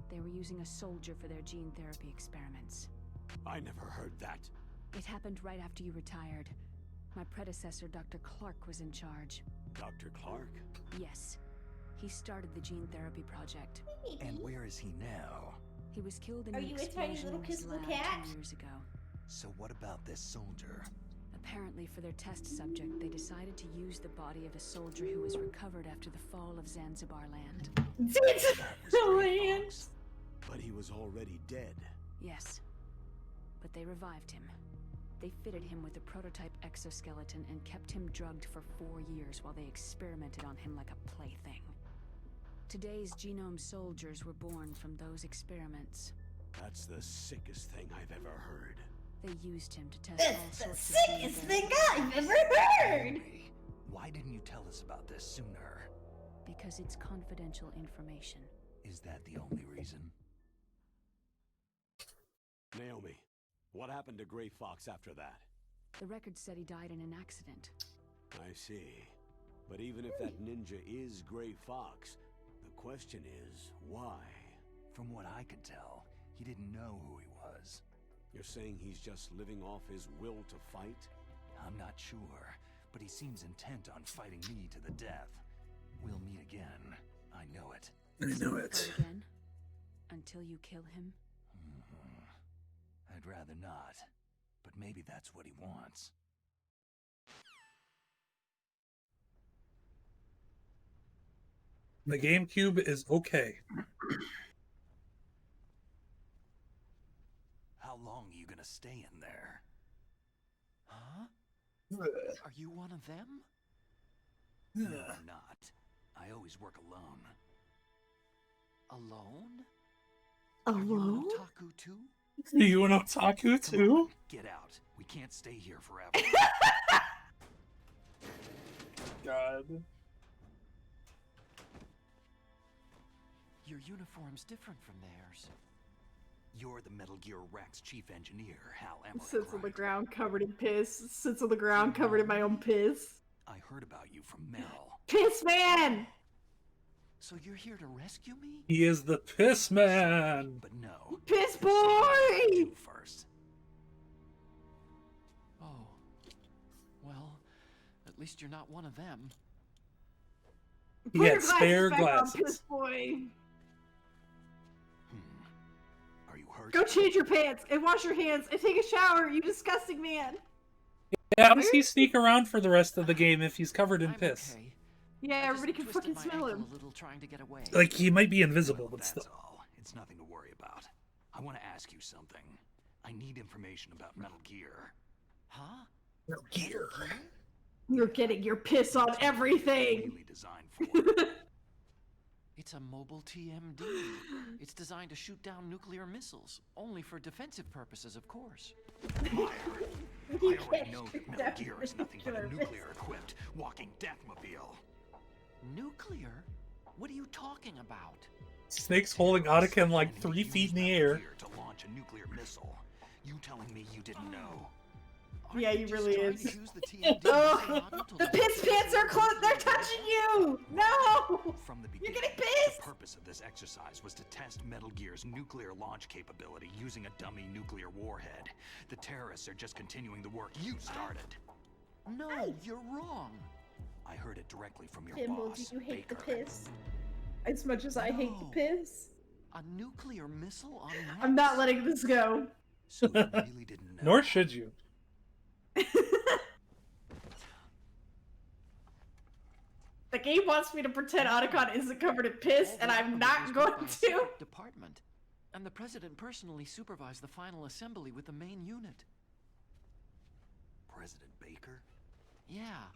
They were using a soldier for their gene therapy experiments. I never heard that. It happened right after you retired. My predecessor, Dr. Clark, was in charge. Dr. Clark? Yes. He started the gene therapy project. And where is he now? He was killed in Are an you a tiny explosion little in his kissable lab cat? 2 years ago. So what about this soldier? Apparently, for their test subject, they decided to use the body of a soldier who was recovered after the fall of Zanzibar Land. Zanzibar Land! But he was already dead. Yes. But they revived him. They fitted him with a prototype exoskeleton and kept him drugged for 4 years while they experimented on him like a plaything. Today's genome soldiers were born from those experiments. That's the sickest thing I've ever heard. They used him to test all That's the sorts of sickest gene thing therapy I've ever heard! Why didn't you tell us about this sooner? because it's confidential information. Is that the only reason? Naomi, what happened to Gray Fox after that? The record said he died in an accident. I see. But even if that ninja is Gray Fox, the question is, why? From what I could tell, he didn't know who he was. You're saying he's just living off his will to fight? I'm not sure, but he seems intent on fighting me to the death. We'll meet again. I know it. I know it. Again? Until you kill him? I'd rather not, but maybe that's what he wants. The GameCube is okay. How long are you gonna stay in there? Huh? Are you one of them? No, I'm not. I always work alone. Alone? Are you an otaku too? Are you an otaku too? Get out. We can't stay here forever. God. Your uniform's different from theirs. You're the Metal Gear Rex chief engineer, Hal Emmerich. Sits on the ground covered in piss. Sits on the ground covered in my own piss. I heard about you from Mel. Piss man! So you're here to rescue me? He is the piss man. But no. Piss boy! You first. Oh. Well, at least you're not one of them. He Put had your spare back on, glasses. piss boy. Are you hurt? Go change your pants and wash your hands and take a shower, you disgusting man. Yeah, how does he sneak around for the rest of the game if he's covered in piss? Okay. Yeah, I just everybody can twisted fucking my smell ankle him. a little trying to get away. Like, he might be invisible, Well, but that's still. all. It's nothing to worry about. I want to ask you something. I need information about Metal Gear. Huh? Metal Gear. You're getting your piss on everything. Really designed for. It's a mobile TMD. It's designed to shoot down nuclear missiles, only for defensive purposes, of course. You I can't already know that shoot Metal down Gear is nothing but a nuclear nuclear-equipped walking deathmobile. Nuclear? What are you talking about? Snake's holding Otacon like 3 feet in the air. Gear to launch a nuclear missile. You telling me you didn't know? Yeah, he really is. Use the TMD Oh, model to the launch piss pants are close. They're touching you. No. From the You're beginning, getting pissed. the purpose of this exercise was to test Metal Gear's nuclear launch capability using a dummy nuclear warhead. The terrorists are just continuing the work you started. No, you're wrong. I heard it directly from your Kimball, boss, do you hate Baker. the piss? As much as I hate the No. piss. A nuclear missile on Rex? I'm not letting this go. So you really didn't know? Nor should you. The game wants me to pretend Otacon isn't covered in piss, All and the I'm equipment not was going built by a to. separate department, and the president personally supervised the final assembly with the main unit. President Baker? Yeah.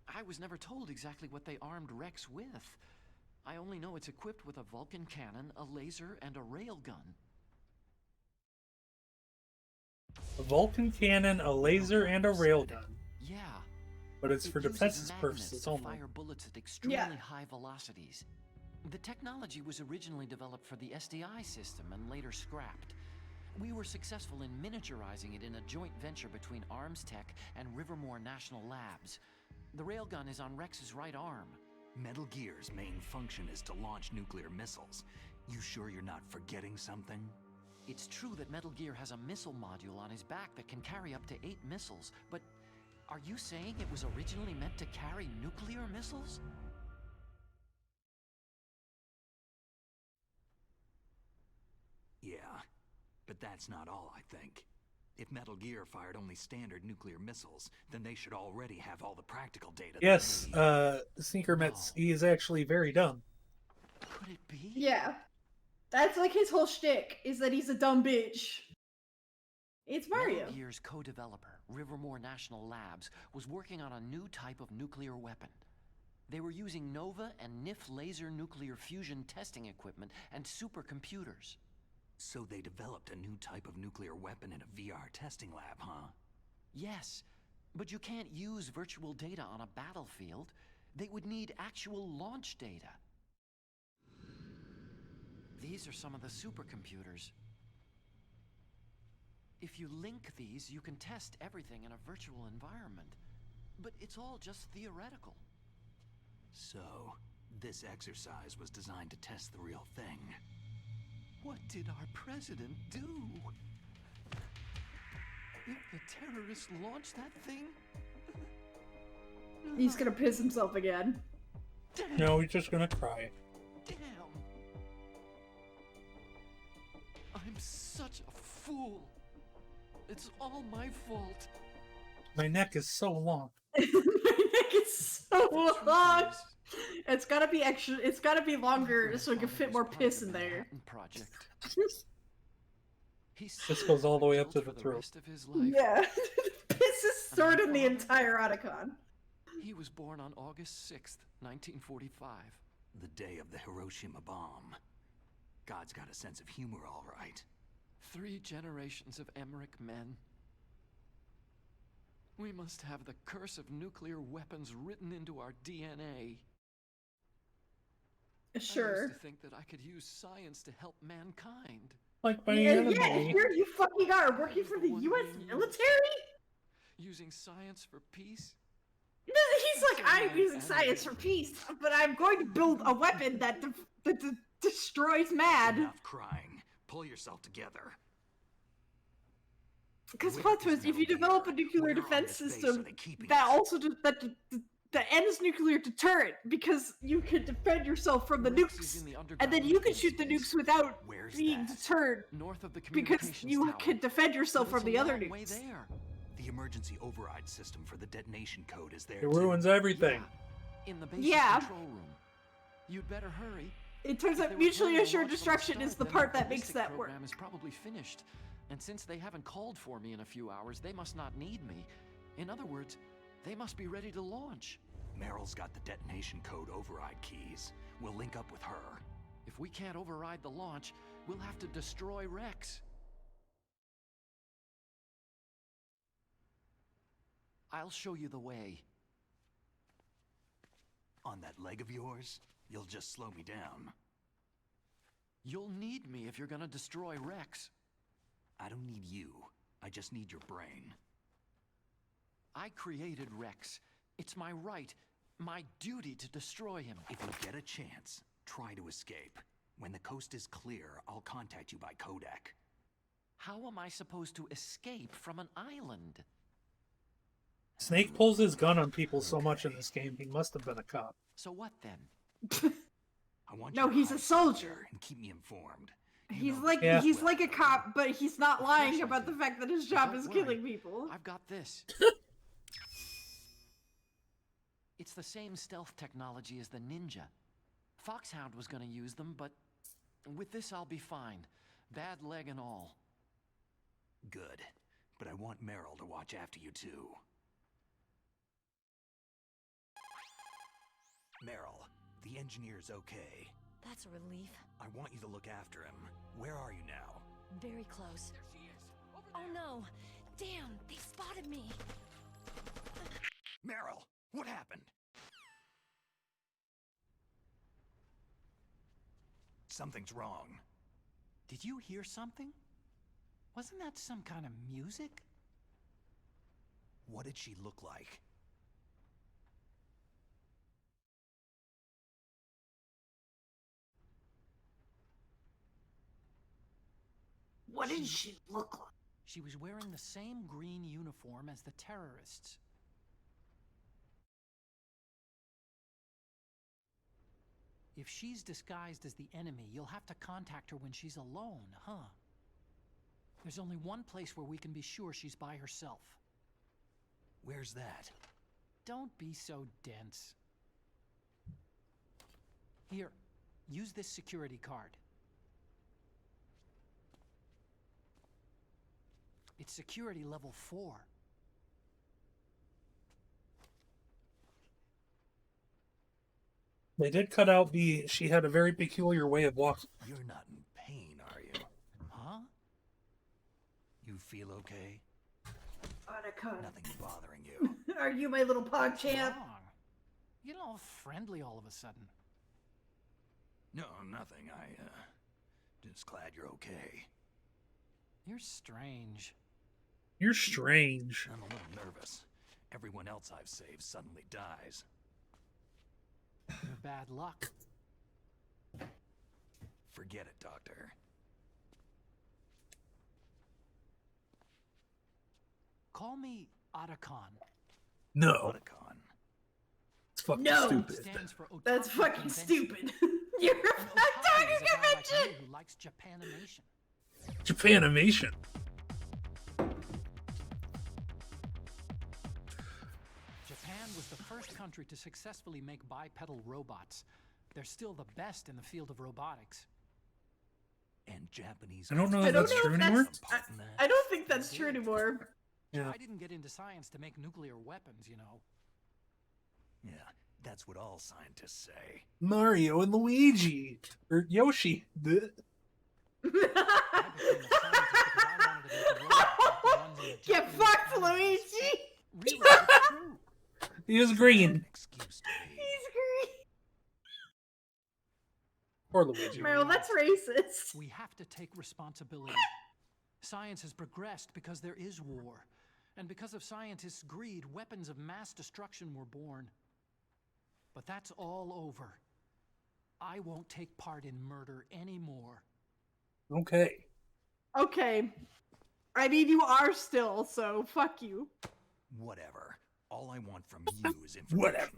I was never told exactly what they armed Rex with. I only know it's equipped with a Vulcan cannon, a laser, and a railgun. A Vulcan cannon, a laser, and a railgun. Yeah. But it's It for uses defensive magnets purposes to only. fire bullets at extremely high velocities. The technology was originally developed for the SDI system and later scrapped. We were successful in miniaturizing it in a joint venture between Arms Tech and Rivermore National Labs. The railgun is on Rex's right arm. Metal Gear's main function is to launch nuclear missiles. You sure you're not forgetting something? It's true that Metal Gear has a missile module on his back that can carry up to 8 missiles, but are you saying it was originally meant to carry nuclear missiles? Yeah, but that's not all, I think. If Metal Gear fired only standard nuclear missiles, then they should already have all the practical data. Yes, they need. Sneaker Metz, he is actually very dumb. Could it be? Yeah. That's like his whole shtick, is that he's a dumb bitch. It's Mario. Metal Gear's co-developer, Rivermore National Labs, was working on a new type of nuclear weapon. They were using NOVA and NIF laser nuclear fusion testing equipment and supercomputers. So they developed a new type of nuclear weapon in a VR testing lab, huh? Yes, but you can't use virtual data on a battlefield. They would need actual launch data. These are some of the supercomputers. If you link these, you can test everything in a virtual environment. But it's all just theoretical. So, this exercise was designed to test the real thing. What did our president do? If the terrorists launch that thing? He's gonna piss himself again. Damn. No, he's just gonna cry. Damn. I'm such a fool. It's all my fault. My neck is so long. My neck is so long. It's gotta be extra. It's gotta be longer so we can fit more piss in there. Project. This goes all the way up to the For throat. rest of his life. Yeah, piss is stored in the entire Otacon. He was born on August 6th, 1945. The day of the Hiroshima bomb. God's got a sense of humor, all right. 3 generations of Emmerich men. We must have the curse of nuclear weapons written into our DNA. I Sure. used to think that I could use science to help mankind. Like my Yeah, enemy. here you fucking are, working for the U.S. military? Using science for peace? He's like, I'm using science for peace, but I'm going to build a weapon that destroys MAD. Enough crying. Pull yourself together. Because plot twist, if you develop a nuclear defense system that also that ends nuclear deterrent, because you can defend yourself from the nukes, and then you can shoot the nukes without being deterred, North of the because you can defend yourself from the other nukes. The emergency override system for the detonation code is there. It ruins everything. In the base control room. You'd better hurry. It turns If out they were mutually planning to assured launch from destruction is start, the then part the that makes ballistic that work. program is probably finished. And since they haven't called for me in a few hours, they must not need me. In other words, they must be ready to launch. Meryl's got the detonation code override keys. We'll link up with her. If we can't override the launch, we'll have to destroy Rex. I'll show you the way. On that leg of yours, you'll just slow me down. You'll need me if you're gonna destroy Rex. I don't need you. I just need your brain. I created Rex. It's my right, my duty to destroy him. If you get a chance, try to escape. When the coast is clear, I'll contact you by codec. How am I supposed to escape from an island? Snake pulls his gun on people so much in this game, he must have been a cop. So what then? I want No, you to he's a hide soldier. and keep me informed. He's know like Yeah. he's like a cop, but he's not lying course I about do. the fact that his job Don't is worry. killing people. I've got this. It's the same stealth technology as the ninja. Foxhound was gonna use them, but with this I'll be fine. Bad leg and all. Good. But I want Meryl to watch after you too. Meryl, the engineer's okay. That's a relief. I want you to look after him. Where are you now? Very close. Oh no! Damn, they spotted me! Meryl, what happened? Something's wrong. Did you hear something? Wasn't that some kind of music? What did she look like? What did she look like? She was wearing the same green uniform as the terrorists. If she's disguised as the enemy, you'll have to contact her when she's alone, huh? There's only one place where we can be sure she's by herself. Where's that? Don't be so dense. Here, use this security card. It's security level 4. They did cut out she had a very peculiar way of walking. You're not in pain, are you? Huh? You feel okay? Otacon. Nothing's bothering you. Are you my little pog champ? Wrong. You know, friendly all of a sudden. No, nothing. Just glad you're okay. You're strange. You're strange. I'm a little nervous. Everyone else I've saved suddenly dies. You're bad luck. Forget it, Doctor. Call me Otacon. No. Otacon. It's fucking No. stupid. Stands for That's Otaku fucking Convention. stupid. You're a An otaku is a guy like convention. me who likes Japanimation. Japanimation. Japan was the first country to successfully make bipedal robots. They're still the best in the field of robotics. And Japanese. I don't know I if don't that's know true if anymore. that's. I don't think that's true anymore. Yeah. I didn't get into science to make nuclear weapons, you know. Yeah, that's what all scientists say. Mario and Luigi. Or Yoshi. Bleh. I became a scientist because I wanted to make robots like the ones in the Get Japanese fucked, anime. Luigi. Really, it's true. He is green. Excuse to me. He's green. Or Luigi. Meryl, that's racist. We have to take responsibility. Science has progressed because there is war. And because of scientists' greed, weapons of mass destruction were born. But that's all over. I won't take part in murder anymore. Okay. Okay. I mean, you are still, so fuck you. Whatever. All I want from you is information. Whatever.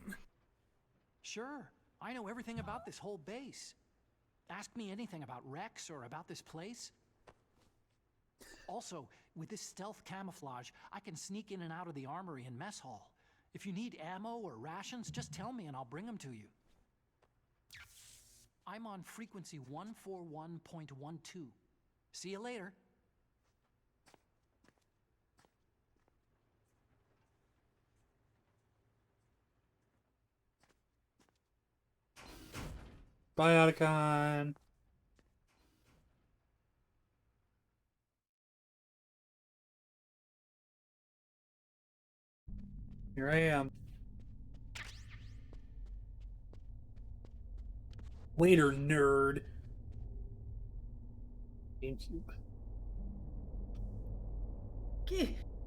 Sure, I know everything about this whole base. Ask me anything about Rex or about this place. Also, with this stealth camouflage, I can sneak in and out of the armory and mess hall. If you need ammo or rations, just tell me and I'll bring them to you. I'm on frequency 141.12. See you later. Bye, Otacon. Here I am. Later, nerd. GameCube.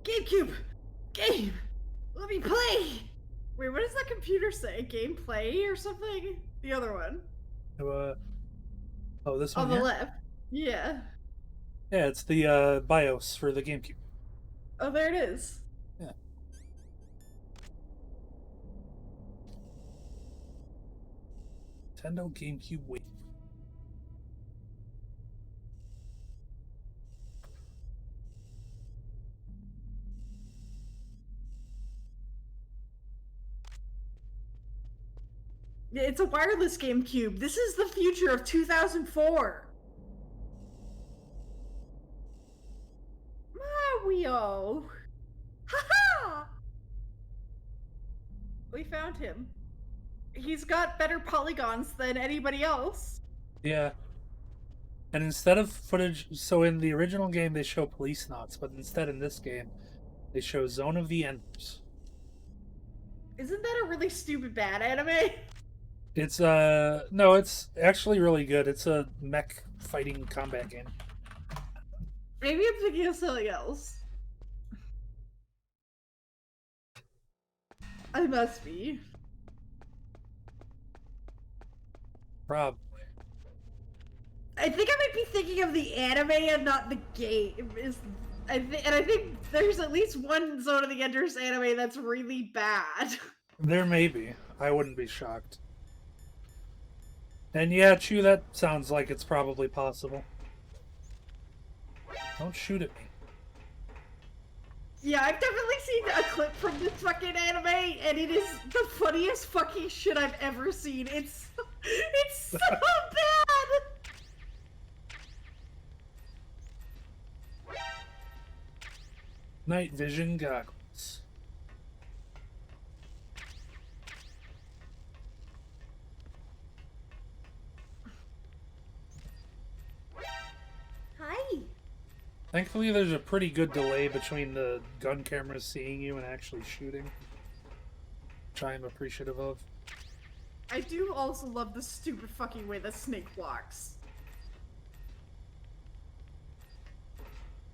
GameCube! Game! Let me play! Wait, what does that computer say? Gameplay or something? The other one. Oh, this one On the here? left. Yeah. Yeah, it's the BIOS for the GameCube. Oh, there it is. Yeah. Nintendo GameCube Wii. It's a wireless GameCube. This is the future of 2004. Mario. Haha! We found him. He's got better polygons than anybody else. Yeah. And instead of footage, so in the original game they show police knots, but instead in this game they show Zone of the Enders. Isn't that a really stupid bad anime? It's no, it's actually really good. It's a mech fighting combat game. Maybe I'm thinking of something else. I must be. Rob. I think I might be thinking of the anime and not the game. I think there's at least one Zone of the Enders anime that's really bad. There may be. I wouldn't be shocked. And yeah, Chew, that sounds like it's probably possible. Don't shoot at me. Yeah, I've definitely seen a clip from this fucking anime, and it is the funniest fucking shit I've ever seen. It's so bad! Night vision goggles. Hi. Thankfully, there's a pretty good delay between the gun cameras seeing you and actually shooting, which I am appreciative of. I do also love the stupid fucking way that Snake walks.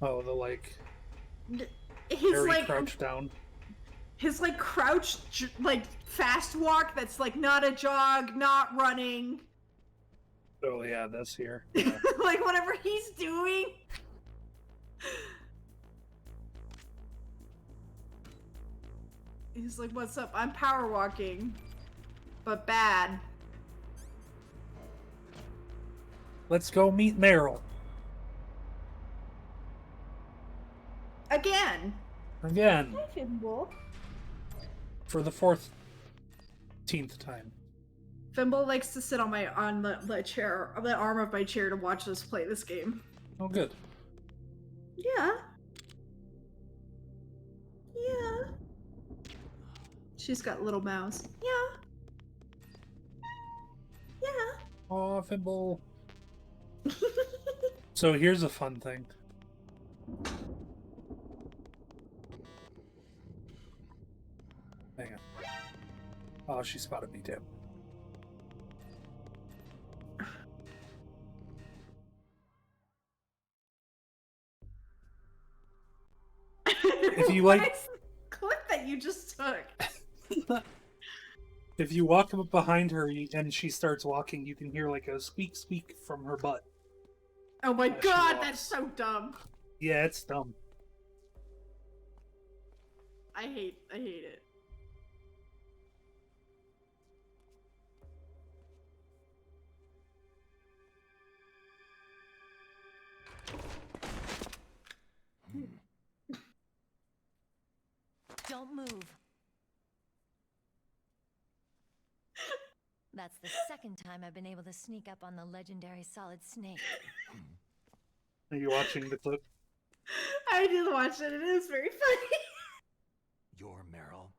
Oh, the like... His very like crouched down. His like crouched like fast walk that's like not a jog, not running. Oh yeah, this here. Yeah. Like whatever he's doing. He's like, what's up? I'm power walking. But bad. Let's go meet Meryl. Again. Again. Hi, Fimble. For the 14th time. Fimble likes to sit on the chair, the arm of my chair to watch us play this game. Oh, good. Yeah. Yeah. She's got little mouths. Yeah. Yeah. Aw, Fimble. So here's a fun thing. Hang on. Oh, she spotted me too. If you like... What is the clip that you just took? If you walk up behind her and she starts walking, you can hear like a squeak squeak from her butt. Oh my As she god, walks. that's so dumb. Yeah, it's dumb. I hate it. Don't move. That's the second time I've been able to sneak up on the legendary Solid Snake. Are you watching the clip? I did watch it. It is very funny. You're Meryl.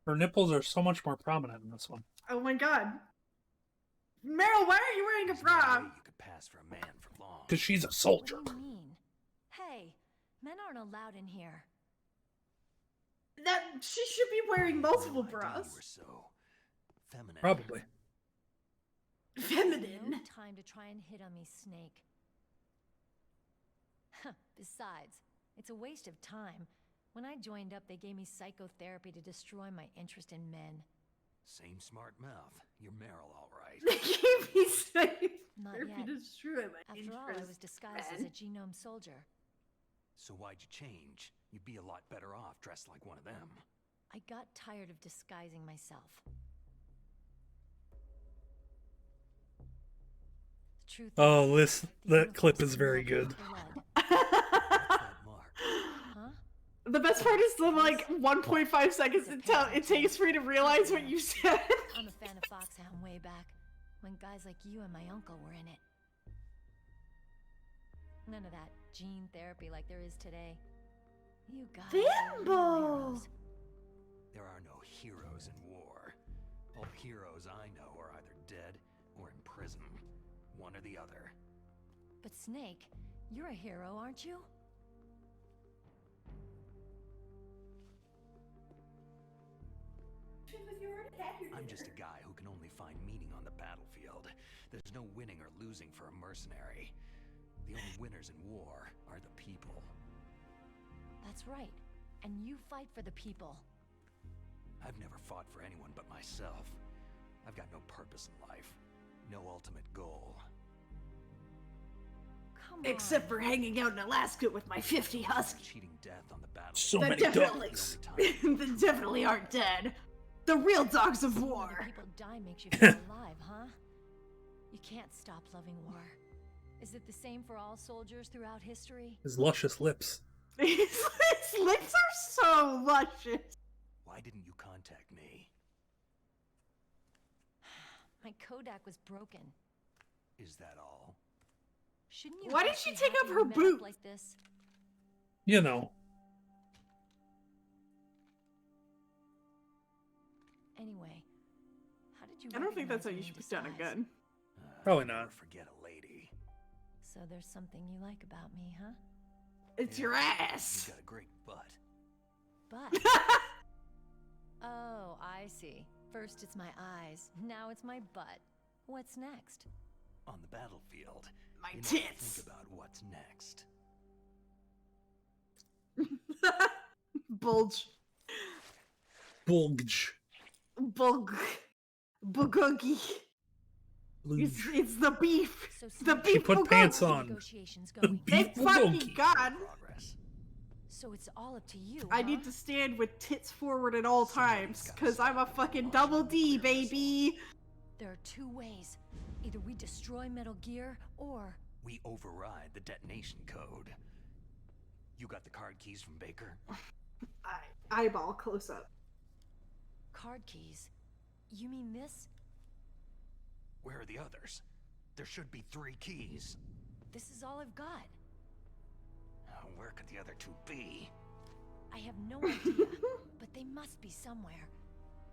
Her nipples are so much more prominent in this one. Oh my god. Meryl, why aren't you wearing a There's no bra? way you could pass for a man for long. Because she's a What soldier. do you mean? Hey, men aren't allowed in here. That she should be wearing multiple No idea bras. you were so feminine. Probably. No Feminine. time to try and hit on me, Snake. Besides, it's a waste of time. When I joined up, they gave me psychotherapy to destroy my interest in men. Same smart mouth. You're Meryl, all right. They gave me Not therapy yet. to destroy my After all, I interest was disguised as in a genome soldier. So why'd you change? You'd be a lot better off dressed like one of them. I got tired of disguising myself. The truth Oh, is, this the that clip uniforms is very smell good. blood. That mark. Huh? The best part is the like 1.5 seconds it takes for you to realize what you said. I'm a fan of Foxhound way back, when guys like you and my uncle were in it. None of that gene therapy like there is today. You guys are real Bimbo! heroes. There are no heroes in war. All heroes I know are either dead or in prison. One or the other. But Snake, you're a hero, aren't you? I'm just a guy who can only find meaning on the battlefield. There's no winning or losing for a mercenary. The only winners in war are the people. That's right. And you fight for the people. I've never fought for anyone but myself. I've got no purpose in life. No ultimate goal. Come Except on. for hanging out in Alaska with my 50 huskies. Cheating death on the battlefield. So That many definitely, dogs. that definitely aren't dead. The real dogs of Seeing war. other people die makes you feel alive, huh? You can't stop loving war. Is it the same for all soldiers throughout history? His luscious lips. His lips are so luscious. Why didn't you contact me? My Kodak was broken. Is that all? Shouldn't you Why guys did she be take happy off we her met up boot? like this? You know. Anyway, how did you I don't think that's how recognize you me in should put down a disguise? gun. Probably Never not. forget a lady. So there's something you like about me, huh? It's your ass. You got a great butt. But oh, I see. First it's my eyes, now it's my butt. What's next? On the battlefield, My you never tits. think about what's next. Bulge. Bulge. Bulg. Bulgogi. It's, Bulge. it's the beef. So The Snake, beef She put bulgogi. pants on. negotiations The going. beef Thank fucking bulgogi. God. Progress. So it's all up to you. I huh? need to stand with tits forward at all times, cause I'm a fucking double D, baby. There are two ways. Either we destroy Metal Gear, or We override the detonation code. You got the card keys from Baker? Eyeball close up. card keys. You mean this? Where are the others? There should be 3 keys. This is all I've got. Where could the other 2 be? I have no idea, but they must be somewhere.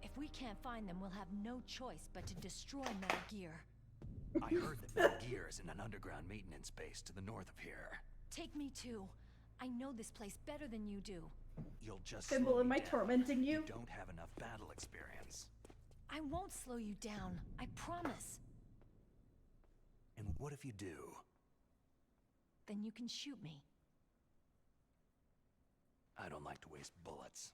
If we can't find them, we'll have no choice but to destroy Metal Gear. I heard that Metal Gear is in an underground maintenance base to the north of here. Take me too. I know this place better than you do. You'll just Thimble, slow am me I down. tormenting you? You don't have enough battle experience. I won't slow you down. I promise. And what if you do? Then you can shoot me. I don't like to waste bullets.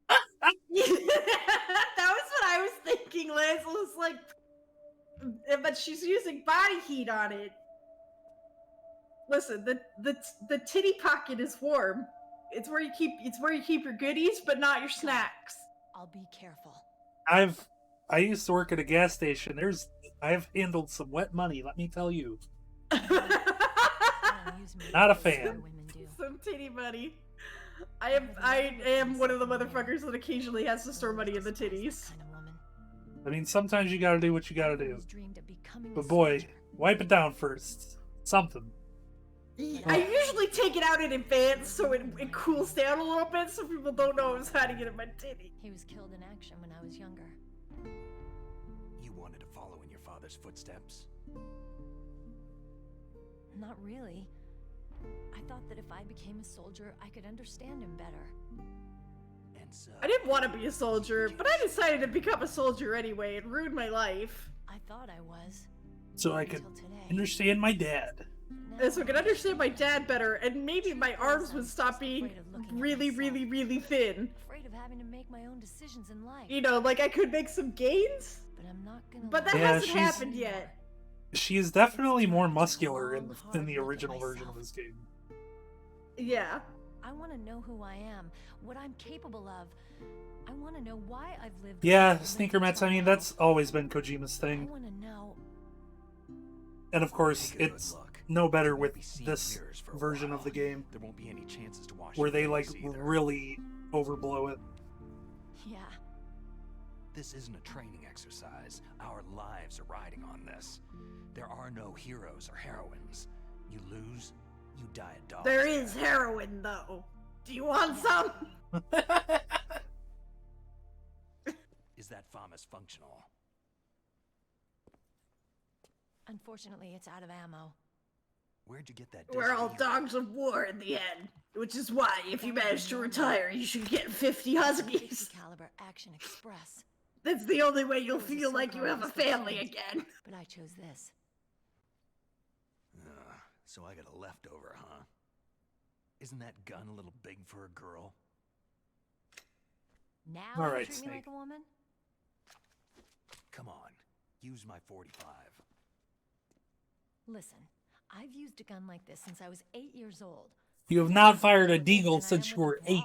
That was what I was thinking, Liz. I was like, but she's using body heat on it. Listen, the titty pocket is warm. It's where you keep your goodies, but not your snacks. I'll be careful. I used to work at a gas station. I've handled some wet money, let me tell you. Not a fan. Some titty money. I am one of the motherfuckers that occasionally has to store money in the titties. I mean, sometimes you gotta do what you gotta do. But boy, wipe it down first. Something. I usually take it out in advance so it cools down a little bit so people don't know I was hiding it in my titty. He was killed in action when I was younger. You wanted to follow in your father's footsteps? Not really. I thought that if I became a soldier, I could understand him better. And so... I didn't want to be a soldier, but I decided to become a soldier anyway. It ruined my life. I thought I was. So I could understand my dad. And so I could understand my dad better, and maybe my arms would stop being really, really, really thin. Afraid of having to make my own decisions in life. You know, like I could make some gains. But I'm not gonna. But that hasn't happened yet. She is definitely more muscular in the original version of this game. Yeah. I want to know who I am, what I'm capable of. I want to know why I've lived. Yeah, Sneaker Mets, I mean, that's always been Kojima's thing. I want to know. And of course, it's no better with this version of the game. There won't be any chances to wash where your they, like, face either. really overblow it. Yeah. This isn't a training exercise. Our lives are riding on this. There are no heroes or heroines. You lose, you die a dog's There death. is heroin, though. Do you want some? Is that FAMAS functional? Unfortunately, it's out of ammo. Where'd you get that? We're all dogs of war in the end. Which is why, if you manage to retire, you should get 50 Huskies. Caliber Action Express. That's the only way you'll feel like you have a family again. But I chose this. So I got a leftover, huh? Isn't that gun a little big for a girl? Now All you right, treat me Snake. like a woman? Come on, use my 45. Listen, I've used a gun like this since I was 8 years old. You have not fired a deagle since you were 8.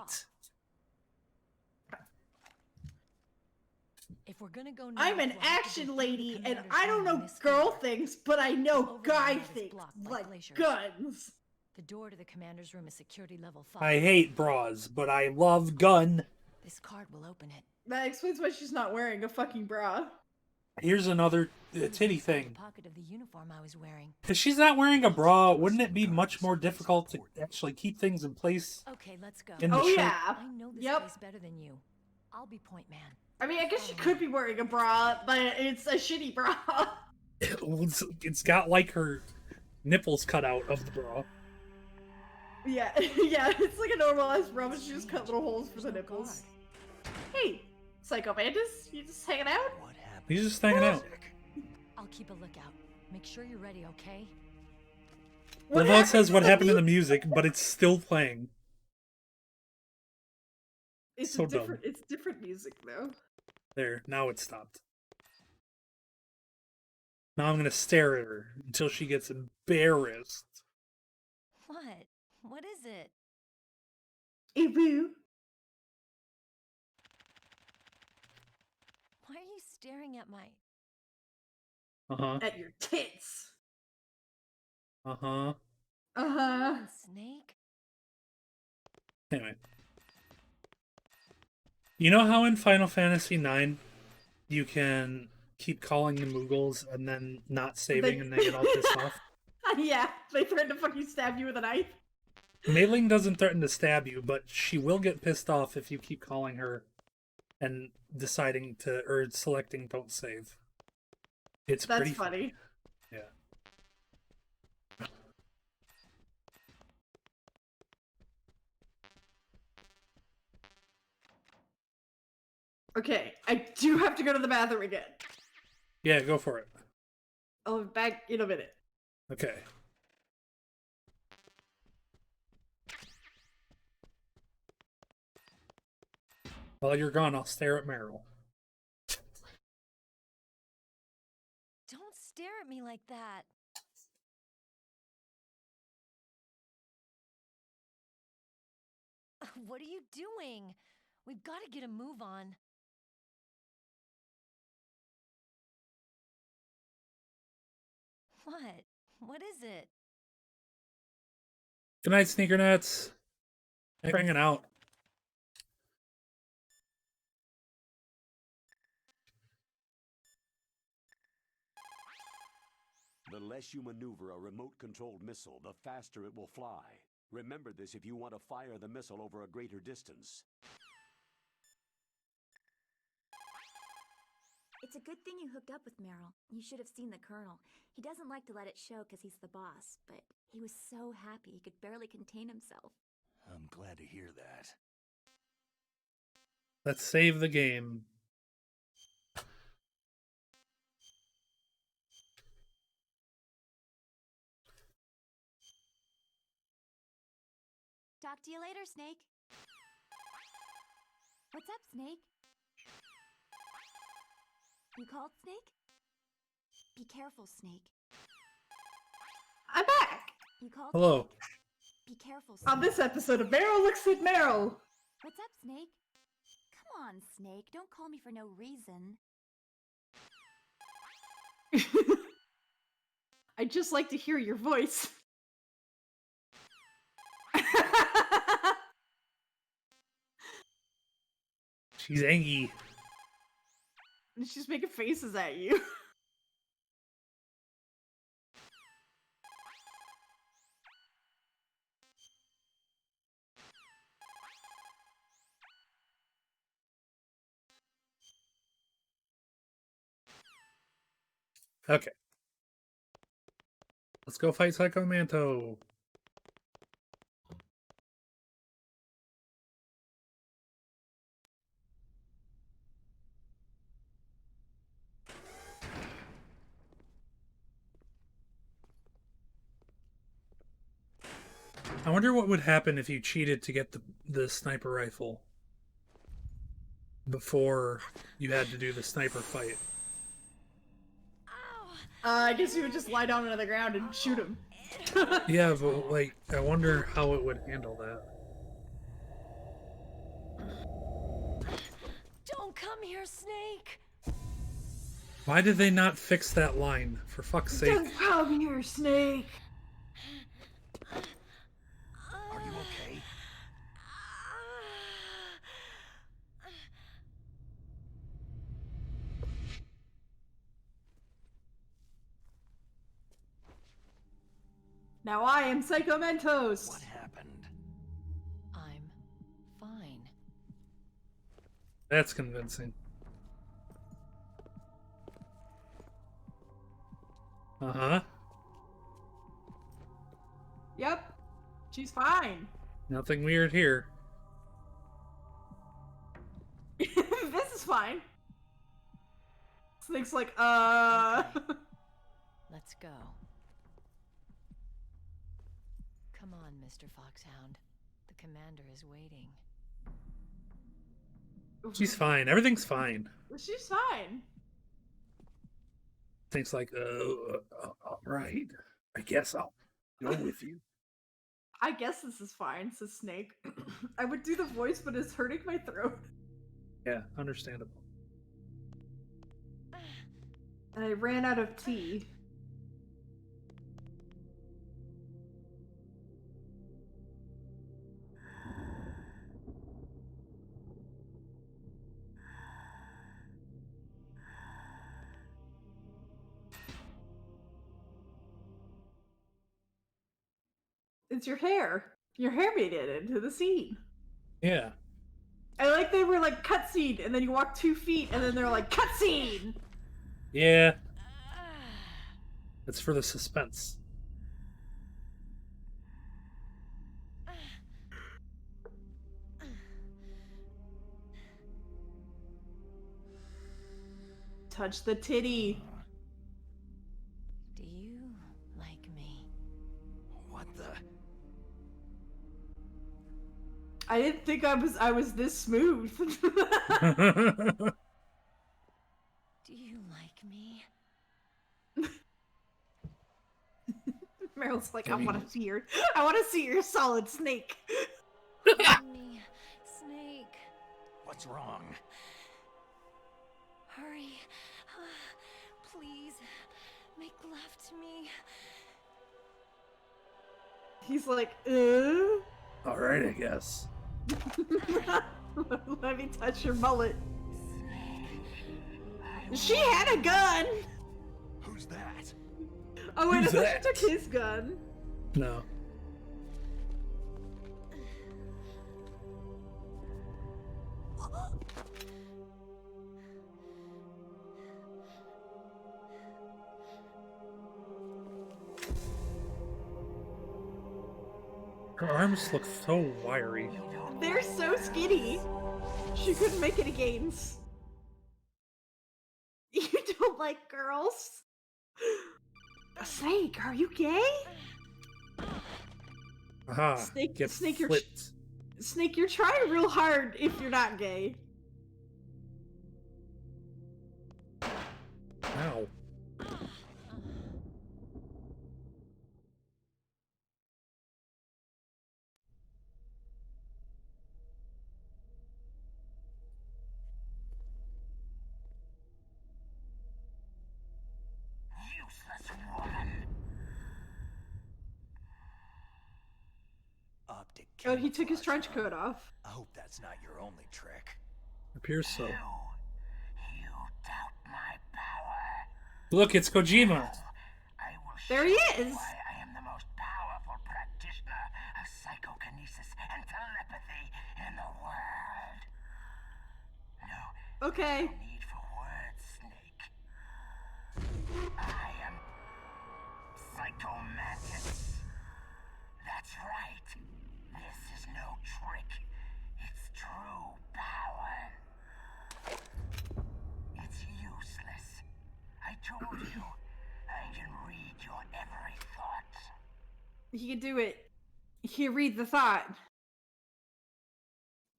If we're gonna go I'm an action lady, and I don't know girl things, but I know guy things, like guns. The door to the commander's room is security level 5. I hate bras, but I love gun. This card will open it. That explains why she's not wearing a fucking bra. Here's another titty thing. Pocket of the uniform I was wearing. If she's not wearing a bra, wouldn't it be much more difficult to actually keep things in place? Okay, let's go. In the shirt? I know this place better than you. I'll be point man. I mean, I guess she could be wearing a bra, but it's a shitty bra. It's got like her nipples cut out of the bra. Yeah, yeah, it's like a normalized bra, but she just cut little holes for the nipples. Hey, Psycho Bandits, you just hanging out? He's just hanging out. I'll keep a lookout. Make sure you're ready, okay? Well, that says what happened to the music, but it's still playing. It's So different. dumb. It's different music though. There, now it stopped. Now I'm gonna stare at her until she gets embarrassed. What? What is it? Ew. Why are you staring at my... Uh-huh. At your tits. Uh-huh. Uh-huh. Come on, Snake. Anyway. You know how in Final Fantasy IX you can keep calling the Moogles and then not saving and they get all pissed off? Yeah, they threaten to fucking stab you with a knife. Mei Ling doesn't threaten to stab you, but she will get pissed off if you keep calling her and deciding to, or selecting don't save. It's That's pretty funny. Yeah. Okay, I do have to go to the bathroom again. Yeah, go for it. I'll be back in a minute. Okay. While you're gone, I'll stare at Meryl. Don't stare at me like that. What are you doing? We've got to get a move on. What? What is it? Good night, Sneaker Nuts. Thanks for hanging out. The less you maneuver a remote-controlled missile, the faster it will fly. Remember this if you want to fire the missile over a greater distance. It's a good thing you hooked up with Meryl. You should have seen the Colonel. He doesn't like to let it show because he's the boss, but he was so happy he could barely contain himself. I'm glad to hear that. Let's save the game. Talk to you later, Snake. What's up, Snake? You called, Snake? Be careful, Snake. I'm back. You called? Hello. Be careful, Snake. On this episode of Meryl Looks at Meryl. What's up, Snake? Come on, Snake. Don't call me for no reason. I'd just like to hear your voice. She's angry. And she's making faces at you. Okay. Let's go fight Psycho Manto. I wonder what would happen if you cheated to get the sniper rifle before you had to do the sniper fight. I guess you would just lie down on the ground and shoot him. Yeah, but like, I wonder how it would handle that. Don't come here, Snake! Why did they not fix that line? For fuck's sake. Don't come here, Snake! Are you okay? Now I am Psycho Mentos! What happened? I'm fine. That's convincing. Uh-huh. Yep. She's fine. Nothing weird here. This is fine. Snake's like, Let's go. Come on, Mr. Foxhound. The commander is waiting. She's fine. Everything's fine. She's fine. Things like, all right. I guess I'll go with you. I guess this is fine, says Snake. I would do the voice, but it's hurting my throat. Yeah, understandable. And I ran out of tea. It's your hair. Your hair made it into the scene. Yeah. I like they were like cutscene, and then you walk 2 feet, and then they're like cutscene. Yeah. It's for the suspense. Touch the titty. Do you like me? What the? I didn't think I was this smooth. Do you like me? Meryl's like, I want to see your solid snake. Give me, Snake. What's wrong? Hurry. Please. Make love to me. He's like, All right, I guess. Let me touch your mullet. She had a gun. Who's that? Oh wait, Who's I that? thought she took his gun. No. Her arms look so wiry. They're so skinny. She couldn't make any gains. You don't like girls? Snake, are you gay? Aha, Snake, get Snake, flipped. Snake, you're trying real hard if you're not gay. Ow. Useless woman. Optic Oh, he took his trench coat off. I hope that's not your only trick. Appears so. You doubt my power. Look, it's Kojima. I will There he show you is. why I am the most powerful practitioner of psychokinesis and telepathy in the world. No, Okay. no need for words, Snake. I am Psychomantis. That's right. This is no trick. It's true power. It's useless. I told you. I can read your every thought. He can do it. He can read the thought.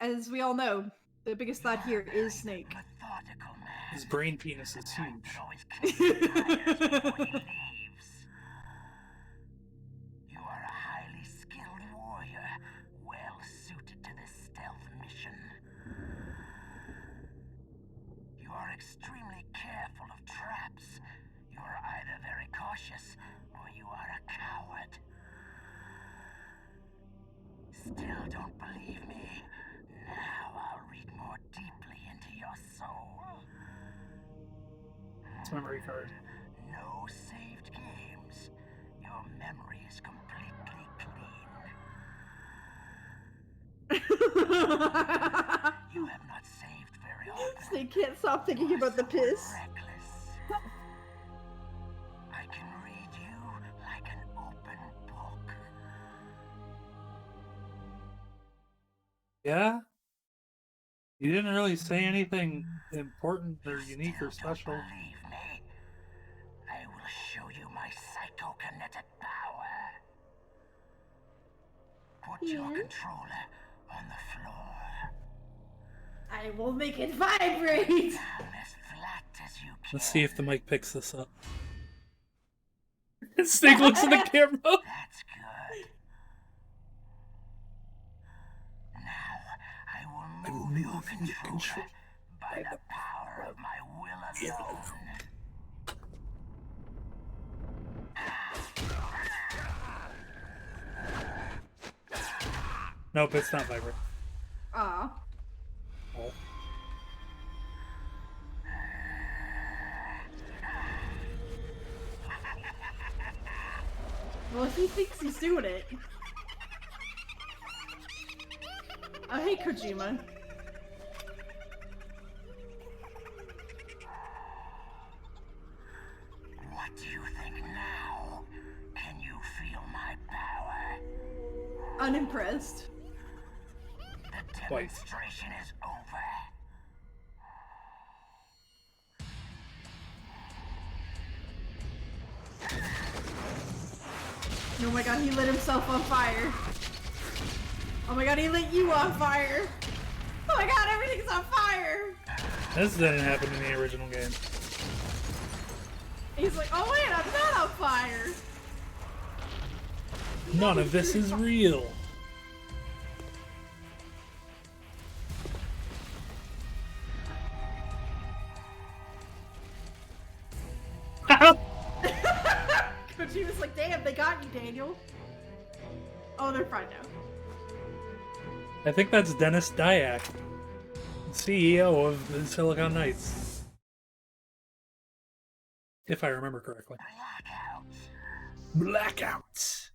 As we all know, the biggest thought here is Snake. Methodical man. His brain penis is huge. Always cleans his tires before he leaves. You are a highly skilled warrior, well suited to this stealth mission. You are extremely careful of traps. You are either very cautious or you are a coward. Still don't believe me? Now I'll read more deeply into your soul. It's memory card. No saved games. Your memory is completely clean. You have not saved very often. Snake can't stop thinking about the piss. Reckless. I can read you like an open book. Yeah? You didn't really say anything important or unique or special. Believe me, I will show you my psychokinetic power. Put your Yeah. controller on the floor. I will make it vibrate. Down as flat as you can. Let's see if the mic picks this up. Snake looks at the camera. That's good. Now I will move your controller by the power of my will alone. Nope, it's not vibrant. Aw. Oh. Well, if he thinks he's doing it. Oh, hey, Kojima. What do you think now? Can you feel my power? Unimpressed. The Quite. demonstration is over. Oh my god, he lit himself on fire. Oh my god, he lit you on fire. Oh my god, everything's on fire. This didn't happen in the original game. He's like, oh wait, I'm not on fire. None of this is real. Kojima's like, damn, they got you, Daniel. Oh, they're fine now. I think that's Dennis Dyack, CEO of the Silicon Knights. If I remember correctly. Blackouts.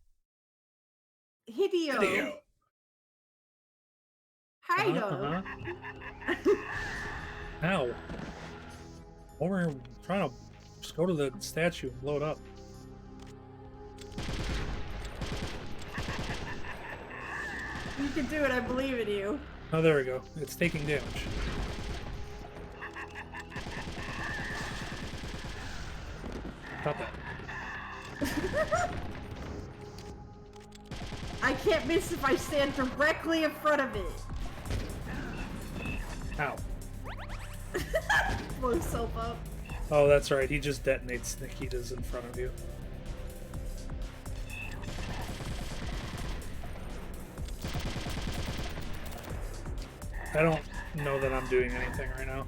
Hideo. Hido. Ow. Well, we're trying to just go to the statue and blow it up. You can do it, I believe in you. Oh, there we go. It's taking damage. Got that. I can't miss if I stand directly in front of it. Ow. Blow himself up. Oh, that's right. He just detonates Nikitas in front of you. I don't know that I'm doing anything right now.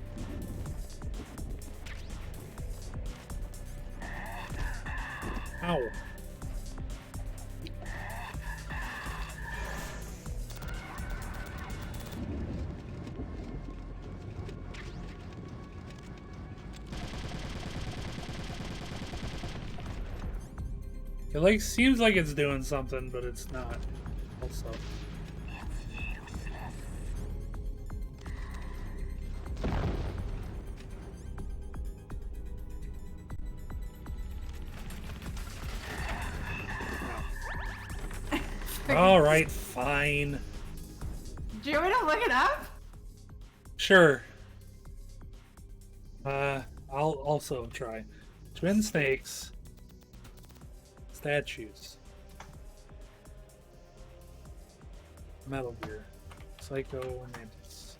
Ow. It like seems like it's doing something, but it's not. Also. All right, fine. Do you want me to look it up? Sure. I'll also try. Twin snakes. Statues. Metal Gear. Psycho Mantis.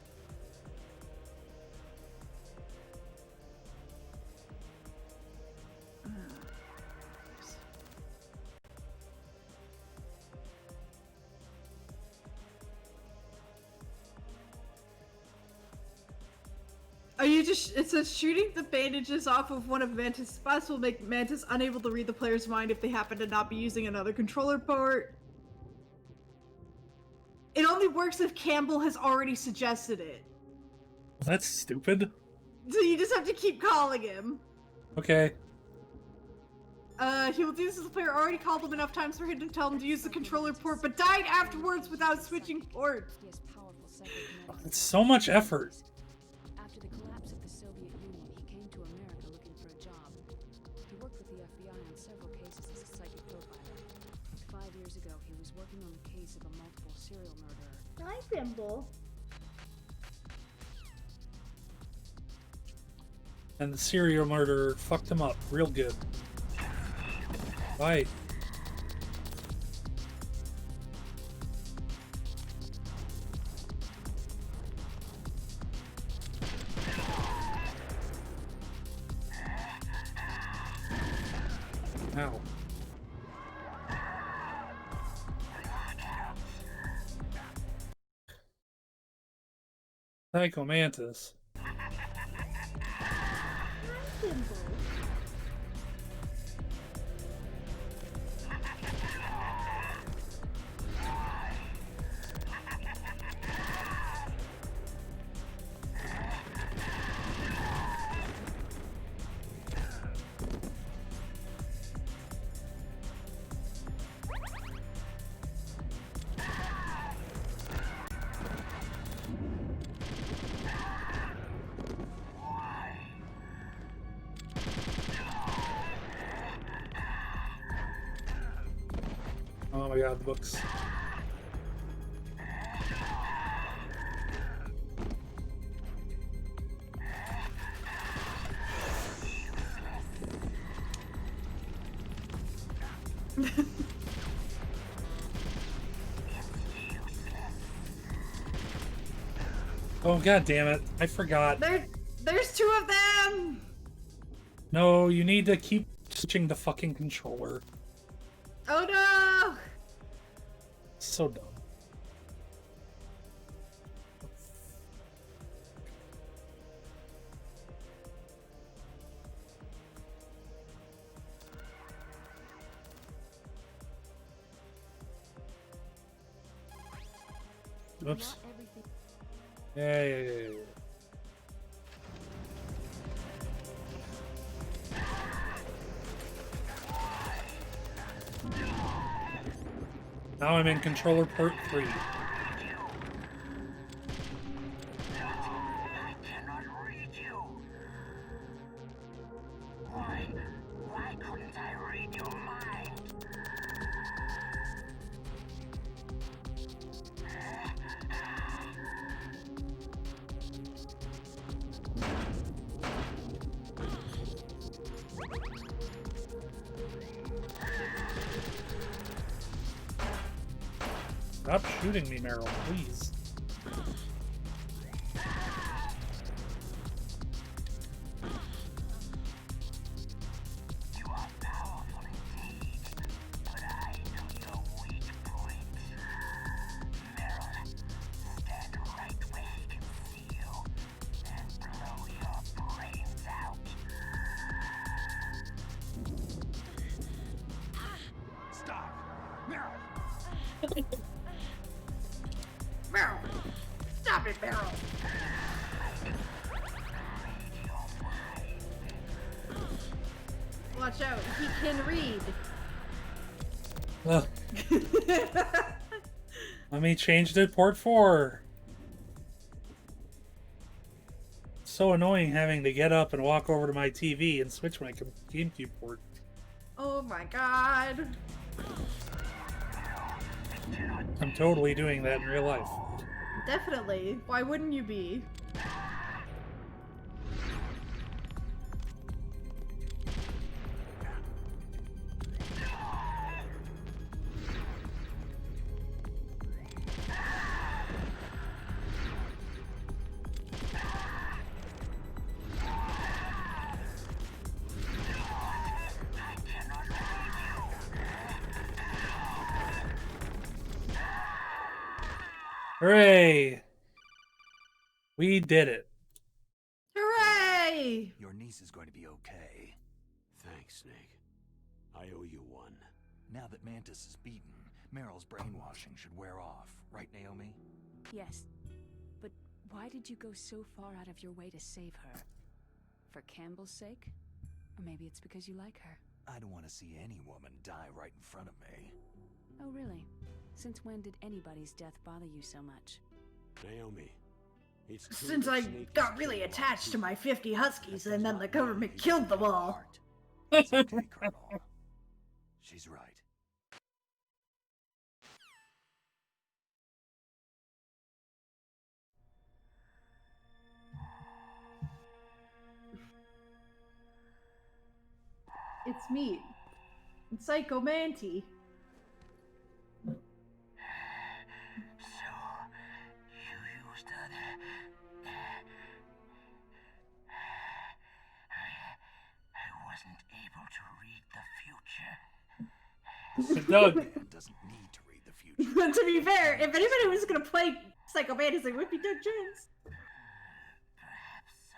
Are you just, it says shooting the bandages off of one of Mantis' spots will make Mantis unable to read the player's mind if they happen to not be using another controller port. It only works if Campbell has already suggested it. That's stupid. So you just have to keep calling him. Okay. He will do this if the player already called him enough times for him to tell him to use the controller port, but died afterwards without switching ports. It's so much effort. After the collapse of the Soviet Union, he came to America looking for a job. He worked with the FBI on several cases as a psychic profiler. 5 years ago, he was working on the case of a multiple serial murderer. Hi, Campbell. And the serial murderer fucked him up real good. Bye. Ow. Psycho Mantis. Oh my god, the books. Oh god damn it, I forgot. There's two of them! No, you need to keep switching the fucking controller. Oh no! So dumb. Oops. Yeah. Now I'm in controller port 3. Why couldn't I read your mind? Stop shooting me, Meryl, please. You are powerful indeed, but I know your weak points. Meryl, stand right where he can see you and blow your brains out. Stop! Meryl! Meryl! Stop it, Meryl! Watch out, he can read. Ugh. Let me change to port 4. It's so annoying having to get up and walk over to my TV and switch my GameCube port. Oh my god. I'm totally doing that in real life. Definitely. Why wouldn't you be? Hooray! We did it. Hooray! Your niece is going to be okay. Thanks, Snake. I owe you one. Now that Mantis is beaten, Meryl's brainwashing should wear off. Right, Naomi? Yes. But why did you go so far out of your way to save her? For Campbell's sake? Or maybe it's because you like her. I don't want to see any woman die right in front of me. Oh, really? Since when did anybody's death bother you so much? Naomi, it's true Since that I Snake got is really killing attached to my 50 Huskies and then the not government mean killed them your all. heart. It's okay, Colonel. She's right. It's me. It's Psycho Manti. So, you used I wasn't able to read the future. Doug. Man doesn't need to read the future. To be fair, if anybody was gonna play Psycho Manti, it would be Doug Jones. Perhaps so.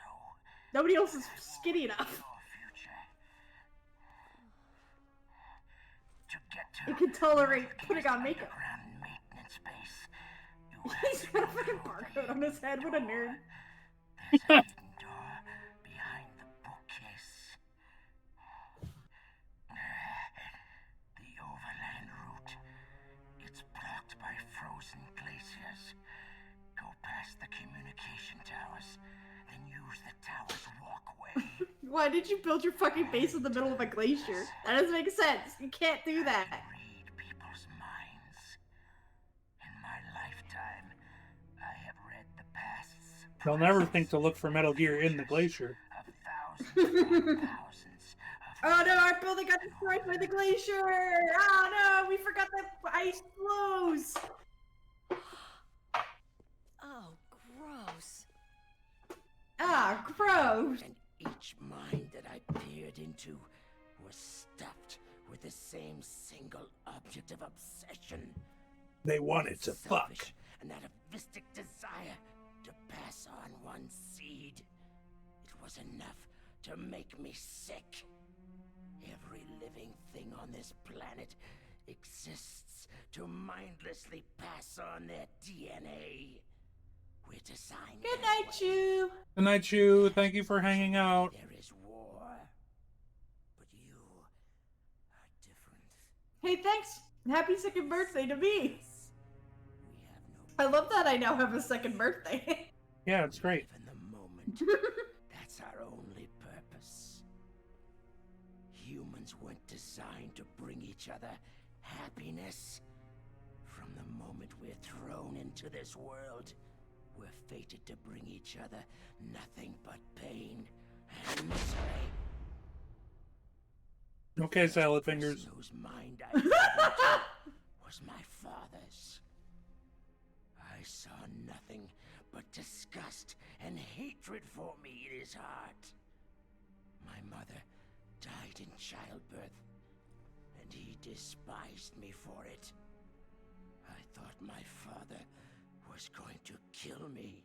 Nobody else is skinny enough. Your future. To get to It can tolerate putting on makeup. underground maintenance base, you He's got a fucking barcode on his head. What a nerd. There's a hidden door behind the bookcase. The overland route. It's blocked by frozen glaciers. Go past the communication towers, then use the tower's walkway. Why did you build your fucking base in the middle of a glacier? That doesn't make sense. You can't do that. Read people's minds. In my lifetime, I have read the pasts. They'll never think to look for Metal Gear in the glacier. Of thousands upon thousands of Oh no, our building got destroyed by the glacier! Oh no, we forgot that ice flows! Oh, gross. Ah, gross! and each mind that I peered into was stuffed with the same single object of obsession. They wanted to fuck. Selfish and atavistic desire to pass on one seed. It was enough to make me sick. Every living thing on this planet exists to mindlessly pass on their DNA. We're designed. Good that night, way. Chew! Good night, Chew. Thank you for hanging out. There is war, but you are different. Hey, thanks! Happy second birthday to me! We have no I love that I now have a second birthday. Yeah, it's great. live in the moment. That's our only purpose. Humans weren't designed to bring each other happiness. From the moment we're thrown into this world, we're fated to bring each other nothing but pain and misery. Okay, salad fingers. The person whose mind I fell into was my father's. I saw nothing but disgust and hatred for me in his heart. My mother died in childbirth, and he despised me for it. I thought my father was going to kill me.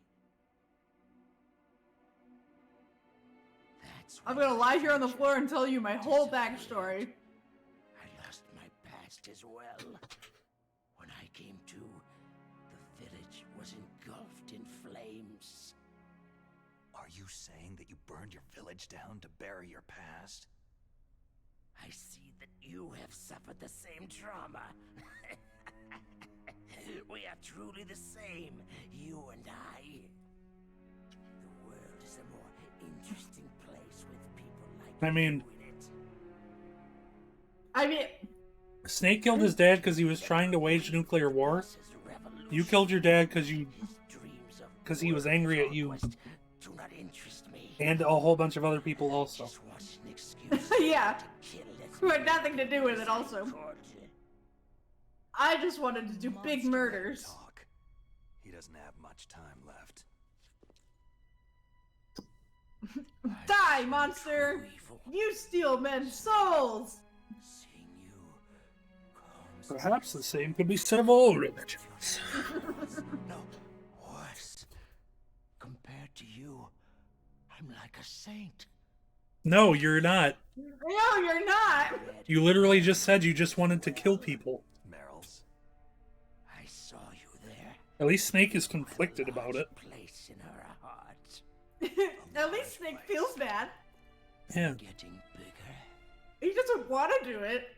That's I'm when gonna lie here on the floor and tell you my whole backstory. I lost my past as well. When I came to, the village was engulfed in flames. Are you saying that you burned your village down to bury your past? I see that you have suffered the same trauma. We are truly the same, you and I. The world is a more interesting place with people like I mean, you in it. I mean, Snake killed his dad because he was trying to wage nuclear war. You killed your dad because he was angry at you, Do not interest me. and a whole bunch of other people also. Just wanted an excuse yeah, to kill as who had many nothing to do with it also. as I could. I just wanted to do big Monster murders. Talk. He doesn't have much time left. Die, monster! You steal men's souls! Seeing you calms Perhaps the same could be said of all religions. no worse. Compared to you, I'm like a saint. No, you're not. No, you're not! You literally just said you just wanted to kill people. Meryl's. I saw you there. At least Snake is conflicted about it. Place in her heart. At least Snake feels bad. Yeah. Getting bigger. He doesn't want to do it.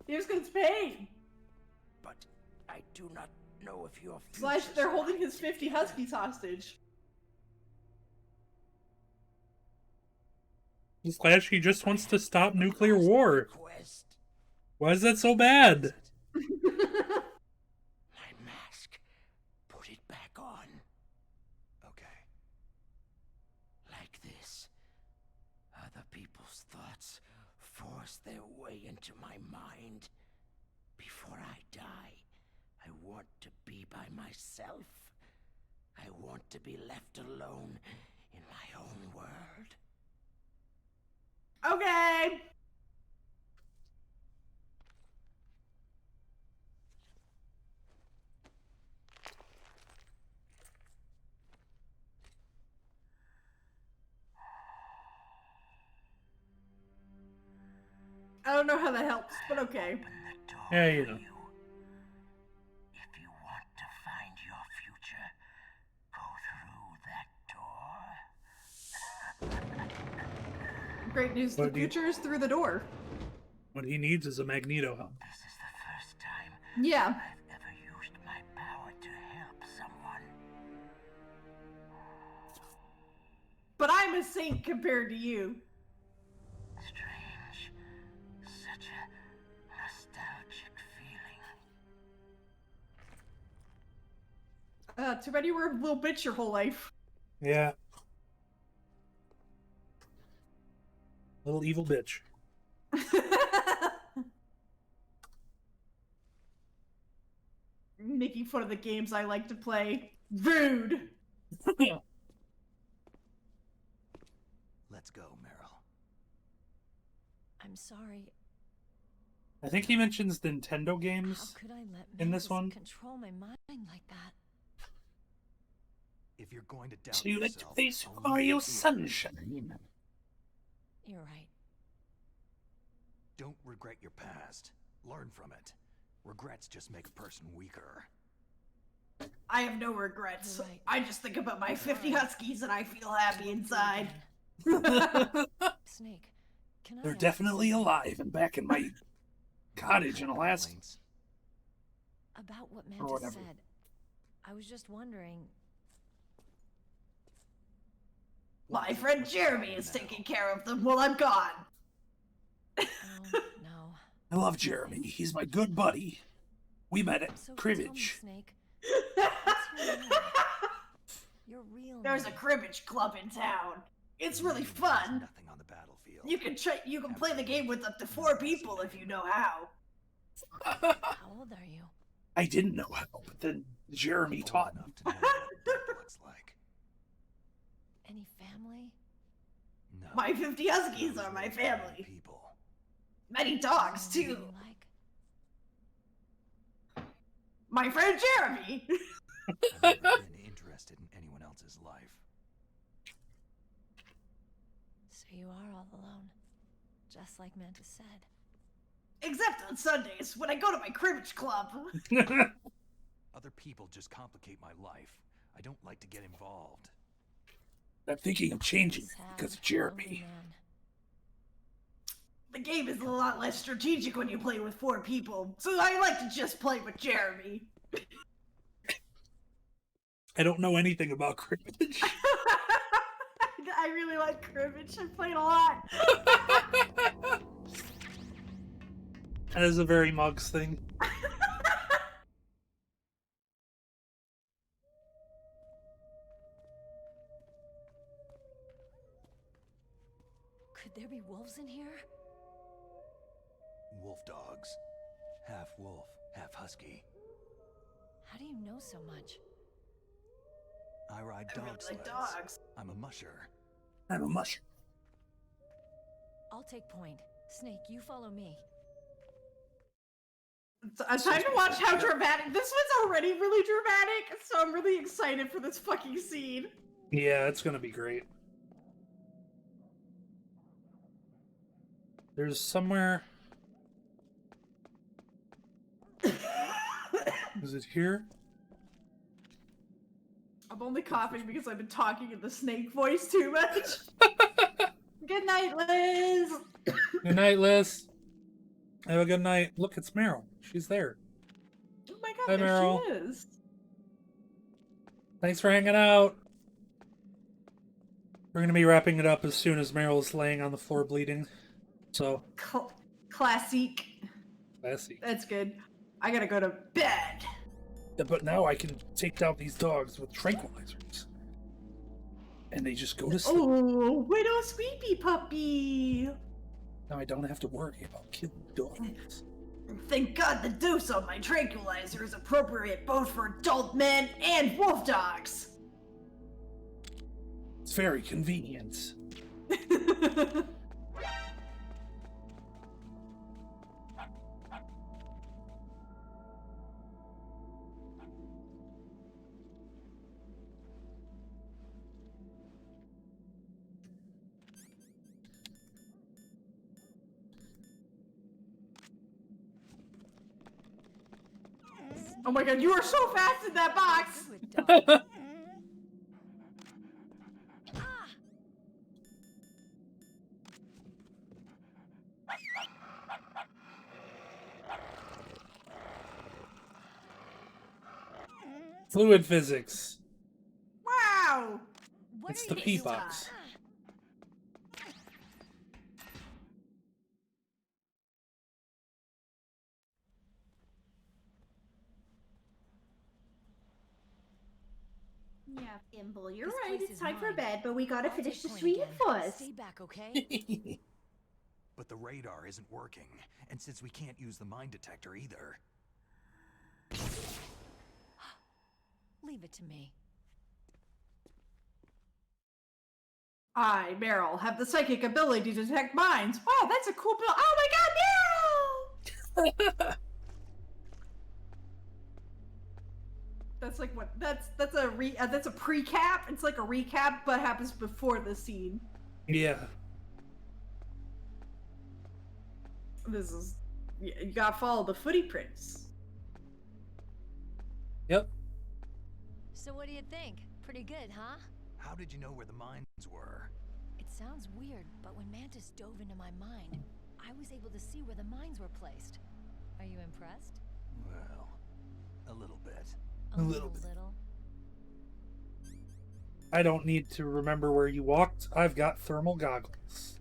He just gets paid. But I do not know if your Slash, they're holding his 50 Huskies hostage. Slash, he just wants to stop nuclear war. quest. Why is that so bad? My mask. Put it back on. Okay. Like this. Other people's thoughts force their way into my mind. Before I die, I want to be by myself. I want to be left alone in my own world. Okay! I don't know how that helps, but okay. Open the door Yeah, you for know. If you want to find your future, go through that door. Great news, the What do you- future is through the door. What he needs is a Magneto help. This is the first time Yeah. I've ever used my power to help someone. But I'm a saint compared to you. Strange. Such a nostalgic feeling. Too bad you were a little bitch your whole life. Yeah. Little evil bitch. Making fun of the games I like to play. Rude! Let's go, Meryl. I'm sorry. I think he mentions Nintendo How games. could I let in this Mantis one. control my mind like that? If you're going to doubt So you like to yourself, play Super only Mario do it. Sunshine. You're right. Don't regret your past. Learn from it. Regrets just make a person weaker. I have no regrets. You're right. I just think about my 50 Huskies and I feel happy inside. Snake, can I They're ask definitely something alive and back in my cottage in Alaska. Complaints? about what Or Mantis whatever. said? I was just wondering. My friend Jeremy is taking care of them while I'm gone. Oh, no. I love Jeremy. He's my good buddy. We met at So tell me, cribbage. Snake. What's your name? Your real There's a name. cribbage club in town. It's really There's fun. Nothing on the battlefield. You can play the game with up to 4 people if you know how. How old are you? I didn't know how, but then Jeremy taught him. To know what it's like. Any family? No. My 50 huskies are my family. People. Many dogs, too. Anything like? My friend Jeremy. I've never been interested in anyone else's life. So you are all alone, just like Mantis said. Except on Sundays, when I go to my cribbage club. Other people just complicate my life. I don't like to get involved. I'm thinking of changing Sad, because of lonely Jeremy. man. The game is a lot less strategic when you play with 4 people, so I like to just play with Jeremy. I don't know anything about cribbage. I really like cribbage. I played a lot. That is a very Mogs thing. Could there be wolves in here? Wolf dogs. Half wolf, half husky. How do you know so much? I ride I dog really like sleds. dogs. I'm a musher. I'm a mushroom. I'll take point. Snake, you follow me. It's time to watch how dramatic. This one's already really dramatic, so I'm really excited for this fucking scene. Yeah, it's gonna be great. There's somewhere. Is it here? I'm only coughing because I've been talking in the snake voice too much. Good night, Liz. Good night, Liz. Have a good night. Look, it's Meryl. She's there. Oh my god, Hi, there Meryl. she is. Thanks for hanging out. We're gonna be wrapping it up as soon as Meryl's laying on the floor bleeding. So, Classic. classy. That's good. I gotta go to bed. Yeah, but now I can take down these dogs with tranquilizers. And they just go to sleep. Oh, widow sweepy puppy. Now I don't have to worry about killing dogs. Thank God the dose on my tranquilizer is appropriate both for adult men and wolf dogs. It's very convenient. Oh my god, you are so fast in that box! With dogs. Fluid physics. Wow! What It's are the you pea doing? box. Yeah, Imble, you're This right. place It's is time for mine. bed, but we gotta I'll finish take the point stream again. first. Stay back, okay? But the radar isn't working, and since we can't use the mine detector either... Leave it to me. I, Meryl, have the psychic ability to detect minds. Wow, that's a cool bill. Oh my god, Meryl! That's like what? That's a pre-cap. It's like a recap, but happens before the scene. Yeah. This is you gotta follow the footy prints. Yep. So what do you think? Pretty good, huh? How did you know where the mines were? It sounds weird, but when Mantis dove into my mind, I was able to see where the mines were placed. Are you impressed? Well, a little bit. A little little. I don't need to remember where you walked. I've got thermal goggles.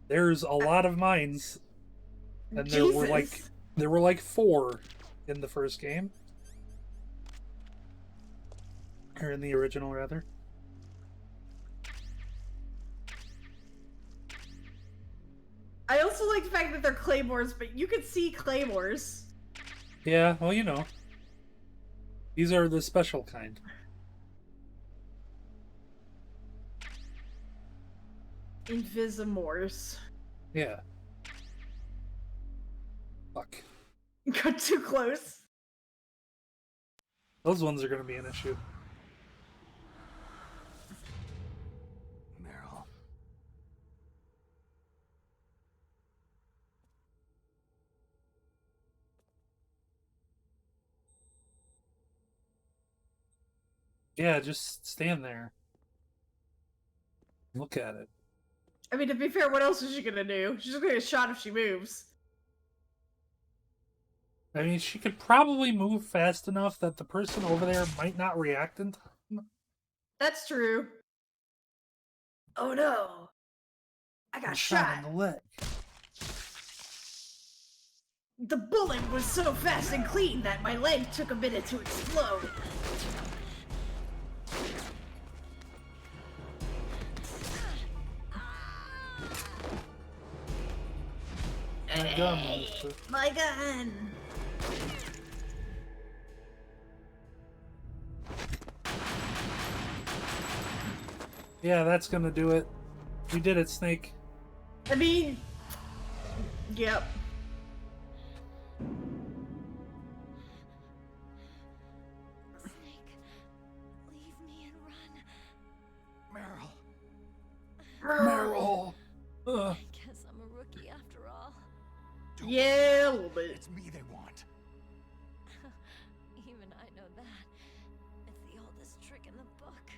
There's a lot of mines. And there were like 4 in the first game. Or in the original, rather. I also like the fact that they're claymores, but you could see claymores. Yeah, well, you know. These are the special kind. Invisimors. Yeah. Fuck. Got too close. Those ones are going to be an issue. Meryl. Yeah, just stand there. Look at it. I mean, to be fair, what else is she gonna do? She's just gonna get shot if she moves. I mean, she could probably move fast enough that the person over there might not react in time. That's true. Oh no! I got shot! in the leg. The bullet was so fast and clean that my leg took a minute to explode. Hey, my gun! Yeah, that's gonna do it. We did it, Snake. I mean, yep. Snake, leave me and run. Meryl. Meryl. I guess I'm a rookie after all. Yeah, a little bit. It's me they want. Even I know that. It's the oldest trick in the book.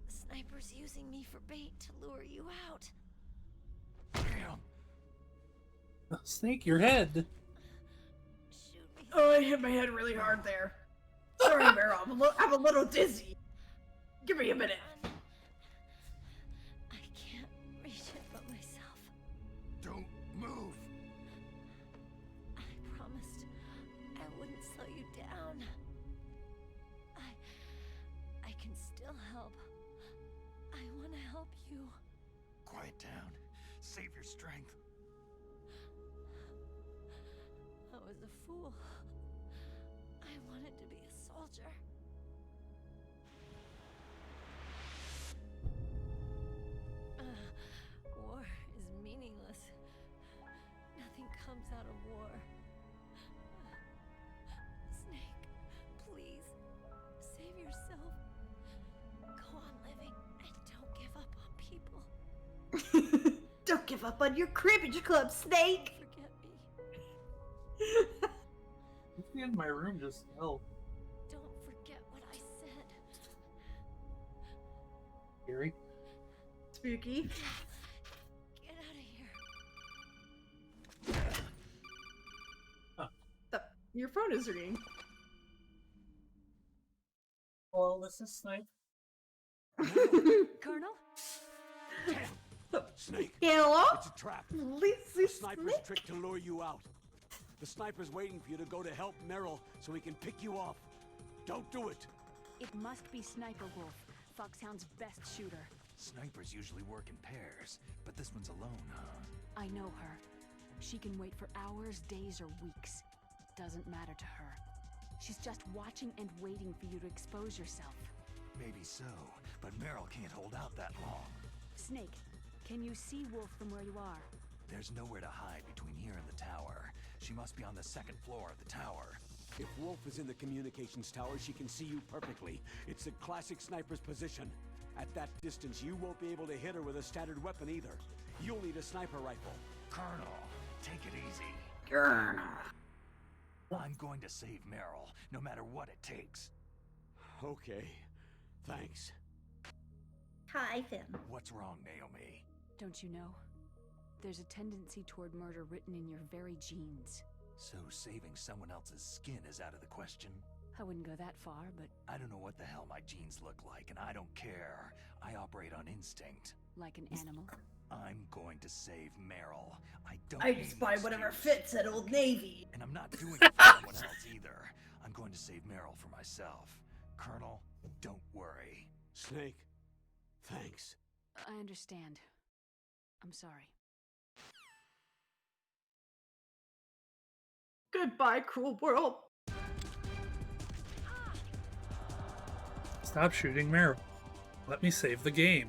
Sniper's using me for bait to lure you out. Damn. Snake, your head. Shoot me. Oh, I hit my head really hard there. Sorry, Meryl. I'm a little dizzy. Give me a minute. I can't reach it but myself. Don't move. I promised I wouldn't slow you down. I can still help. I want to help you. Quiet down. Save your strength. I was a fool. I wanted to be a soldier. War is meaningless. Nothing comes out of war. Snake, please, save yourself. Go on living and don't give up on people. Don't give up on your cribbage club, Snake! Forget me. Who's in my room just yelled? Don't forget what I said. Gary? Spooky. Get out of here. Your phone is ringing. Well, this is Snake. Colonel? Snake, Hello? it's a trap. Lisa The sniper's Snake? trick to lure you out. The sniper's waiting for you to go to help Meryl so he can pick you off. Don't do it. It must be Sniper Wolf, Foxhound's best shooter. Snipers usually work in pairs, but this one's alone, huh? I know her. She can wait for hours, days, or weeks. Doesn't matter to her. She's just watching and waiting for you to expose yourself. Maybe so, but Meryl can't hold out that long. Snake, can you see Wolf from where you are? There's nowhere to hide between here and the tower. She must be on the second floor of the tower. If Wolf is in the communications tower, she can see you perfectly. It's a classic sniper's position. At that distance, you won't be able to hit her with a standard weapon either. You'll need a sniper rifle. Colonel, take it easy. Colonel. I'm going to save Meryl, no matter what it takes. Okay, thanks. Hi, Finn. What's wrong, Naomi? Don't you know? There's a tendency toward murder written in your very genes. So saving someone else's skin is out of the question? I wouldn't go that far, but I don't know what the hell my genes look like, and I don't care. I operate on instinct. like an animal. I'm going to save Meryl. I don't I need just an buy whatever excuse. fits at Old Navy. And I'm not doing it for someone else either. I'm going to save Meryl for myself. Colonel, don't worry. Snake, thanks. I understand. I'm sorry. Goodbye, cruel world. Stop shooting Meryl. Let me save the game.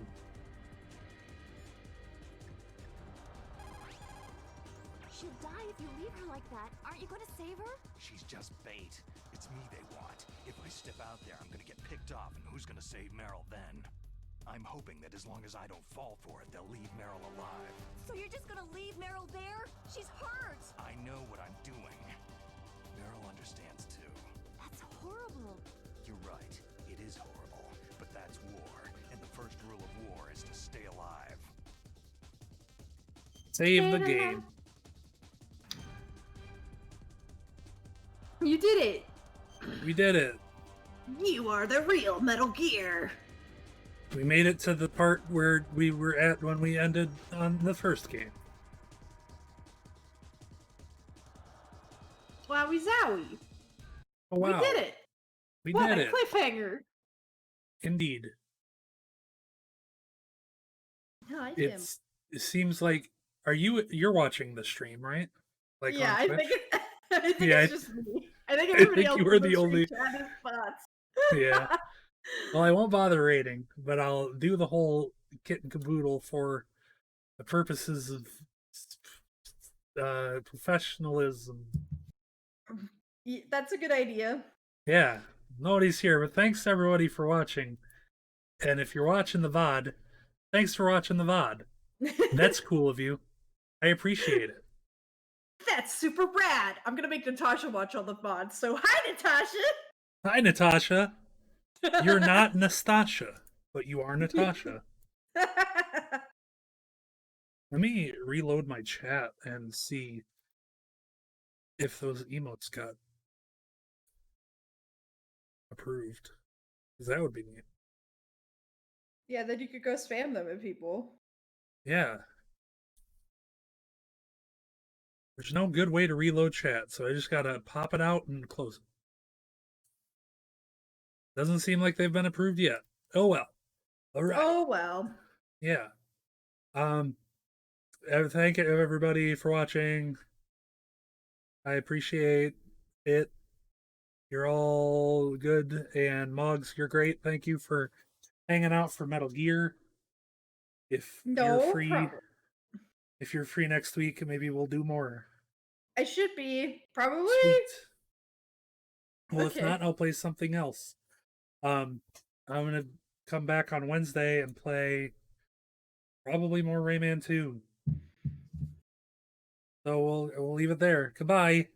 She'll die if you leave her like that. Aren't you going to save her? She's just bait. It's me they want. If I step out there, I'm gonna get picked off, and who's gonna save Meryl then? I'm hoping that as long as I don't fall for it, they'll leave Meryl alive. So you're just gonna leave Meryl there? She's hurt! I know what I'm doing. Meryl understands too. That's horrible. You're right. It is horrible. But that's war. And the first rule of war is to stay alive. Save the game. You did it. We did it. You are the real Metal Gear. We made it to the part where we were at when we ended on the first game. Wowie zowie. Oh, wow. We did it. We what did a it. cliffhanger. Indeed. No, I did. It seems like you're watching the stream, right? Like yeah, on I Twitch? think I think Yeah, it's just me. I think everybody think else you were in the only- stream chat is bots. Yeah. Well, I won't bother rating, but I'll do the whole kit and caboodle for the purposes of professionalism. That's a good idea. Yeah, nobody's here, but thanks to everybody for watching. And if you're watching the VOD, thanks for watching the VOD. That's cool of you. I appreciate it. That's super rad. I'm gonna make Natasha watch all the VODs. So hi, Natasha. Hi, Natasha. You're not Nastasha, but you are Natasha. Let me reload my chat and see if those emotes got approved. Because that would be neat. Yeah, then you could go spam them at people. Yeah. There's no good way to reload chat, so I just gotta pop it out and close it. Doesn't seem like they've been approved yet. Oh well. All right. Oh well. Yeah. Thank you everybody for watching. I appreciate it. You're all good, and Mogs, you're great. Thank you for hanging out for Metal Gear. If No you're free, problem. if you're free next week, maybe we'll do more. I should be probably. Sweet. Well, Okay. if not, I'll play something else. I'm gonna come back on Wednesday and play probably more Rayman 2. So we'll leave it there. Goodbye.